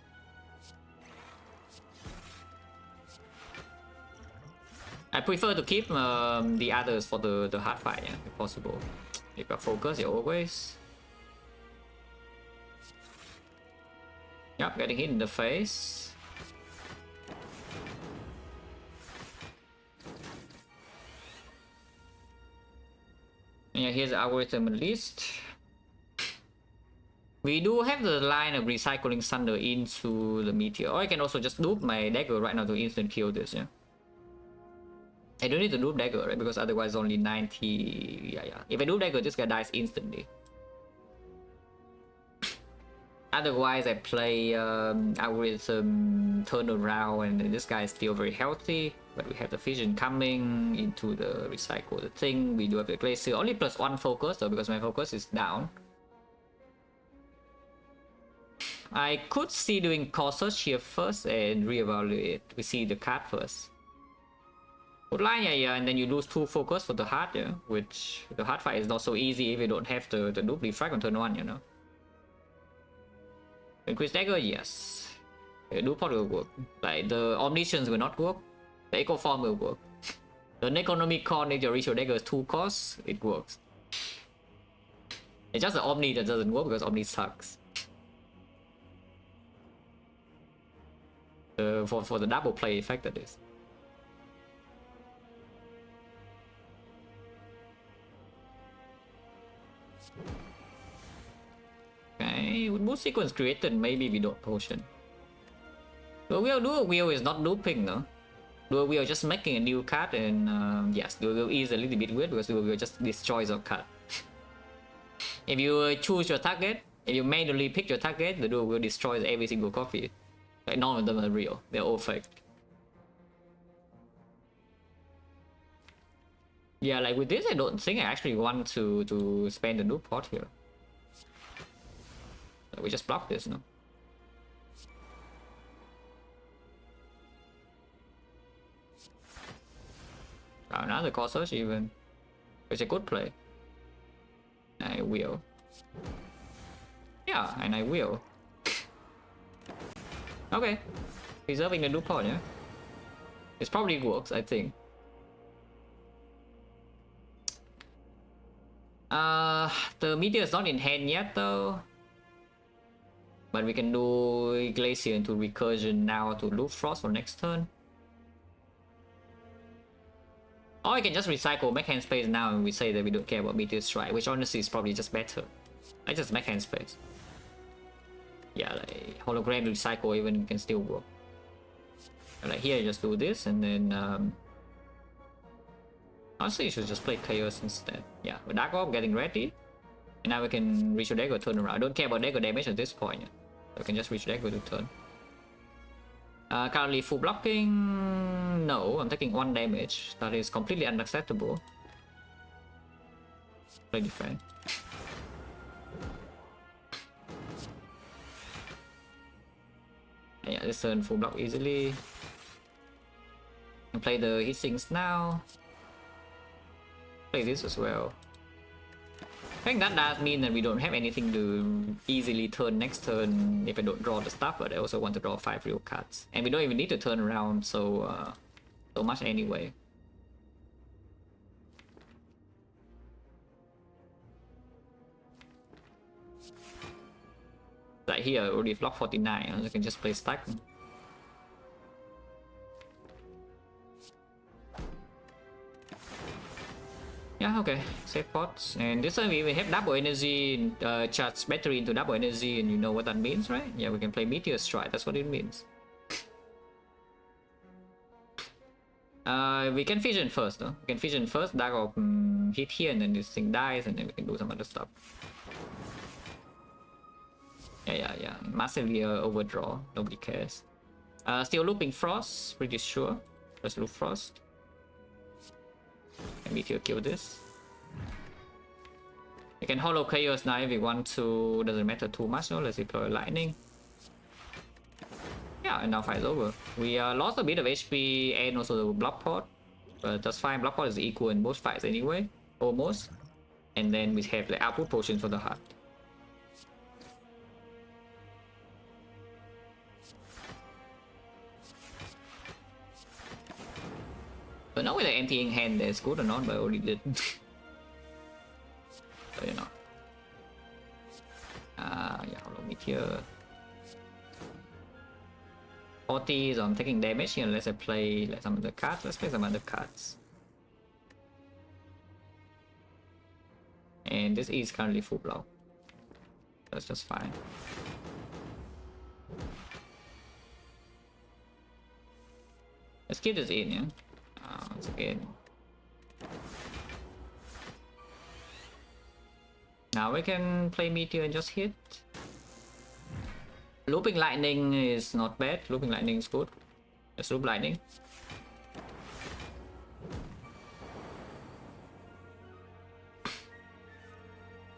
Speaker 1: I prefer to keep the others for the hard fight, yeah, if possible. If you focus, you always. Yep, getting hit in the face. Yeah, here's the algorithm at least. We do have the line of recycling Thunder into the Meteor. Or I can also just loop my dagger right now to instant kill this, yeah. I don't need to loop dagger, right? Because otherwise only 90... Yeah. If I loop dagger, this guy dies instantly. Otherwise, I play algorithm, turn around, and this guy is still very healthy. But we have the Vision coming into the recycle the thing. We do have the Glacier. Only +1 focus though, because my focus is down. I could see doing core search here first and reevaluate. We see the card first. Good line, yeah, and then you lose 2 focus for the hard, yeah. Which the hard fight is not so easy if you don't have the loop refract on turn 1, you know. Increase dagger, yes. The loop pot will work. Like the omniscience will not work. The echo form will work. The Necronomicon, if your ratio dagger is 2 costs, it works. It's just the Omni that doesn't work because Omni sucks. For the double play effect, that is. Okay, with boost sequence created, maybe we don't potion. Dual Wheel is not looping though. Dual Wheel just making a new card, and yes, Dual Wheel is a little bit weird because Dual Wheel just destroys our card. If you choose your target, if you manually pick your target, the Dual Wheel destroys every single copy. Like none of them are real, they're all fake. Yeah, like with this, I don't think I actually want to spend the loop pot here. So we just block this, no? Another core search even. It's a good play. I will. Yeah, and I will. Okay. Preserving the loop pot, yeah? It probably works, I think. The Meteor is not in hand yet though. But we can do Glacier into Recursion now to loop Frost for next turn. Or I can just recycle make hand space now and we say that we don't care about Meteor Strike, which honestly is probably just better. I just make hand space. Yeah, like hologram recycle even can still work. Like here, just do this and then honestly, you should just play Chaos instead. Yeah, with Dark Orb getting ready. And now we can reach your dagger turn around. I don't care about dagger damage at this point. So I can just reach dagger to turn. Currently full blocking. No, I'm taking 1 damage. That is completely unacceptable. Play defend. Yeah, this turn full block easily. And play the hit sinks now. Play this as well. I think that does mean that we don't have anything to easily turn next turn if I don't draw the stuff, but I also want to draw 5 real cards. And we don't even need to turn around so much anyway. right here already block 49. I can just play stack. Yeah, okay, save pots. And this time we have double energy, charge battery into double energy, and you know what that means, right? Yeah, we can play Meteor Strike, that's what it means. We can fission first, though. We can fission first, Dark Orb hit here, and then this thing dies, and then we can do some other stuff. Yeah. Massively overdraw, nobody cares. Still looping Frost, pretty sure. Let's loop Frost. And Meteor kill this. You can Hollow Chaos now if you want to, doesn't matter too much, no? Let's deploy Lightning. Yeah, and now fight's over. We lost a bit of HP and also the block pot, but that's fine. Block pot is equal in both fights anyway, almost. And then we have the output potion for the heart. But not with the emptying hand that's good or not, but I already did. So you know. Yeah, Hollow Meteor. 40, so I'm taking damage here unless I play like some of the cards. Let's play some other cards. And this is currently full block. That's just fine. Let's keep this in, yeah? Once again. Now we can play Meteor and just hit. Looping Lightning is not bad. Looping Lightning is good. Let's loop Lightning.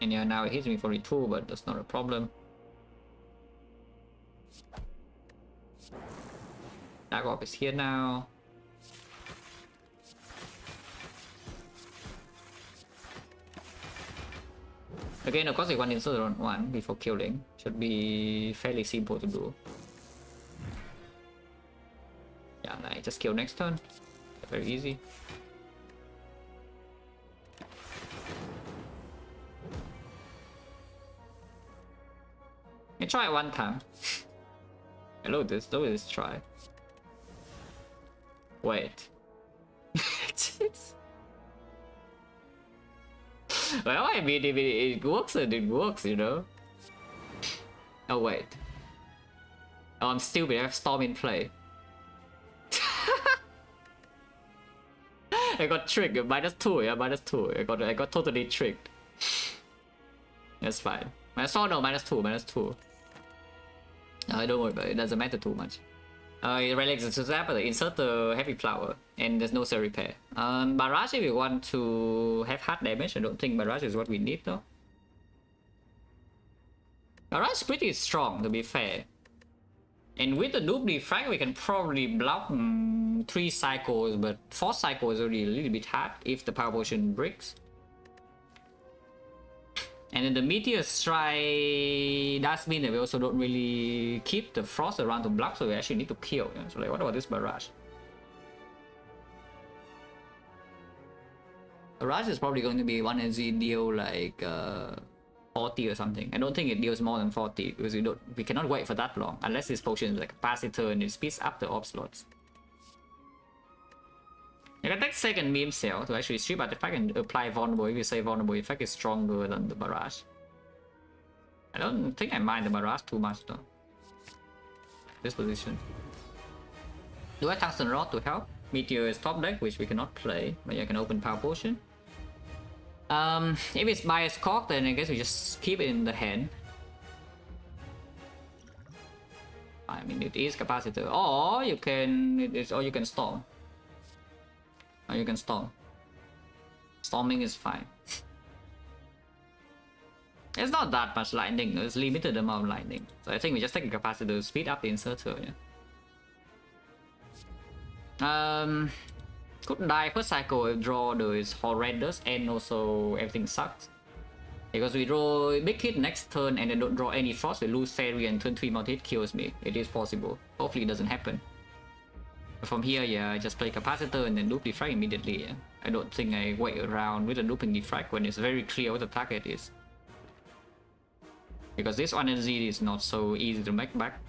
Speaker 1: And yeah, now it hits me 42, but that's not a problem. Dark Orb is here now. Again, of course, we want to insert on 1 before killing. Should be fairly simple to do. Yeah, like just kill next turn. Very easy. You try it one time. Look at this try. Wait. Well, I mean, if it works, and it works, you know. Oh wait. Oh, I'm stupid. I have Storm in play. I got tricked. -2, yeah, -2. I got totally tricked. That's fine. -4, no, -2. Don't worry about it. It doesn't matter too much. Relic is to zap, insert the heavy flower, and there's no cell repair. Barrage, if you want to have hard damage, I don't think Barrage is what we need though. Barrage is pretty strong, to be fair. And with the noob defrag, we can probably block 3 cycles, but 4 cycles is already a little bit hard if the power potion breaks. And then the Meteor Strike does mean that we also don't really keep the Frost around to block, so we actually need to kill. Yeah? So like, what about this Barrage? Barrage is probably going to be 1 energy deal like 40 or something. I don't think it deals more than 40 because we cannot wait for that long unless this potion is like a capacitor and it speeds up the orb slots. You can take second meme cell to actually strip artifact and apply vulnerable if you say vulnerable effect is stronger than the Barrage. I don't think I mind the Barrage too much though. This position. Do I Tungsten Rod to help? Meteor is top deck, which we cannot play, but you can open Power Potion. If it's Bias Cock, then I guess we just keep it in the hand. I mean, it is capacitor, or you can storm. Or you can storm. Storming is fine. It's not that much lightning, it's limited amount of lightning. So I think we just take a capacitor to speed up the inserter, yeah. Couldn't die first cycle, draw is horrendous and also everything sucks. Because we draw a big hit next turn and then don't draw any frost, we lose fairy and turn 3 multi-hit kills me. It is possible. Hopefully it doesn't happen. But from here, yeah, I just play capacitor and then loop defrag immediately, yeah. I don't think I wait around with a looping defrag when it's very clear what the target is. because this one energy is not so easy to make back.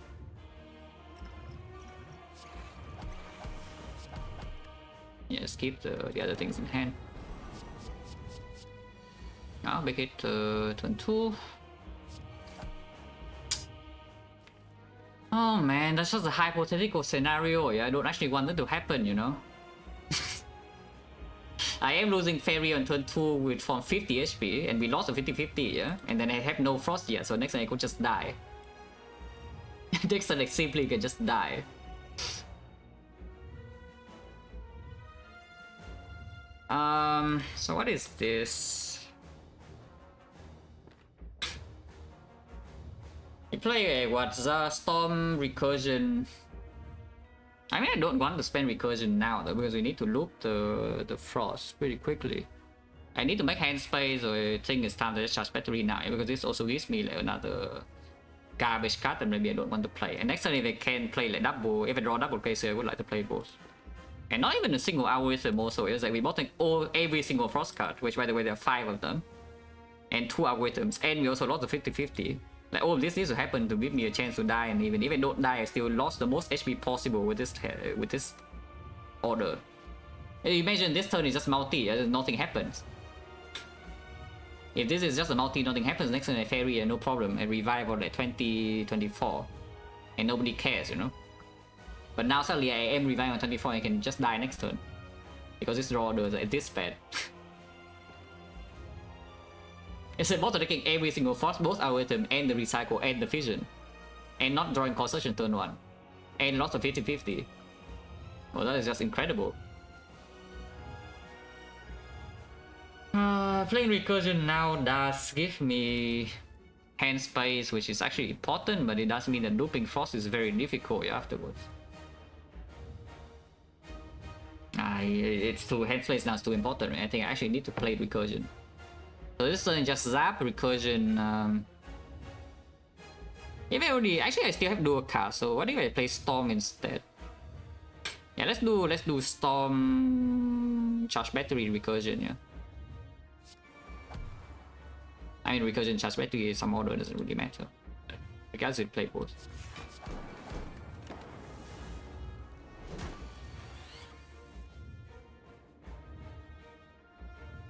Speaker 1: Yeah, just keep the other things in hand. I'll make it turn 2. Oh man, that's just a hypothetical scenario. Yeah, I don't actually want it to happen, you know. I am losing Fairy on turn 2 with from 50 HP, and we lost a 50-50, yeah? And then I have no Frost yet, so next time I could just die. Next time I simply can just die. So what is this? You play a what? Storm Recursion. I mean, I don't want to spend Recursion now though, because we need to loop the Frost pretty quickly. I need to make hand space, or I think it's time to just charge battery now, because this also gives me like another garbage card that maybe I don't want to play. And next time if I can play like double, if I draw double placer, I would like to play both. And not even a single algorithm also, it's like we bought every single Frost card, which by the way there are 5 of them. And 2 algorithms, and we also lost the 50-50. Like all of this needs to happen to give me a chance to die, and even if I don't die, I still lost the most HP possible with this order. Imagine this turn is just multi, nothing happens. If this is just a multi, nothing happens, next turn I Fairy and no problem, and revive on like 20-24. And nobody cares, you know. But now suddenly I am reviving on 24 and I can just die next turn. Because this draw order is like this bad. It's about taking every single force, both algorithm and the recycle and the fission. And not drawing concession turn 1. And lots of 50-50. Well, that is just incredible. Playing Recursion now does give me hand space, which is actually important, but it does mean that looping Frost is very difficult afterwards. It's too, hand space now is too important, right? I think I actually need to play Recursion. So this turn just zap Recursion. If I already, actually I still have dual cast, so what if I play Storm instead? Yeah, let's do Storm charge battery Recursion, yeah. I mean Recursion charge battery is some order, doesn't really matter. I guess we'd play both.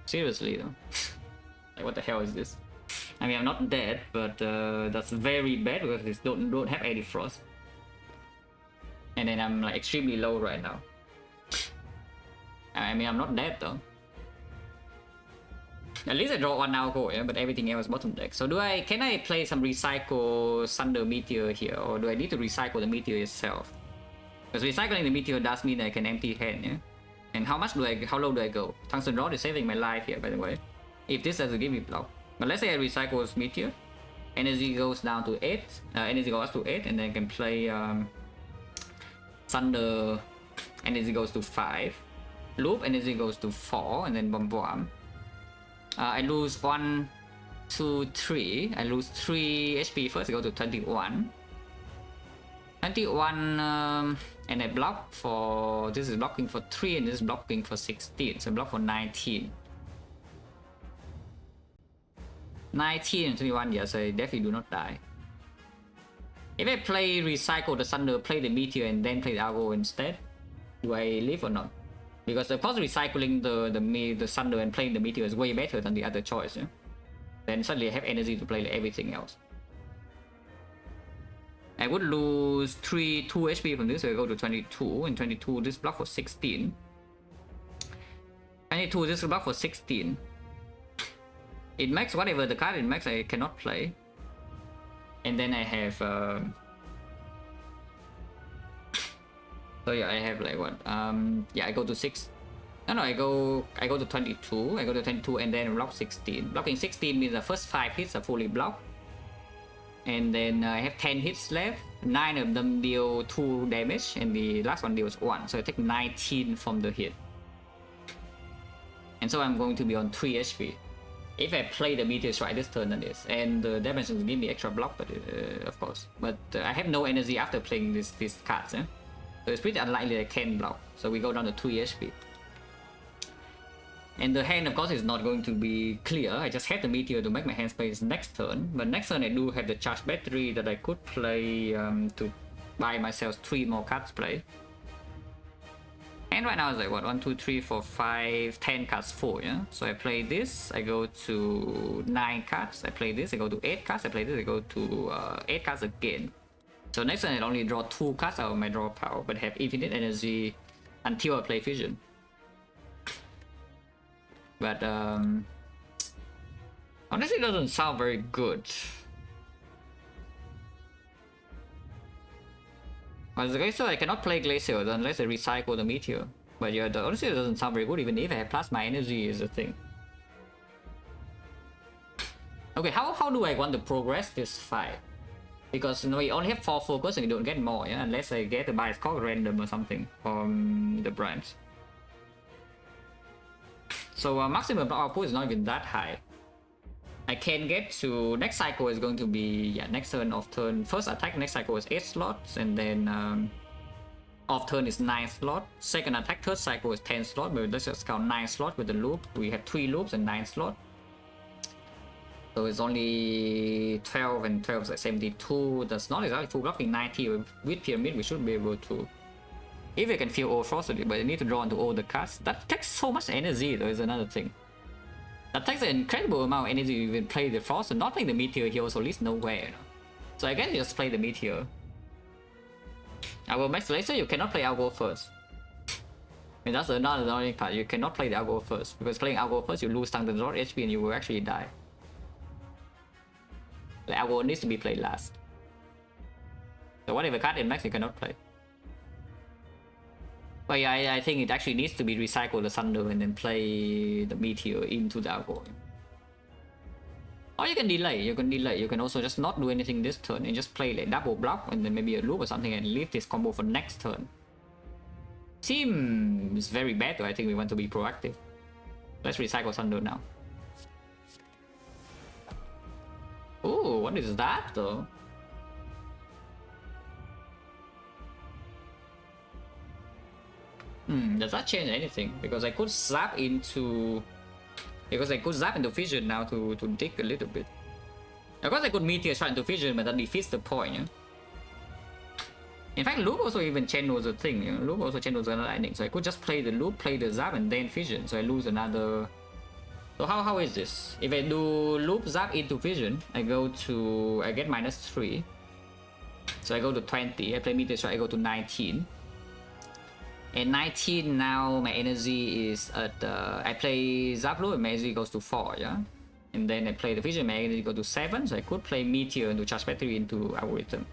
Speaker 1: Seriously though. Like what the hell is this? I mean I'm not dead, but that's very bad because this don't have any Frost. And then I'm like extremely low right now. I mean I'm not dead though. At least I draw 1 algo, yeah, but everything else bottom deck. So can I play some recycle Thunder Meteor here, or do I need to recycle the Meteor itself? Because recycling the Meteor does mean I can empty hand, yeah? And how low do I go? Tungsten Rod is saving my life here, by the way. If this doesn't give me block. But let's say I recycle Meteor. Energy goes down to 8. Energy goes up to 8, and then I can play Thunder. Energy goes to 5. Loop, energy goes to 4, and then Bomb. I lose 1, 2, 3. I lose 3 HP first, I go to 21. 21, and I block for, this is blocking for 3 and this is blocking for 16, so I block for 19. 19 and 21, yes, I definitely do not die. If I play recycle the Thunder, play the Meteor and then play the Algo instead, do I live or not? Because of course recycling the Thunder and playing the Meteor is way better than the other choice, yeah? Then suddenly I have energy to play like everything else. I would lose 2 HP from this, so I go to 22, and 22 this block for 16. 22 this block for 16. It makes whatever the card it makes I cannot play. And then I have so yeah, I have like what? Yeah, I go to 6. No, I go to 22. I go to 22 and then block 16. Blocking 16 means the first 5 hits are fully blocked. And then I have 10 hits left. 9 of them deal 2 damage, and the last one deals 1. So I take 19 from the hit. And so I'm going to be on 3 HP. If I play the Meteor Strike this turn, that is. And the damage will give me extra block, but of course. But I have no energy after playing these cards, eh? So it's pretty unlikely I can block. So we go down to 3 HP. And the hand, of course, is not going to be clear. I just had the meteor to make my hand space next turn. But next turn I do have the charge battery that I could play to buy myself 3 more cards play. And right now it's like what, 1, 2, 3, 4, 5, 10 cards, 4, yeah? So I play this, I go to 9 cards, I play this, I go to 8 cards, I play this, I go to 8 cards again. So next turn I only draw 2 cards out of my draw pile, but have infinite energy until I play Fission. But honestly it doesn't sound very good. As a Glacier, I cannot play Glacier unless I recycle the Meteor. But yeah, honestly it doesn't sound very good even if I have plasma energy is the thing. Okay, how do I want to progress this fight? Because you know, we only have 4 focus and we don't get more, yeah? Unless I get a bias called random or something from the branch. So maximum output is not even that high. I can get to next cycle is going to be, yeah, next turn off turn. First attack next cycle is 8 slots, and then off turn is 9 slots. Second attack third cycle is 10 slots, but let's just count 9 slots with the loop. We have 3 loops and 9 slots. So it's only 12 and 12 is like 72. That's not exactly full blocking 90. With Pyramid we should be able to. If we can feel all Frosted, but you need to draw into all the cards. That takes so much energy though, is another thing. That takes an incredible amount of energy to even play the Frost, and not playing the Meteor here also leads nowhere, you know? So I guess you just play the Meteor. Our Max Laser, you cannot play Algo first. I mean, that's another annoying part, you cannot play the Algo first, because playing Algo first you lose Tungsten Rod HP and you will actually die. The Algo needs to be played last. So whatever card in Max you cannot play. But yeah, I think it actually needs to be recycled the Thunder and then play the Meteor into the Algo. Or you can delay, you can also just not do anything this turn and just play like double block and then maybe a loop or something and leave this combo for next turn. Seems very bad though, I think we want to be proactive. Let's recycle Thunder now. Oh, what is that though? Does that change anything? Because I could zap into... Fission now to dig a little bit. Of course I could Meteor Strike into Fission, but that defeats the point, yeah? In fact, Loop also even channels a thing, you know? Loop also channels another lightning, so I could just play the Loop, play the Zap, and then Fission, so I lose another... So how is this? If I do Loop, Zap into Fission, I get -3. So I go to 20, I play Meteor Strike, I go to 19. And 19 now my energy is at I play Zaplo and my energy goes to 4, yeah? And then I play the Fission, my energy goes to 7, so I could play Meteor into Charge Battery into Algorithm.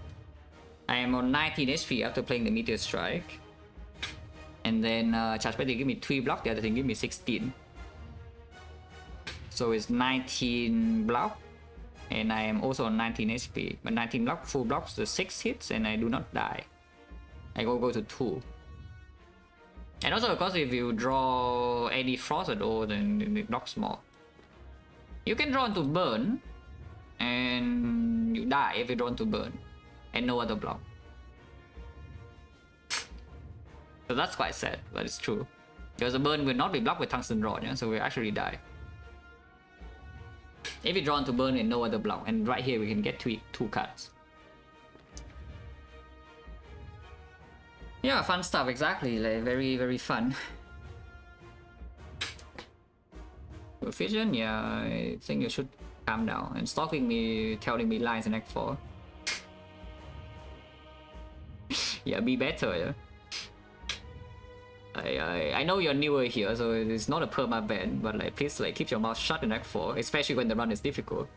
Speaker 1: I am on 19 HP after playing the Meteor Strike. And then Charge Battery give me 3 block, the other thing give me 16. So it's 19 block. And I am also on 19 HP. But 19 block, full blocks, the 6 hits and I do not die. I go to 2. And also of course if you draw any Frost at all then it blocks more. You can draw into Burn and you die if you draw into Burn and no other block. So that's quite sad, but it's true. Because the Burn will not be blocked with Tungsten Rod, yeah? So we actually die. If you draw into Burn and no other block, and right here we can get 2 cards. Yeah, fun stuff, exactly, like very, very fun. Fission, yeah, I think you should calm down. And stalking me, telling me lies in Act 4. Yeah, be better, yeah. I know you're newer here, so it's not a perma ban, but like please like keep your mouth shut in Act 4, especially when the run is difficult.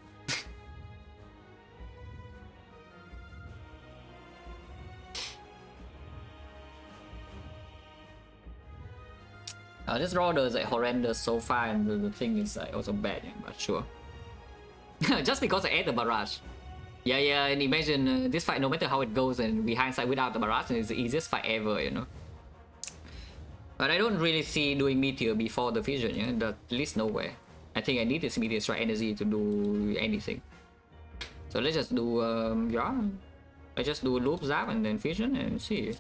Speaker 1: This roller is like horrendous so far, and the thing is like also bad, yeah, but sure. Just because I ate the barrage. Yeah, and imagine this fight, no matter how it goes, and we hindsight without the barrage, it's the easiest fight ever, you know. But I don't really see doing Meteor before the Fission, yeah, that leads nowhere. I think I need this Meteor Strike energy to do anything. So let's just do, yeah, let's just do Loop, Zap, and then Fission, and see.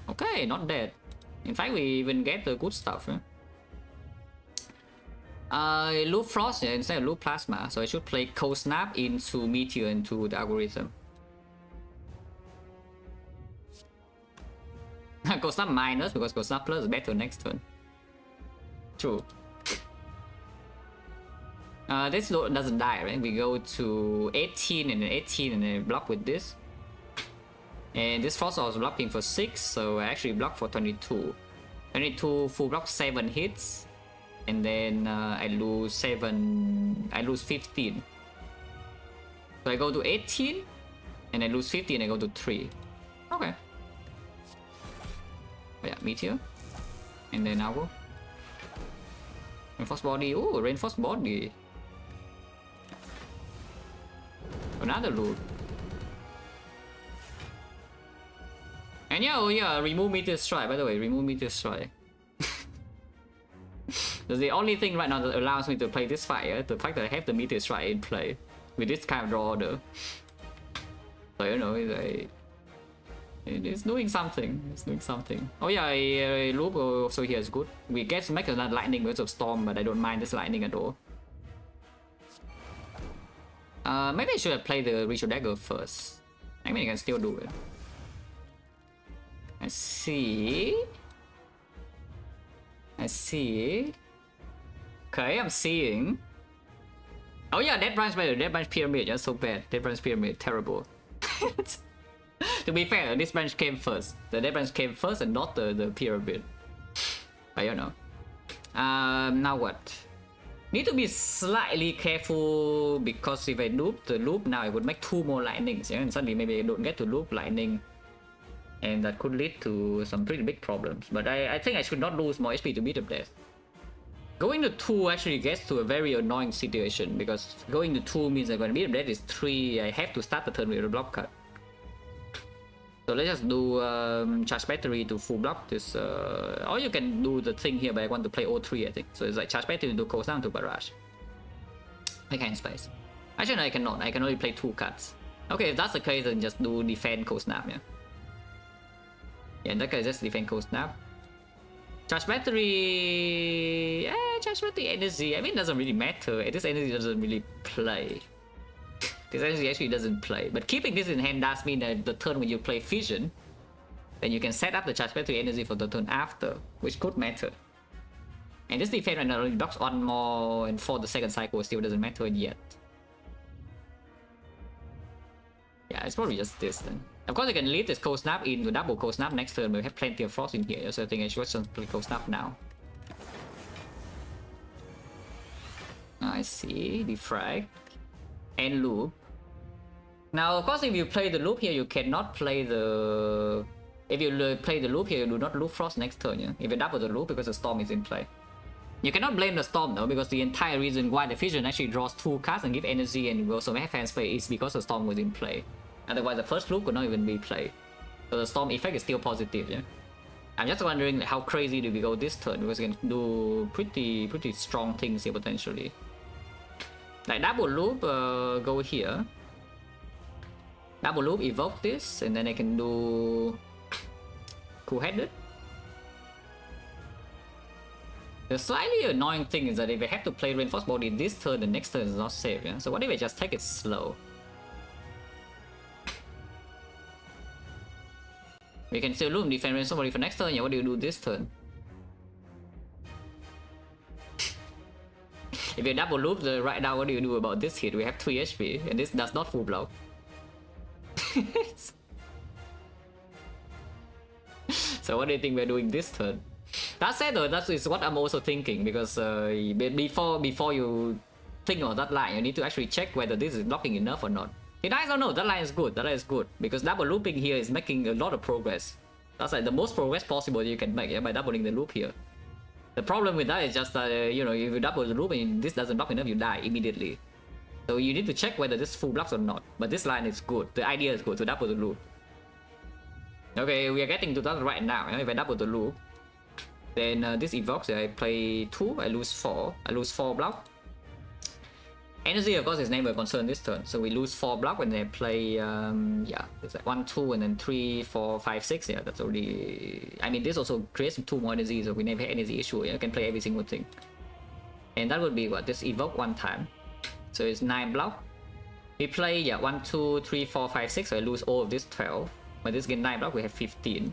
Speaker 1: Okay, not dead. In fact, we even get the good stuff. Loop Frost instead of Loop Plasma, so I should play Cold Snap into Meteor into the algorithm. Cold Snap minus because Cold Snap plus is better next turn. True. This doesn't die, right? We go to 18 and then 18 and then block with this. And this Frost was blocking for 6, so I actually block for 22. 22 full block 7 hits. And then I lose 15. So I go to 18 and I lose 15 and I go to 3. Okay. Oh yeah, Meteor. And then Algo. Reinforced Body. Oh, Reinforced Body. Another loot. And yeah, oh yeah, remove Meteor Strike, by the way, remove Meteor Strike. That's the only thing right now that allows me to play this fight, the fact that I have the Meteor Strike in play with this kind of draw order. So you know, it's doing something. It's doing something. Oh yeah, a loop also here is good. We get to make another lightning because of storm, but I don't mind this lightning at all. Maybe I should have played the Ritual Dagger first. I mean, I can still do it. I see. Okay, I'm seeing. Oh yeah, Dead Branch better. Dead Branch Pyramid, that's so bad. Dead Branch Pyramid, terrible. To be fair, this branch came first. The Dead Branch came first and not the Pyramid. But you know. Now what? Need to be slightly careful because if I loop the loop now, I would make 2 more lightnings, yeah? And suddenly maybe I don't get to loop lightning. And that could lead to some pretty big problems. But I think I should not lose more HP to beat up death. Going to 2 actually gets to a very annoying situation because going to 2 means I'm going to beat up death is 3. I have to start the turn with a block cut. So let's just do charge battery to full block this. Or you can do the thing here, but I want to play O3, I think. So it's like charge battery to coast down to barrage. I can space. Actually, no, I cannot. I can only play 2 cuts. Okay, if that's the case, then just do defend cold snap, yeah. Yeah, in that case, just defend cold snap. Charge battery. Charge battery energy. I mean, it doesn't really matter. This energy doesn't really play. This energy actually doesn't play. But keeping this in hand does mean that the turn when you play Fission, then you can set up the charge battery energy for the turn after, which could matter. And this defense right now only blocks 1 more, and for the second cycle still doesn't matter yet. Yeah, it's probably just this then. Of course, I can leave this cold snap into double cold snap next turn, but we have plenty of frost in here, so I think I should just play cold snap now. I see, defrag, and loop. Now, of course, if you play the loop here, you cannot play the... If you play the loop here, you do not loop frost next turn, yeah? If you double the loop, because the storm is in play. You cannot blame the storm though, because the entire reason why the Fission actually draws 2 cards and give energy and also have hand play is because the storm was in play. Otherwise, the first loop could not even be played. So the storm effect is still positive, yeah? I'm just wondering how crazy do we go this turn, because we can do pretty strong things here potentially. Like double loop, go here. Double loop, evoke this, and then I can do cool-headed. The slightly annoying thing is that if I have to play Reinforced Body this turn, the next turn is not safe, yeah? So what if I just take it slow? We can still loop defend Reinforced Body for next turn, yeah? What do you do this turn? If you double loop right now, what do you do about this hit? We have 3 HP, and this does not full block. So what do you think we're doing this turn? That said though, that is what I'm also thinking, because before you think of that line, you need to actually check whether this is blocking enough or not. You guys don't know, that line is good, that line is good, because double looping here is making a lot of progress. That's like the most progress possible you can make, yeah, by doubling the loop here. The problem with that is just that, you know, if you double the loop and this doesn't block enough, you die immediately. So you need to check whether this full blocks or not. But this line is good, the idea is good, to double the loop. Okay, we are getting to that right now, yeah? If I double the loop, then this evokes, I play 2, I lose 4. I lose 4 block. Energy, of course, is never a concern this turn. So we lose 4 block when they play, yeah, it's like 1, 2, and then 3, 4, 5, 6. Yeah, that's already. I mean, this also creates 2 more energy, so we never have energy issue. Yeah, can play every single thing. And that would be what? This evoke 1 time. So it's 9 block. We play, yeah, 1, 2, 3, 4, 5, 6. So I lose all of this 12. But this get 9 block, we have 15.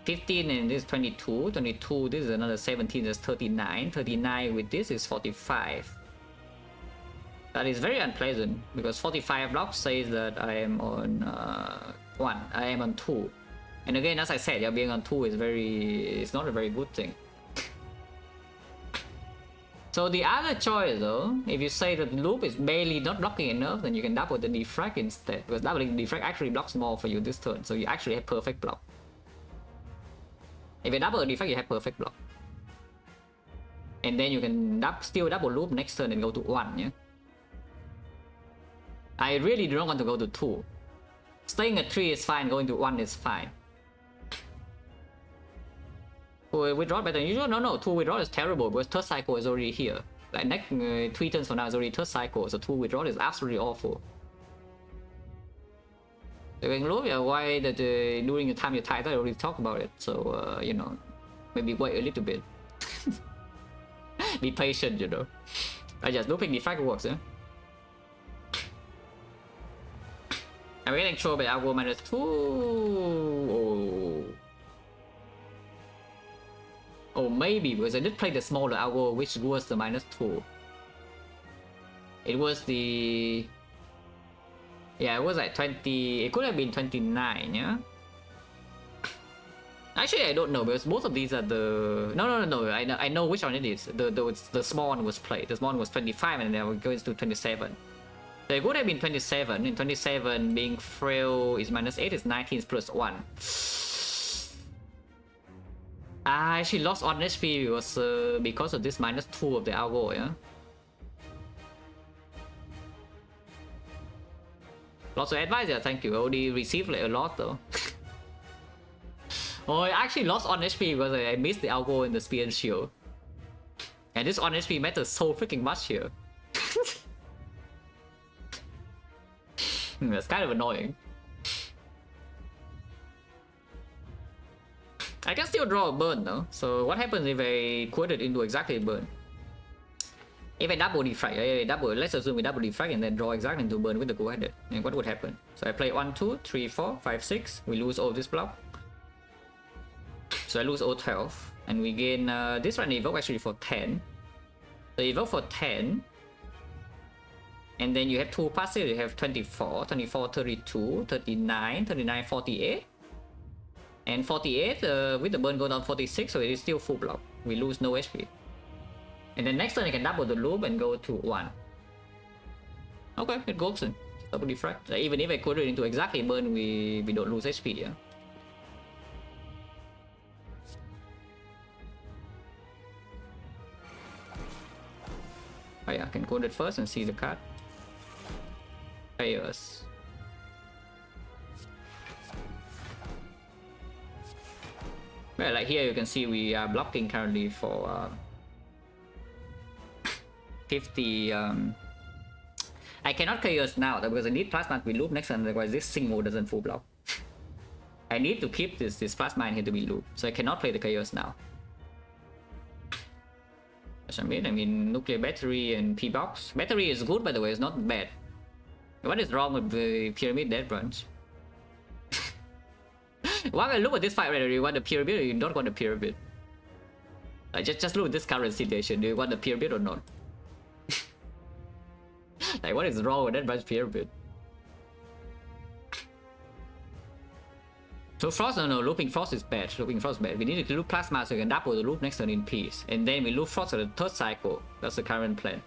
Speaker 1: 15 and this is 22. 22, this is another 17, that's 39. 39 with this is 45. That is very unpleasant because 45 blocks says that I am on 1, I am on 2. And again, as I said, yeah, being on 2 is it's not a very good thing. So the other choice though, if you say that the loop is barely not blocking enough, then you can double the defrag instead, because doubling the defrag actually blocks more for you this turn, so you actually have perfect block. If you double the defrag, you have perfect block. And then you can still double loop next turn and go to 1, yeah? I really do not want to go to 2. Staying at 3 is fine, going to 1 is fine. 2 withdraw better than usual? No, 2 withdraw is terrible because third cycle is already here. Like next 3 turns from now is already third cycle, so 2 withdraw is absolutely awful. You can look at why that during the time you tied, I already talked about it, so you know, maybe wait a little bit. Be patient, you know. I just looping the fact works, yeah? I'm getting sure by algo -2. Oh, maybe because I did play the smaller algo, which was the -2. It was the. Yeah, it was like 20. It could have been 29, yeah? Actually, I don't know because both of these are the. No. I know which one it is. The small one was played. The small one was 25 and then it goes to 27. So it would have been 27, and 27 being frail is -8 is 19 plus 1. I actually lost on HP because of this -2 of the algo, yeah? Lots of advice, yeah, thank you. I already received like a lot though. Oh, I actually lost on HP because I missed the algo in the spear and shield. And this on HP matters so freaking much here. That's kind of annoying. I can still draw a burn though. So what happens if I quote it into exactly a burn? If I double defrag, let's assume we double defrag and then draw exactly into burn with the go-headed. And what would happen? So I play 1, 2, 3, 4, 5, 6. We lose all this block. So I lose all 12. And we gain this one evoke actually for 10. So evoke for 10. And then you have 2 passive, you have 24, 24, 32, 39, 39, 48. And 48 with the burn go down 46, so it is still full block. We lose no HP. And then next turn you can double the loop and go to 1. Okay, it goes in. Double defrag. So even if I code it into exactly burn, we don't lose HP, yeah. Oh yeah, I can code it first and see the card. Chaos. Well, like here you can see we are blocking currently for 50. I cannot chaos now because I need plasma to be looped next turn, otherwise this single doesn't full block. I need to keep this plasma in here to be looped, so I cannot play the chaos now. I mean nuclear battery and P-box. Battery is good, by the way, it's not bad. What is wrong with the pyramid dead branch? While I look at this fight, whether you want the pyramid or you don't want the pyramid. Like just look at this current situation. Do you want the pyramid or not? Like what is wrong with that branch pyramid? So Frost, no, looping Frost is bad. Looping Frost is bad. We need to loop Plasma so we can double the loop next turn in peace. And then we loop Frost at the third cycle. That's the current plan.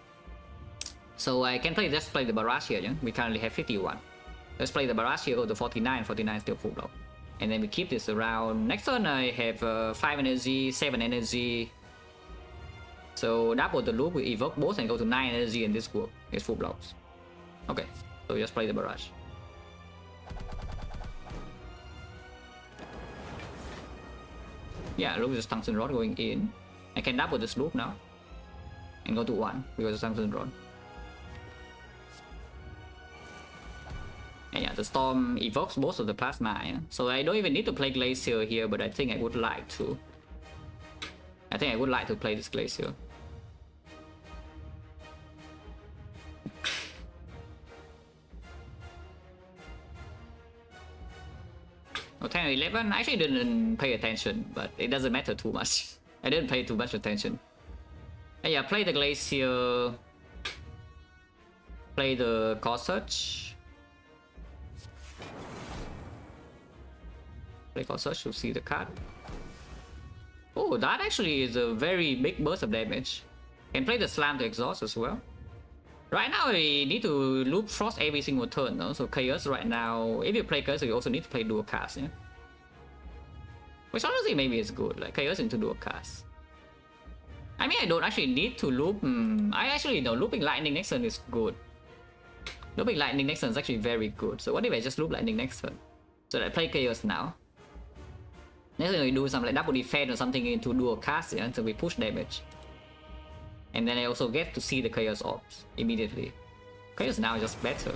Speaker 1: So I can just play the Barrage here, yeah? We currently have 51. Let's play the Barrage here, go to 49. 49 still full block. And then we keep this around. Next turn I have 5 energy, 7 energy. So double the loop, we evoke both and go to 9 energy and this work. It's full blocks. Okay, so just play the Barrage. Yeah, look at this tungsten rod going in. I can double this loop now. And go to 1 because of tungsten rod. And yeah, the storm evokes both of the plasma, yeah? So I don't even need to play Glacier here, but I think I would like to. I think I would like to play this Glacier. Oh, 10 or 11? I actually didn't pay attention, but it doesn't matter too much. I didn't pay too much attention. And yeah, play the Glacier. Play the Corsair. Play Corsair to see the card. Oh, that actually is a very big burst of damage. Can play the Slam to exhaust as well. Right now, we need to loop Frost every single turn, though. So Chaos right now, if you play Chaos, you also need to play dual cast, yeah? Which honestly maybe is good, like Chaos into dual cast. I mean, I don't actually need to loop. I actually know looping Lightning next turn is good. Looping Lightning next turn is actually very good. So what if I just loop Lightning next turn? So I play Chaos now. Next turn we do some like double defense or something into dual cast, yeah, until we push damage. And then I also get to see the Chaos Orbs immediately. Chaos now is just better.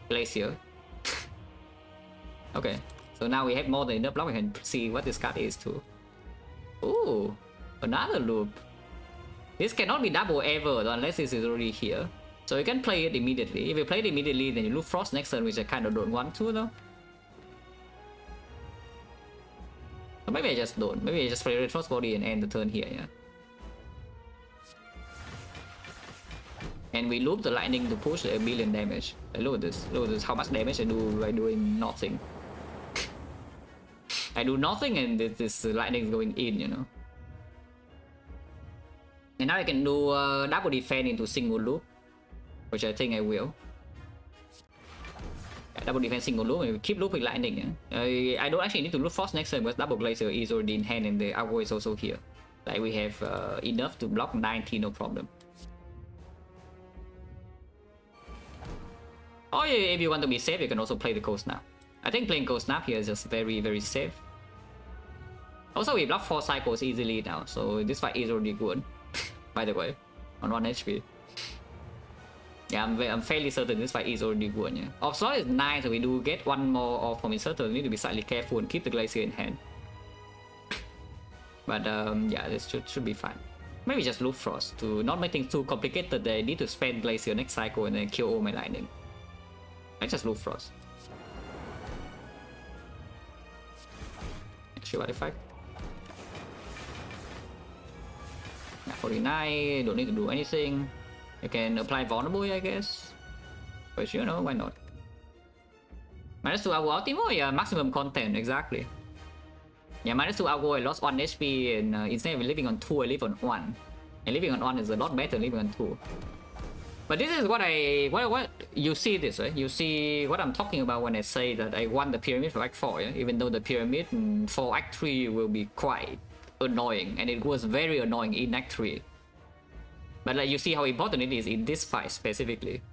Speaker 1: Glacier. Okay, so now we have more than enough block. We can see what this card is too. Ooh, another loop. This cannot be double ever unless this is already here. So you can play it immediately. If you play it immediately, then you loop Frost next turn, which I kind of don't want to though. So maybe I just don't. Maybe I just play Red Frost Body and end the turn here, yeah. And we loop the lightning to push a billion damage. Look at this. Look at this. How much damage I do by doing nothing. I do nothing and this lightning is going in, you know. And now I can do double defense into single loop, which I think I will. Yeah, double defense single loop and we keep looping lightning. Yeah? I don't actually need to loop Frost next turn because double Glacier is already in hand and the Algo is also here. Like we have enough to block 90, no problem. Or if you want to be safe, you can also play the Cold Snap. I think playing Cold Snap here is just very, very safe. Also, we block 4 cycles easily now, so this fight is already good. By the way, on 1 HP. Yeah, I'm fairly certain this fight is already good. Yeah. Off slot is 9, so we do get 1 more off from insert, so we need to be slightly careful and keep the Glacier in hand. But yeah, this should be fine. Maybe just loop Frost to not make things too complicated. They need to spend Glacier next cycle and then kill all my lightning. I just loop Frost. Shield artifact. Yeah, 49, don't need to do anything. You can apply vulnerable, I guess. But you know, why not? -2 Algo Ultimo, yeah, maximum content, exactly. Yeah, -2 Algo, I lost 1 HP, and instead of living on 2, I live on 1. And living on 1 is a lot better than living on 2. But this is what you see this, right? You see what I'm talking about when I say that I want the pyramid for Act 4, yeah? Even though the pyramid for Act 3 will be quite annoying, and it was very annoying in Act 3. But like, you see how important it is in this fight specifically.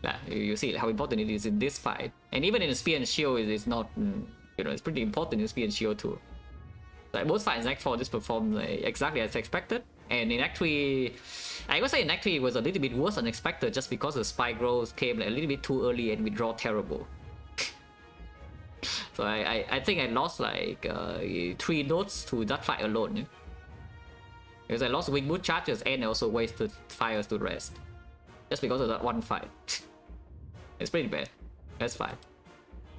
Speaker 1: Yeah, you see how important it is in this fight. And even in Spear and Shield, it's not, you know, it's pretty important in Spear and Shield too. Like both fights in Act 4, this performed exactly as expected. And in Act 3, I would say in Act 3 it was a little bit worse than expected just because the spike growth came like a little bit too early and we draw terrible. So I think I lost like 3 nodes to that fight alone. Yeah? Because I lost Wing Boot charges and I also wasted fires to rest. Just because of that one fight. It's pretty bad. That's fine.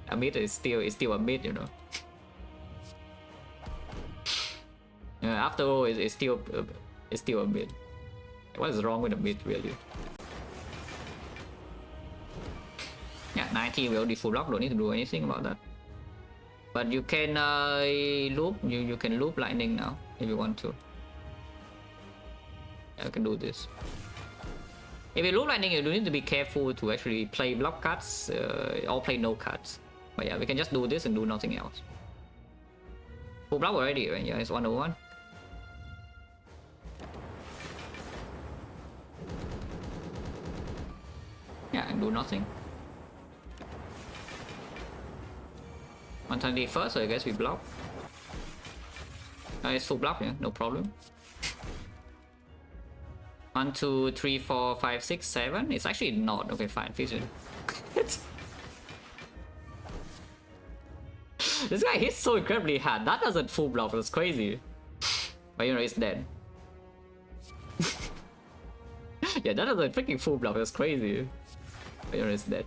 Speaker 1: A mid is still a mid, you know. After all, it's still a mid. What is wrong with a mid, really? Yeah, 90 will already full block, don't need to do anything about that. But you can loop, you can loop lightning now if you want to. Yeah, I can do this. If you loop lightning, you do need to be careful to actually play block cards or play no cards. But yeah, we can just do this and do nothing else. Full block already, right? Yeah, it's 101. Yeah, and do nothing. 120 first, so I guess we block. It's full block, yeah, no problem. 1, 2, 3, 4, 5, 6, 7. It's actually not. Okay, fine. Fission. This guy hits so incredibly hard. That doesn't full block. That's crazy. But you know, it's dead. Yeah, that doesn't freaking full block. That's crazy. But you know, it's dead.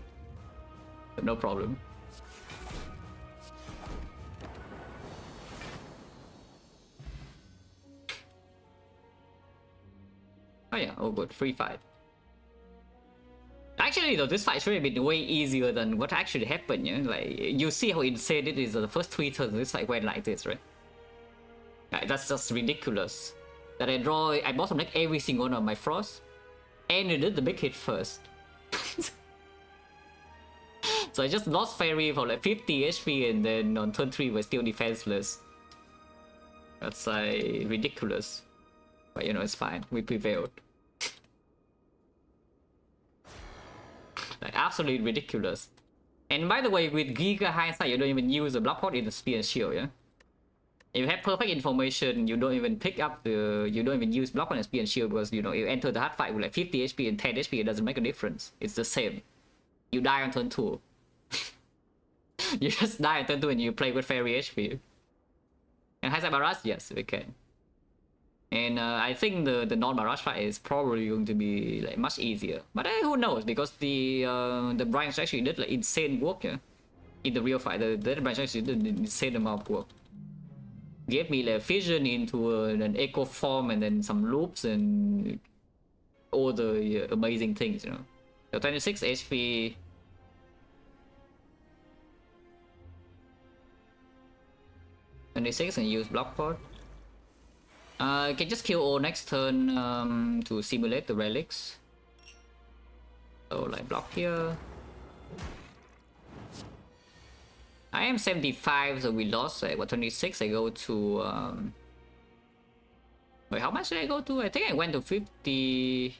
Speaker 1: But no problem. Oh yeah, oh good. Free fight. Actually, though, this fight should have been way easier than what actually happened. You know? Like, you see how insane it is. The first 3 turns, this fight went like this, right? Like, that's just ridiculous. That I bottom like every single one of my frost, and it did the big hit first. So I just lost fairy for like 50 HP, and then on turn 3 we're still defenseless. That's like ridiculous. But you know, it's fine. We prevailed. Like, absolutely ridiculous. And by the way, with Giga hindsight, you don't even use the block pot in the spear and shield, yeah? If you have perfect information, you don't even pick up the... You don't even use block pot and spear and shield because, you know, you enter the hard fight with like 50 HP and 10 HP, it doesn't make a difference. It's the same. You die on turn 2. You just die on turn 2 and you play with fairy HP. And hindsight barrage, yes, we can. And I think the non-barrage fight is probably going to be like much easier. But who knows? Because the branch actually did like insane work, yeah? In the real fight, the branch actually did an insane amount of work. Gave me like vision into an echo form and then some loops and all the amazing things, you know. So 26 HP. 26 and use block pot. Can just kill all next turn to simulate the relics. So like block here. I am 75, so we lost like what 26. I go to wait, how much did I go to? I think I went to 50.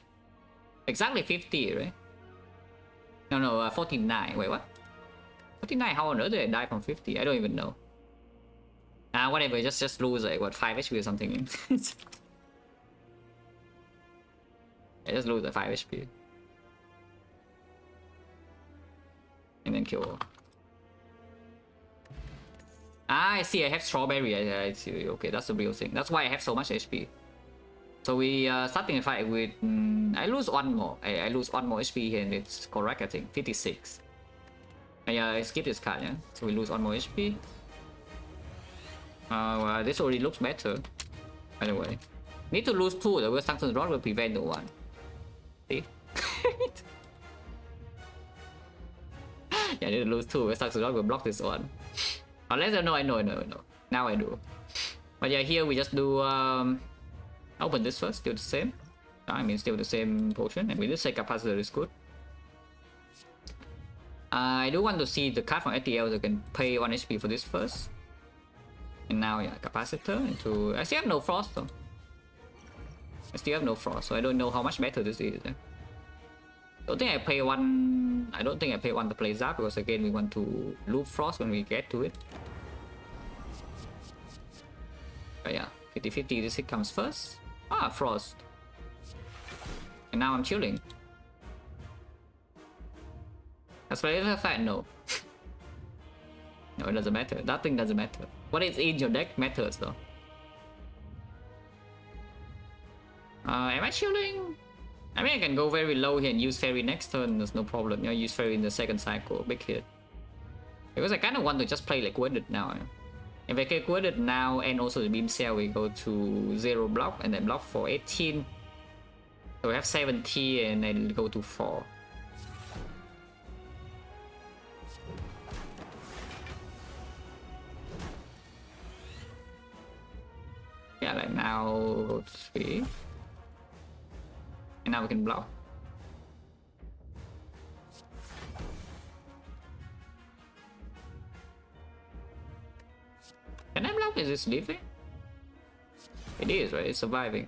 Speaker 1: Exactly 50, right? No, 49. Wait, what? 49? How on earth did I die from 50? I don't even know. Whatever, just lose like what 5 HP or something. I just lose like 5 HP. And then kill. I see, I have strawberry. I see. Okay, that's the real thing. That's why I have so much HP. So we starting a fight with I lose 1 more. I lose 1 more HP here and it's correct, I think. 56. I skip this card, yeah. So we lose 1 more HP. Well, this already looks better. By the way, need to lose 2. The Sanctum Rod will prevent the 1. See? Yeah, I need to lose 2. Sanctum Rod will block this 1. Unless I know. Now I do. But yeah, here we just do open this first. Still the same. I mean, still the same potion, and we just say capacitor is good. I do want to see the card from ATL that can pay 1 HP for this first. And now, yeah, capacitor into... I still have no frost though. So I don't know how much better this is. Don't think I pay 1... I don't think I pay 1 to play Zap because again we want to loop frost when we get to it. But yeah, 50-50, this hit comes first. Ah, frost. And now I'm chilling. That's why if I no. No, it doesn't matter. That thing doesn't matter. What is in your deck matters though. Am I chilling? I mean, I can go very low here and use fairy next turn. There's no problem. You know, use fairy in the second cycle. Big hit. Because I kind of want to just play like Worded now. If I get Worded now and also the beam cell, we go to 0 block and then block for 18. So we have 70 and then go to 4. Yeah, like now go to 3. And now we can block. Can I block? Is this living? It is, right? It's surviving.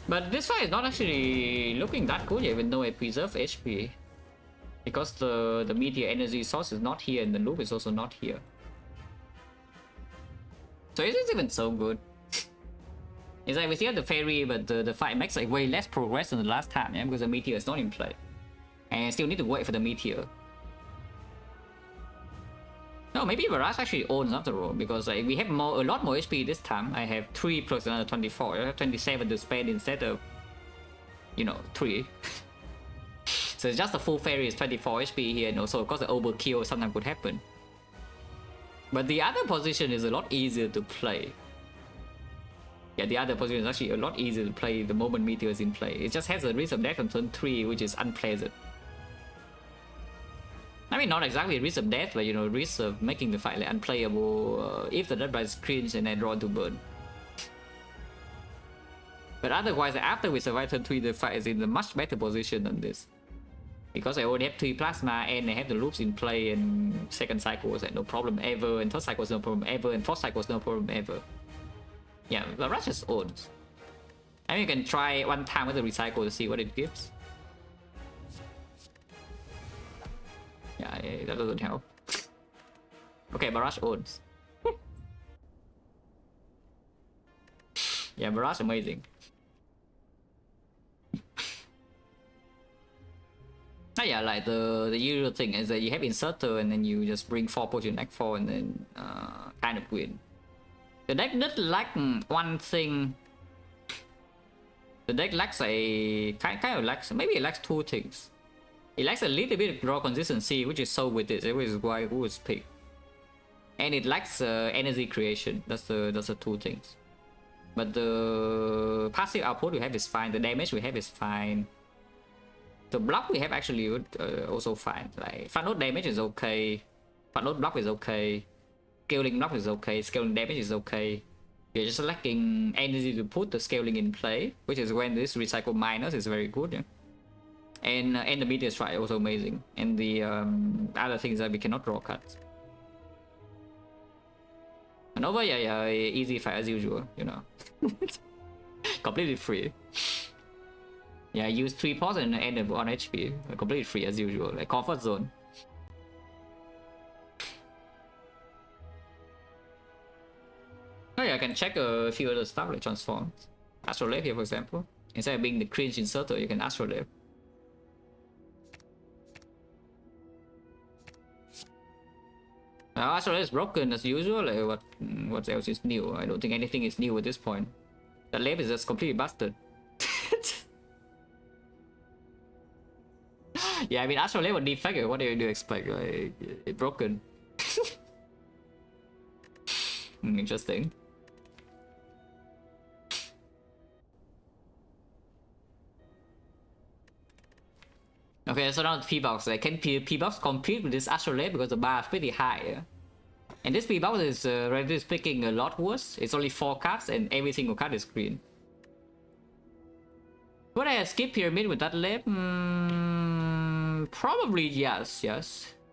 Speaker 1: But this fight is not actually looking that good, even though I preserve HP. Because the meteor energy source is not here and the loop is also not here. So is this even so good? It's like we still have the fairy, but the fight makes like way less progress than the last time, yeah, because the meteor is not in play. And I still need to wait for the meteor. No, maybe Barrage actually owns after all, because like we have a lot more HP this time. I have 3 plus another 24. I have 27 to spend instead of, you know, 3. So it's just a full fairy is 24 HP here, and also of course the overkill sometimes could happen. But the other position is a lot easier to play. Yeah, the other position is actually a lot easier to play the moment meteor is in play. It just has a risk of death on turn 3, which is unpleasant. I mean, not exactly risk of death, but you know, risk of making the fight like unplayable if the deadline is cringe and I draw to burn. But otherwise, after we survive turn 3, the fight is in a much better position than this. Because I already have 3 plasma and I have the loops in play, and second cycle was like no problem ever, and third cycle was no problem ever, and fourth cycle was no problem ever. Yeah, the rush just owns. I mean, you can try one time with the recycle to see what it gives. Yeah, that doesn't help. Okay, Barrage owns. Yeah, Barrage amazing. Oh yeah, like the usual thing is that you have inserter and then you just bring 4 potions deck 4 and then kind of win. The deck does lack one thing. The deck lacks a kind of lacks, maybe it lacks 2 things. It lacks a little bit of draw consistency, which is so with it, which is why who is picked. And it lacks energy creation. That's the 2 things. But the passive output we have is fine. The damage we have is fine. The block we have actually also fine. Like front load damage is okay. Front load block is okay. Scaling block is okay. Scaling damage is okay. You're just lacking energy to put the scaling in play, which is when this recycle minus is very good. Yeah? And the meteor strike also amazing. And the other things that we cannot draw cards. And over, yeah, easy fight as usual, you know. Completely free. Yeah, use 3 pots and end up on HP. Completely free as usual, like comfort zone. Oh yeah, I can check a few other stuff like transform. Astrolabe here, for example. Instead of being the cringe inserter, you can Astrolabe. Astrolabe is broken as usual. Like what else is new? I don't think anything is new at this point. The lab is just completely busted. Yeah, I mean Astrolabe or Defect, what do you expect? Like, it's broken. Interesting. Okay, so now the P-Box. Like, can P-Box compete with this Astrolabe because the bar is pretty high? Yeah? And this P-Box is relatively speaking a lot worse. It's only 4 cards and every single card is green. Would I skip Pyramid with that lab? Probably yes.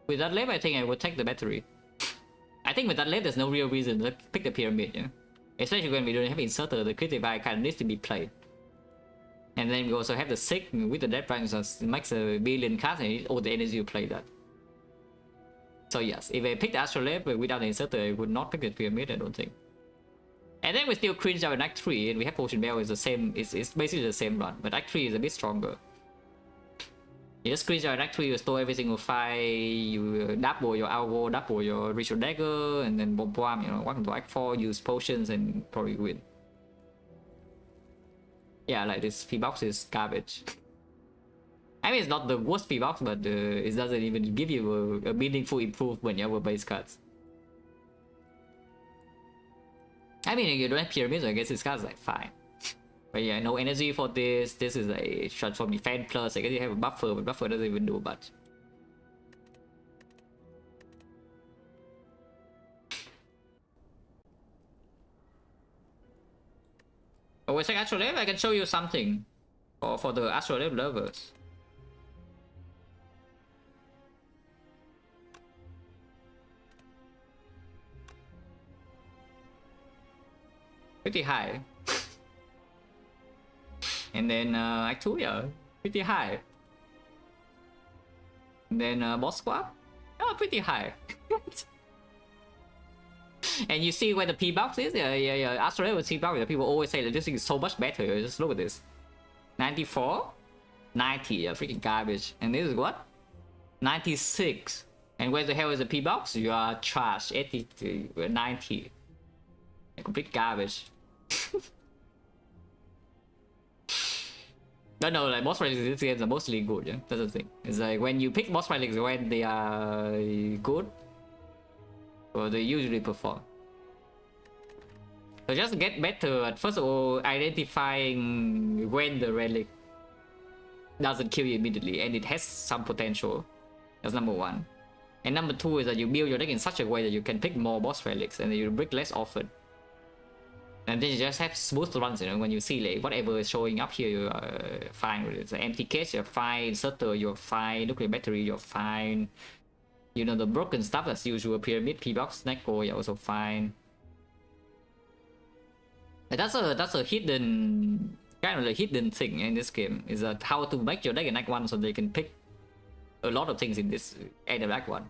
Speaker 1: With that lab, I think I would take the battery. I think with that lab, there's no real reason to pick the Pyramid, yeah? Especially when we don't have inserter, the Critic kind of needs to be played. And then we also have the Sick with the Death Branch, it makes a billion cards and you need all the energy to play that. So yes, if I pick the Astrolabe without the inserter, I would not pick the Pyramid, I don't think. And then we still cringe out in Act 3, and we have Potion Bell is the same, it's basically the same run, but Act 3 is a bit stronger. You just cringe out in Act 3, you store every single fight, you double your Alvo, double your Ritual Dagger, and then bomb, you know, welcome to Act 4, use potions and probably win. Yeah, like this P-Box is garbage. I mean, it's not the worst P-Box, but it doesn't even give you a meaningful improvement over base cards. I mean, if you don't have Pyramids, I guess this card's like fine. But yeah, no energy for this. This is a transform defense plus. I guess you have a buffer, but buffer doesn't even do much. Oh, with Astrolabe, I can show you something for the Astrolabe lovers. Pretty high. And then Act 2, yeah, pretty high. And then Boss Squad, oh, pretty high. And you see where the P box is? Yeah. Astral with P box, people always say that this thing is so much better. Just look at this. 94? 90, freaking garbage. And this is what? 96. And where the hell is the P box? You are trash. 80 to 90. Complete garbage. No, like boss relics in this games are mostly good, yeah? That's the thing. It's like when you pick boss relics when they are good, or they usually perform. So just get better at, first of all, identifying when the relic doesn't kill you immediately and it has some potential. That's number one. And number two is that you build your deck in such a way that you can pick more boss relics and you break less often. And then you just have smooth runs, you know, when you see like whatever is showing up here, you're fine with it. So empty case, you're fine. Inserter, you're fine. Nuclear battery, you're fine. You know, the broken stuff that's usual, pyramid, P-box, Neko, you're also fine. And that's a hidden, kind of a hidden thing in this game, is that how to make your deck in Act 1 so they can pick a lot of things in this end of Act 1.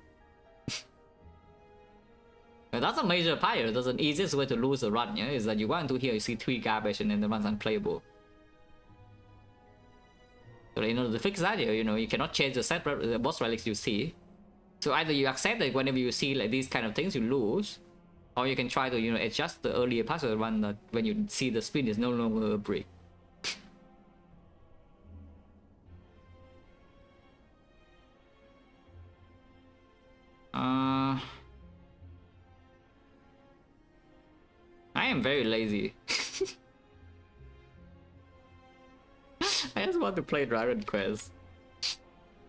Speaker 1: That's a major part. That's an easiest way to lose a run, yeah? Is that you want to here, you see 3 garbage and then the run's unplayable. So in order to fix that, you know, you cannot change the set the boss relics you see. So either you accept that whenever you see like these kind of things, you lose, or you can try to, you know, adjust the earlier parts of the run that when you see the spin is no longer a break. I am very lazy. I just want to play Dragon Quest.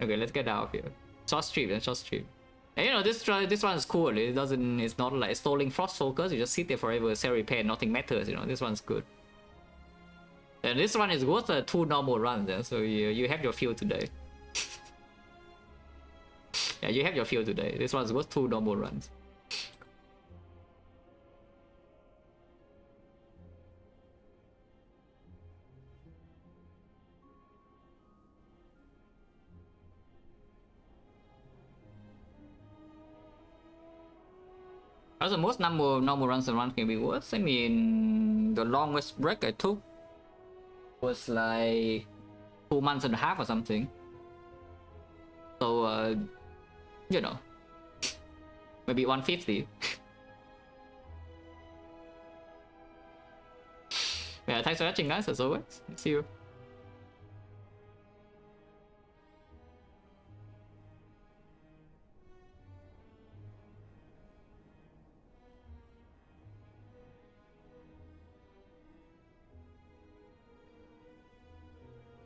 Speaker 1: Okay, let's get out of here. Short stream, then short stream. And you know, this one is cool. It's not like stalling Frost Focus. You just sit there forever, sell repair, nothing matters. You know, this one's good. And this one is worth 2 normal runs. Yeah? So you have your feel today. Yeah, you have your feel today. This one's worth 2 normal runs. That's the most normal runs and runs can be worth. I mean, the longest break I took was like 2.5 months or something. So, you know, maybe 150. Yeah, thanks for watching, guys. As always, see you.